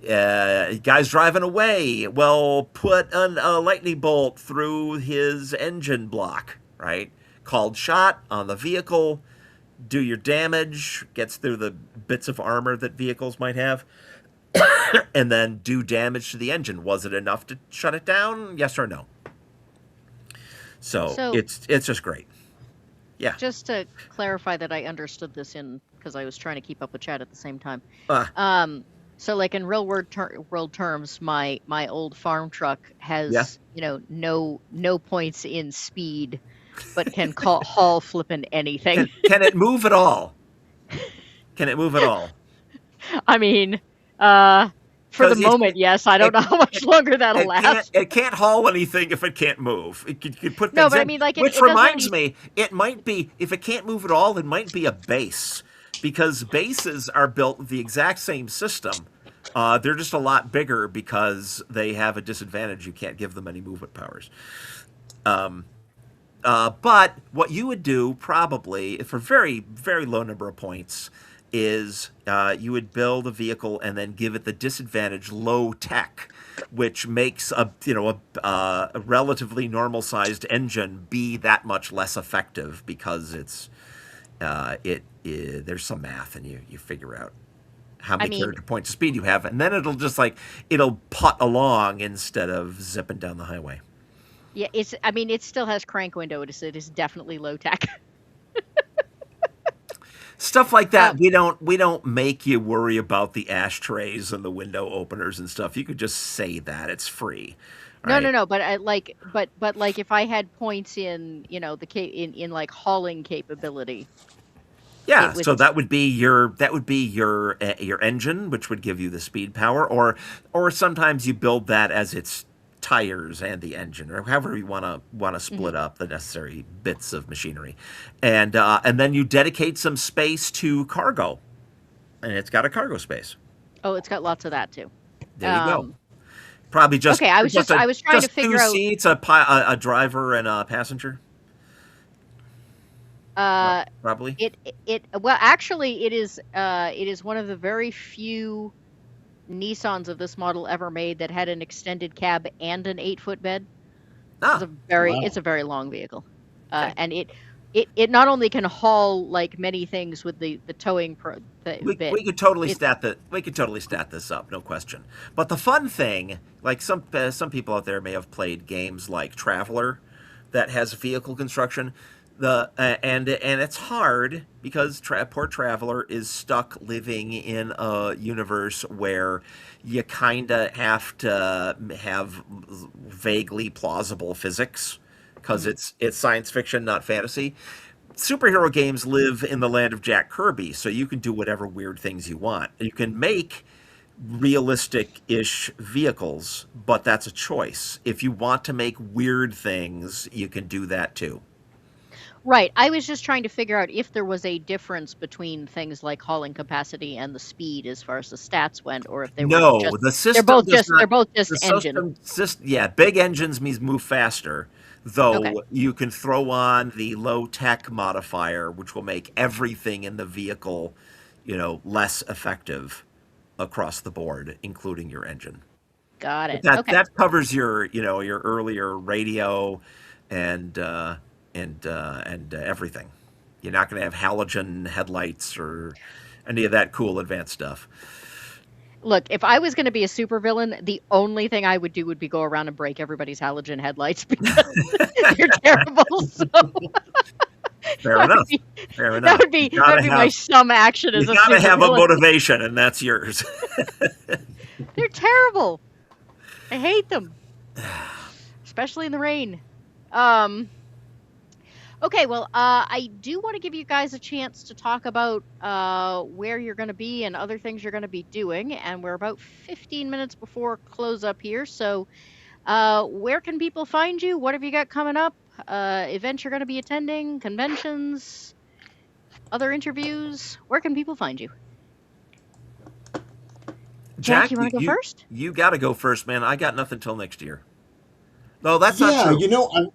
[SPEAKER 3] guy's driving away. Well, put a lightning bolt through his engine block, right? Called shot on the vehicle. Do your damage. Gets through the bits of armor that vehicles might have. And then do damage to the engine. Was it enough to shut it down? Yes or no? So it's just great. Yeah.
[SPEAKER 1] Just to clarify that I understood this because I was trying to keep up with chat at the same time. So like in real world terms, my old farm truck has no points in speed, but can haul flipping anything.
[SPEAKER 3] Can it move at all? Can it move at all?
[SPEAKER 1] I mean, for the moment, yes. I don't know how much longer that'll last.
[SPEAKER 3] It can't haul anything if it can't move. It could put things
[SPEAKER 1] no, but I mean, like,
[SPEAKER 3] which reminds me, it might be, if it can't move at all, it might be a base, because bases are built with the exact same system. They're just a lot bigger because they have a disadvantage. You can't give them any movement powers. But what you would do probably, for very, very low number of points, is you would build a vehicle and then give it the disadvantage low tech, which makes a relatively normal sized engine be that much less effective, because there's some math and you figure out how many character points of speed you have, and then it'll putt along instead of zipping down the highway.
[SPEAKER 1] Yeah, it still has crank window. It is definitely low tech.
[SPEAKER 3] Stuff like that, we don't make you worry about the ashtrays and the window openers and stuff. You could just say that it's free. Right?
[SPEAKER 1] No. But if I had points in in like hauling capability.
[SPEAKER 3] Yeah, so that would be your engine, which would give you the speed power, or sometimes you build that as its tires and the engine, or however you want to split up the necessary bits of machinery, and then you dedicate some space to cargo, and it's got a cargo space.
[SPEAKER 1] Oh, it's got lots of that too.
[SPEAKER 3] There you go. Probably just
[SPEAKER 1] okay. I was trying to figure out
[SPEAKER 3] 2 seats, a driver and a passenger. Probably.
[SPEAKER 1] Actually, it is one of the very few Nissans of this model ever made that had an extended cab and an 8-foot bed. It's a very long vehicle, okay. And it not only can haul like many things with the towing bit.
[SPEAKER 3] We could totally stat this up, no question. But the fun thing, like some people out there may have played games like Traveler, that has vehicle construction. And it's hard because poor Traveler is stuck living in a universe where you kind of have to have vaguely plausible physics, because it's science fiction, not fantasy. Superhero games live in the land of Jack Kirby, so you can do whatever weird things you want. You can make realistic-ish vehicles, but that's a choice. If you want to make weird things, you can do that too.
[SPEAKER 1] Right. I was just trying to figure out if there was a difference between things like hauling capacity and the speed as far as the stats went, or if they were just...
[SPEAKER 3] the system
[SPEAKER 1] they're both just engine.
[SPEAKER 3] Big engines means move faster, though you can throw on the low tech modifier, which will make everything in the vehicle, less effective across the board, including your engine.
[SPEAKER 1] Got it.
[SPEAKER 3] That covers your earlier radio and everything. You're not going to have halogen headlights or any of that cool advanced stuff.
[SPEAKER 1] Look, if I was going to be a supervillain, the only thing I would do would be go around and break everybody's halogen headlights, because they're terrible. So
[SPEAKER 3] Fair enough.
[SPEAKER 1] That would be my some action as a supervillain.
[SPEAKER 3] You got to have a motivation, and that's yours.
[SPEAKER 1] They're terrible. I hate them, especially in the rain. Okay, well, I do want to give you guys a chance to talk about where you're going to be and other things you're going to be doing, and we're about 15 minutes before close up here, so Where can people find you? What have you got coming up? Events you're going to be attending? Conventions? Other interviews? Where can people find you? Jack,
[SPEAKER 3] Jack,
[SPEAKER 1] you want to go first?
[SPEAKER 3] you got to go first, man. I got nothing till next year. No, that's not
[SPEAKER 2] Yeah,
[SPEAKER 3] true.
[SPEAKER 2] I'm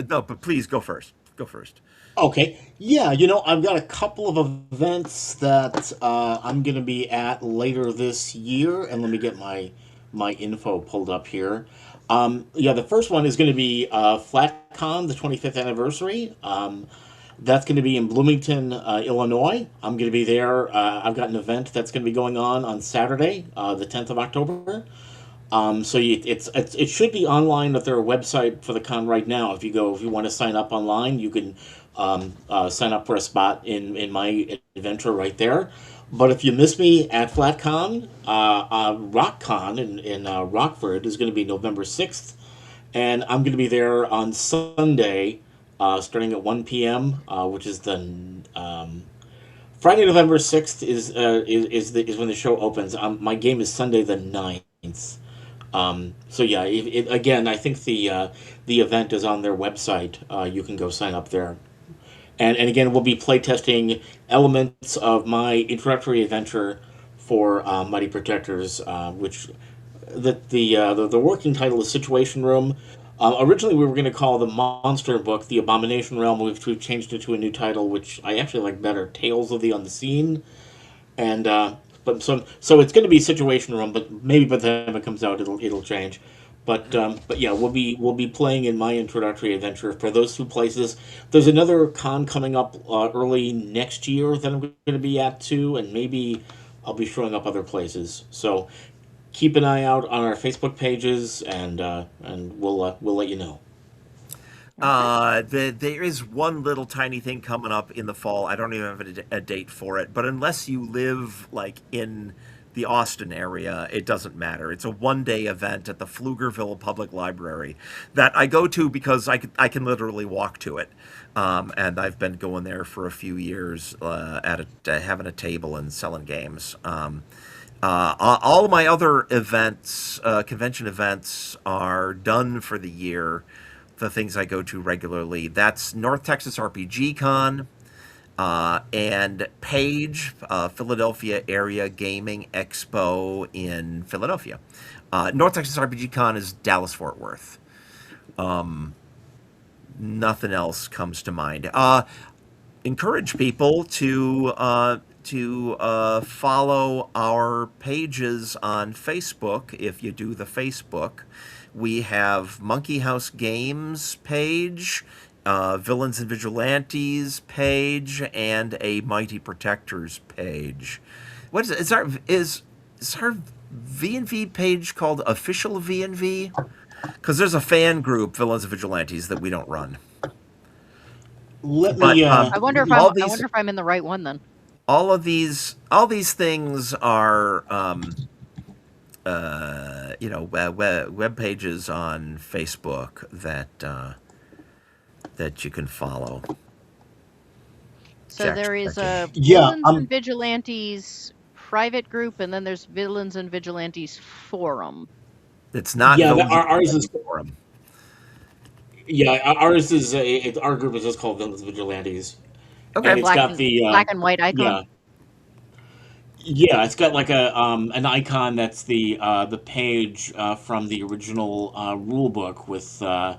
[SPEAKER 3] No, but please go first. Go first.
[SPEAKER 2] okay. Yeah, I've got a couple of events that I'm going to be at later this year, and let me get my info pulled up here. Yeah, the first one is going to be FlatCon, the 25th anniversary. That's going to be in Bloomington, Illinois. I'm going to be there. I've got an event that's going to be going on Saturday, the 10th of October. So it should be online at their website for the con right now. If you want to sign up online, you can sign up for a spot in my adventure right there. But if you miss me at FlatCon, RockCon in Rockford is going to be November 6th, and I'm going to be there on Sunday, starting at 1 p.m., which is the Friday, November 6th is when the show opens. My game is Sunday the 9th. So yeah, again, I think the event is on their website. You can go sign up there. And again, we'll be playtesting elements of my introductory adventure for Mighty Protectors, which the working title is Situation Room. Originally, we were going to call the monster book the Abomination Realm. We've changed it to a new title, which I actually like better: Tales of the Unseen. And but it's going to be Situation Room, but maybe by the time it comes out, it'll change. But yeah, we'll be playing in my introductory adventure for those two places. There's another con coming up early next year that I'm going to be at too, and maybe I'll be showing up other places. So keep an eye out on our Facebook pages, and we'll let you know.
[SPEAKER 1] Okay.
[SPEAKER 3] There is one little tiny thing coming up in the fall. I don't even have a date for it, but unless you live like in the Austin area, it doesn't matter. It's a one-day event at the Pflugerville Public Library that I go to because I can literally walk to it. And I've been going there for a few years having a table and selling games. All of my other events, convention events, are done for the year. The things I go to regularly. That's North Texas RPG Con and Page, Philadelphia Area Gaming Expo in Philadelphia. North Texas RPG Con is Dallas Fort Worth. Nothing else comes to mind. Encourage people to follow our pages on Facebook if you do the Facebook. We have Monkey House Games page, Villains and Vigilantes page, and a Mighty Protectors page. What is it? Is our V&V page called Official V&V? Because there's a fan group, Villains and Vigilantes, that we don't run.
[SPEAKER 2] Let
[SPEAKER 3] But
[SPEAKER 2] me
[SPEAKER 1] I wonder if
[SPEAKER 2] let me
[SPEAKER 3] all
[SPEAKER 1] I
[SPEAKER 3] these
[SPEAKER 1] wonder if I'm in the right one then.
[SPEAKER 3] all these things are web pages on Facebook that you can follow.
[SPEAKER 1] So
[SPEAKER 3] Jack's
[SPEAKER 1] there is
[SPEAKER 3] checking.
[SPEAKER 1] a
[SPEAKER 2] yeah.
[SPEAKER 1] Villains and Vigilantes private group, and then there's Villains and Vigilantes forum.
[SPEAKER 3] It's not
[SPEAKER 2] Yeah,
[SPEAKER 3] Villains
[SPEAKER 2] ours is
[SPEAKER 3] Forum.
[SPEAKER 2] our group is just called Villains Vigilantes,
[SPEAKER 3] Okay.
[SPEAKER 2] and it's got the
[SPEAKER 1] Black and white icon.
[SPEAKER 2] yeah. Yeah, it's got like an icon that's the page from the original rule book with the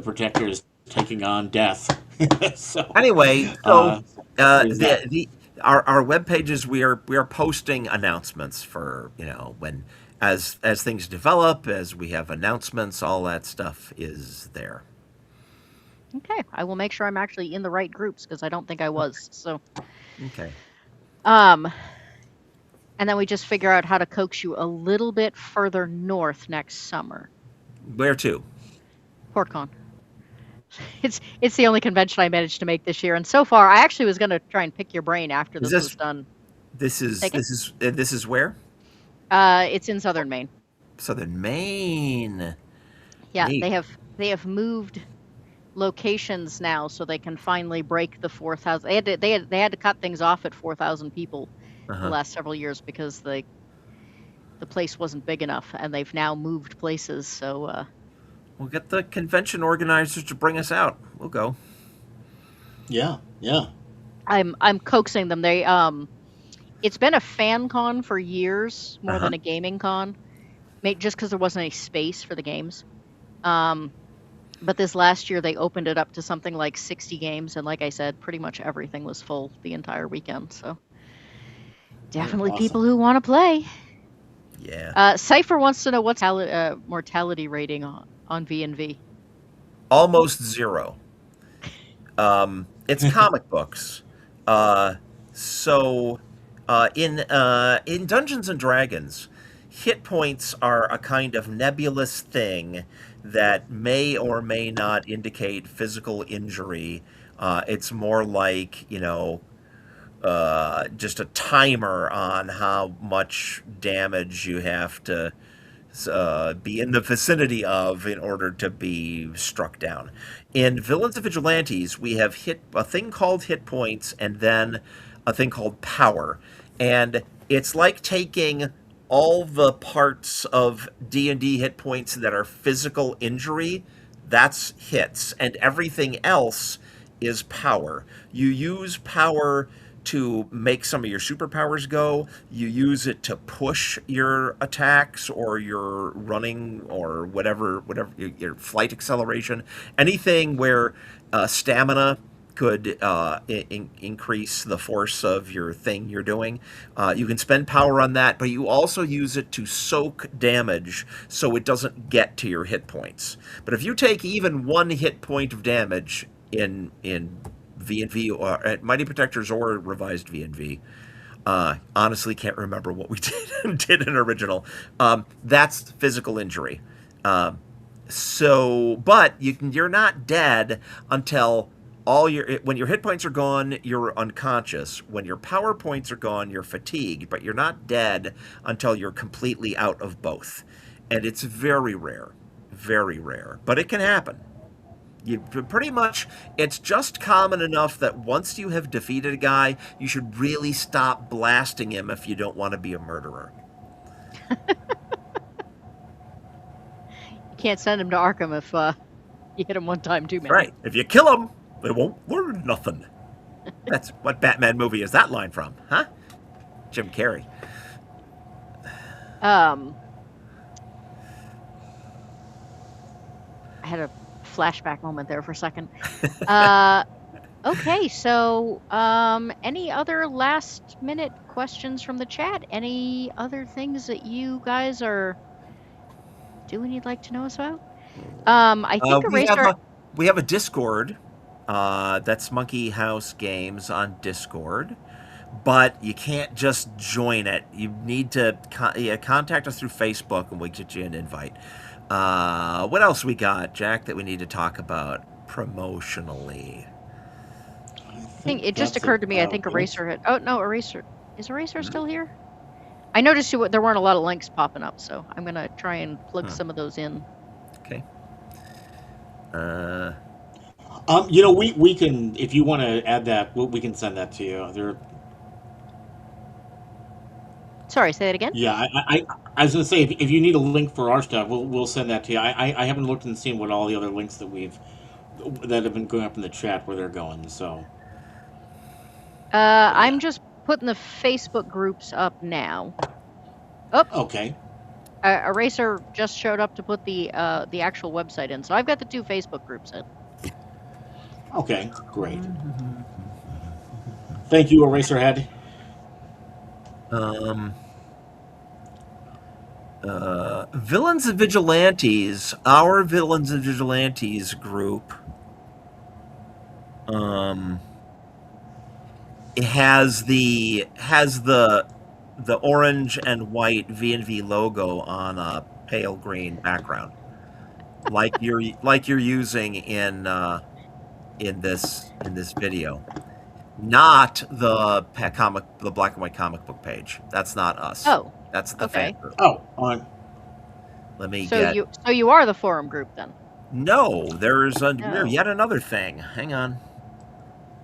[SPEAKER 2] protectors taking on death. So
[SPEAKER 3] Anyway, so
[SPEAKER 2] uh, there's that.
[SPEAKER 3] the our web pages, we are posting announcements for when as things develop, as we have announcements, all that stuff is there.
[SPEAKER 1] Okay, I will make sure I'm actually in the right groups because I don't think I was. So,
[SPEAKER 3] Okay.
[SPEAKER 1] um, and then we just figure out how to coax you a little bit further north next summer.
[SPEAKER 3] Where to?
[SPEAKER 1] PortCon. It's the only convention I managed to make this year, and so far I actually was going to try and pick your brain after
[SPEAKER 3] Is
[SPEAKER 1] this was
[SPEAKER 3] this
[SPEAKER 1] done.
[SPEAKER 3] this is
[SPEAKER 1] Take it.
[SPEAKER 3] this is where?
[SPEAKER 1] It's in southern Maine.
[SPEAKER 3] Southern Maine.
[SPEAKER 1] Yeah,
[SPEAKER 3] Neat.
[SPEAKER 1] they have moved locations now, so they can finally break the 4,000. They had to cut things off at 4,000 people the
[SPEAKER 3] Uh-huh.
[SPEAKER 1] last several years because the place wasn't big enough, and they've now moved places. So
[SPEAKER 3] We'll get the convention organizers to bring us out. We'll go.
[SPEAKER 2] Yeah, yeah.
[SPEAKER 1] I'm coaxing them. It's been a fan con for years more
[SPEAKER 3] Uh-huh.
[SPEAKER 1] than a gaming con, just because there wasn't any space for the games. But this last year they opened it up to something like 60 games, and like I said, pretty much everything was full the entire weekend. So
[SPEAKER 2] Oh,
[SPEAKER 1] definitely people
[SPEAKER 2] awesome.
[SPEAKER 1] who want to play.
[SPEAKER 3] Yeah.
[SPEAKER 1] Cypher wants to know what's mortality rating on V&V.
[SPEAKER 3] Almost zero. It's comic books. Uh, so in Dungeons and Dragons, hit points are a kind of nebulous thing that may or may not indicate physical injury. It's more like, just a timer on how much damage you have to be in the vicinity of in order to be struck down. In Villains and Vigilantes, we have a thing called hit points and then a thing called power. And it's like taking all the parts of D&D hit points that are physical injury, that's hits, and everything else is power. You use power to make some of your superpowers go. You use it to push your attacks or your running or whatever your flight acceleration. Anything where stamina could increase the force of your thing you're doing. You can spend power on that, but you also use it to soak damage so it doesn't get to your hit points. But if you take even one hit point of damage in V&V or at Mighty Protectors or revised V&V, honestly can't remember what we did in original. That's physical injury. But you're not dead until when your hit points are gone, you're unconscious. When your power points are gone, you're fatigued, but you're not dead until you're completely out of both. And it's very rare, but it can happen. It's just common enough that once you have defeated a guy, you should really stop blasting him if you don't want to be a murderer.
[SPEAKER 1] You can't send him to Arkham if you hit him one time too many.
[SPEAKER 3] Right. If you kill him, they won't learn nothing. That's what Batman movie is that line from, huh? Jim Carrey.
[SPEAKER 1] I had a flashback moment there for a second. Okay, so any other last minute questions from the chat? Any other things that you guys are doing you'd like to know us about? I think
[SPEAKER 3] we have a Discord. That's Monkey House Games on Discord. But you can't just join it. You need to contact us through Facebook and we'll get you an invite. What else we got, Jack, that we need to talk about promotionally?
[SPEAKER 1] I think it just occurred to me. I think Eraser had. Oh no, Eraser is Eraser still here? I noticed there weren't a lot of links popping up, so I'm gonna try and plug some of those in.
[SPEAKER 3] Okay.
[SPEAKER 2] We can, if you want to add that, we can send that to you.
[SPEAKER 1] Sorry, say that again.
[SPEAKER 2] Yeah, I was gonna say if you need a link for our stuff, we'll send that to you. I haven't looked and seen what all the other links that have been going up in the chat where they're going. So.
[SPEAKER 1] I'm just putting the Facebook groups up now. Oh.
[SPEAKER 2] Okay.
[SPEAKER 1] Eraser just showed up to put the actual website in, so I've got the 2 Facebook groups in.
[SPEAKER 2] Okay, great. Thank you, Eraserhead.
[SPEAKER 3] Villains and Vigilantes, our Villains and Vigilantes group, it has the orange and white V&V logo on a pale green background, like you're using in this video. Not the black and white comic book page. That's not us.
[SPEAKER 1] Oh,
[SPEAKER 3] that's the fan group.
[SPEAKER 2] Oh, on.
[SPEAKER 3] Let me
[SPEAKER 1] so you are the forum group then?
[SPEAKER 3] No, there's yet another thing. Hang on.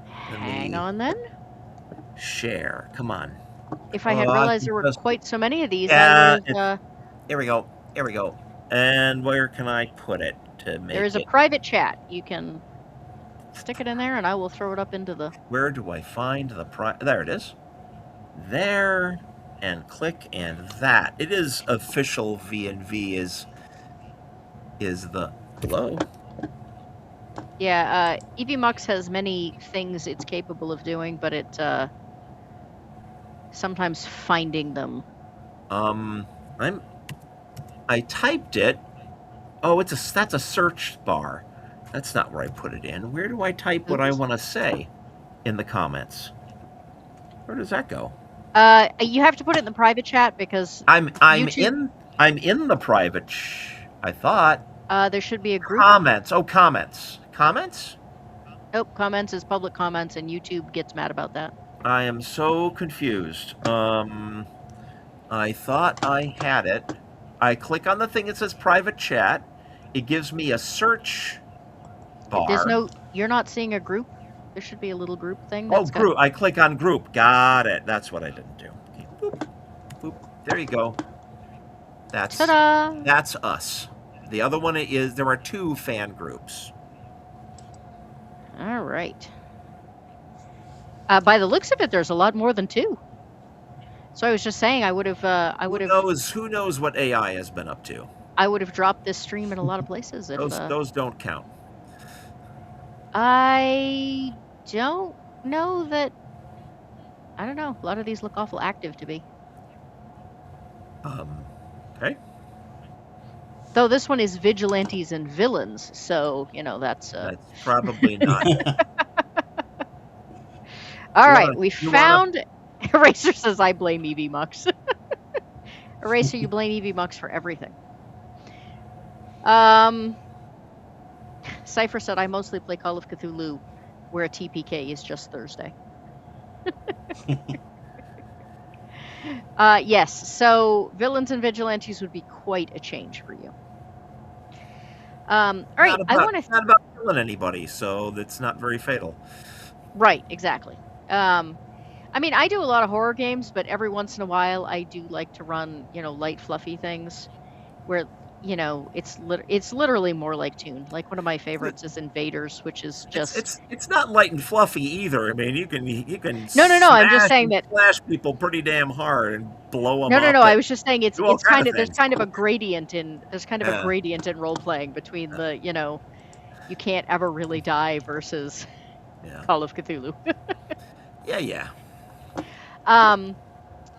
[SPEAKER 1] Hang on then.
[SPEAKER 3] Share. Come on.
[SPEAKER 1] If I had realized there were
[SPEAKER 3] Because-
[SPEAKER 1] quite so many of these,
[SPEAKER 3] Yeah,
[SPEAKER 1] I would have.
[SPEAKER 3] Here we go. Here we go. And where can I put it to make
[SPEAKER 1] There is a
[SPEAKER 3] it?
[SPEAKER 1] private chat. You can stick it in there, and I will throw it up into the.
[SPEAKER 3] Where do I find the There it is. There, and click, and that. It is official V&V is the hello.
[SPEAKER 1] Yeah, EVMux has many things it's capable of doing, but it sometimes finding them.
[SPEAKER 3] I typed it. Oh, that's a search bar. That's not where I put it in. Where do I type what I want to say in the comments? Where does that go?
[SPEAKER 1] You have to put it in the private chat because
[SPEAKER 3] I'm
[SPEAKER 1] YouTube...
[SPEAKER 3] in the private. I thought.
[SPEAKER 1] There should be a group.
[SPEAKER 3] Comments. Oh, comments. Comments?
[SPEAKER 1] Nope, comments is public comments, and YouTube gets mad about that.
[SPEAKER 3] I am so confused. I thought I had it. I click on the thing that says private chat. It gives me a search bar.
[SPEAKER 1] There's no. You're not seeing a group. There should be a little group thing.
[SPEAKER 3] Oh, group. I click on group. Got it. That's what I didn't do. Okay. Boop. Boop. There you go.
[SPEAKER 1] Ta-da!
[SPEAKER 3] That's us. The other one is there are 2 fan groups.
[SPEAKER 1] All right. By the looks of it, there's a lot more than 2. So I was just saying, I would have.
[SPEAKER 3] Who knows what AI has been up to?
[SPEAKER 1] I would have dropped this stream in a lot of places. If,
[SPEAKER 3] those don't count.
[SPEAKER 1] I don't know that. I don't know. A lot of these look awful active to me.
[SPEAKER 3] Okay.
[SPEAKER 1] Though this one is Vigilantes and Villains, so that's
[SPEAKER 3] probably not.
[SPEAKER 1] All right, we found. Eraser says, "I blame EVMux." Eraser, you blame EVMux for everything. Cypher said, "I mostly play Call of Cthulhu, where a TPK is just Thursday." Yes, so Villains and Vigilantes would be quite a change for you. All right, I want to.
[SPEAKER 3] Not about killing anybody, so that's not very fatal.
[SPEAKER 1] Right, exactly. I mean, I do a lot of horror games, but every once in a while, I do like to run, light, fluffy things, where it's literally more like Toon. Like one of my favorites is Invaders, which is just
[SPEAKER 3] it's not light and fluffy either. I mean, you can
[SPEAKER 1] no. I'm just saying that
[SPEAKER 3] slash people pretty damn hard and blow them.
[SPEAKER 1] No. I was just saying it's kind of
[SPEAKER 3] there's
[SPEAKER 1] kind of a gradient in a gradient in role playing between the you can't ever really die versus Call of Cthulhu.
[SPEAKER 3] Yeah.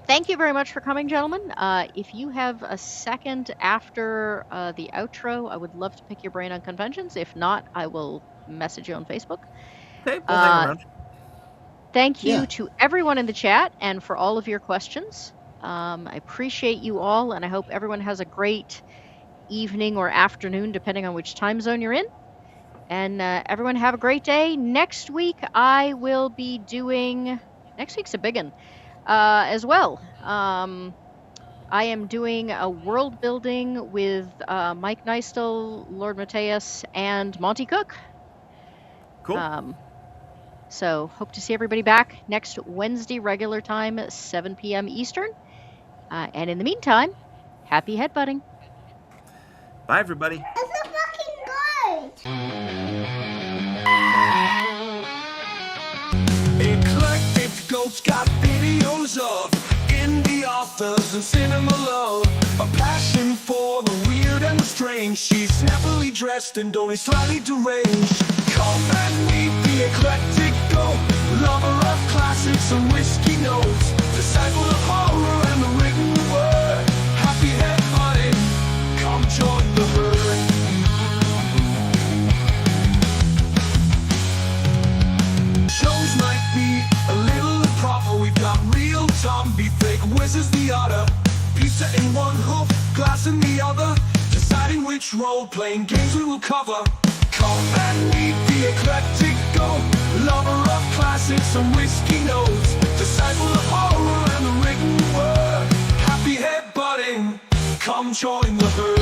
[SPEAKER 1] Thank you very much for coming, gentlemen. If you have a second after the outro, I would love to pick your brain on conventions. If not, I will message you on Facebook.
[SPEAKER 3] Okay, we'll hang around.
[SPEAKER 1] Thank you to everyone in the chat and for all of your questions. I appreciate you all, and I hope everyone has a great evening or afternoon, depending on which time zone you're in. And everyone have a great day. Next week, I will be doing... Next week's a big one. As well. I am doing a world building with Mike Neistel, Lord Mateus, and Monty Cook.
[SPEAKER 3] Cool.
[SPEAKER 1] So hope to see everybody back next Wednesday regular time, 7 p.m. Eastern. And in the meantime, happy headbutting.
[SPEAKER 3] Bye, everybody.
[SPEAKER 4] It's a fucking good.
[SPEAKER 5] Eclectic Ghosts got videos of indie authors and cinema love. A passion for the weird and the strange. She's snappily dressed and only slightly deranged. Come and meet the eclectic goat, lover of classics and whiskey notes, disciple of horror and the written word. Happy headbutting, come join the herd. Shows might be a little improper. We've got real zombie, fake whizzes the otter, pizza in one hoof, glass in the other, deciding which role-playing games we will cover. Come and meet the eclectic goat, lover of classics and whiskey notes, disciple of horror and the written word. Happy headbutting, come join the herd.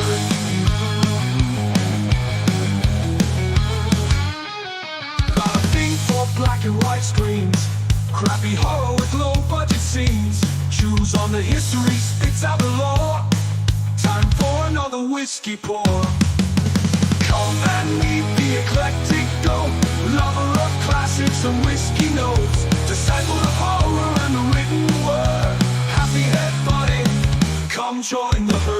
[SPEAKER 5] Got a thing for black and white screens, crappy horror with low budget scenes, the history, spits out the lore. Time for another whiskey pour. Come and meet the eclectic goat, lover of classics and whiskey notes, disciple of horror and the written word. Happy head buddy, come join the herd.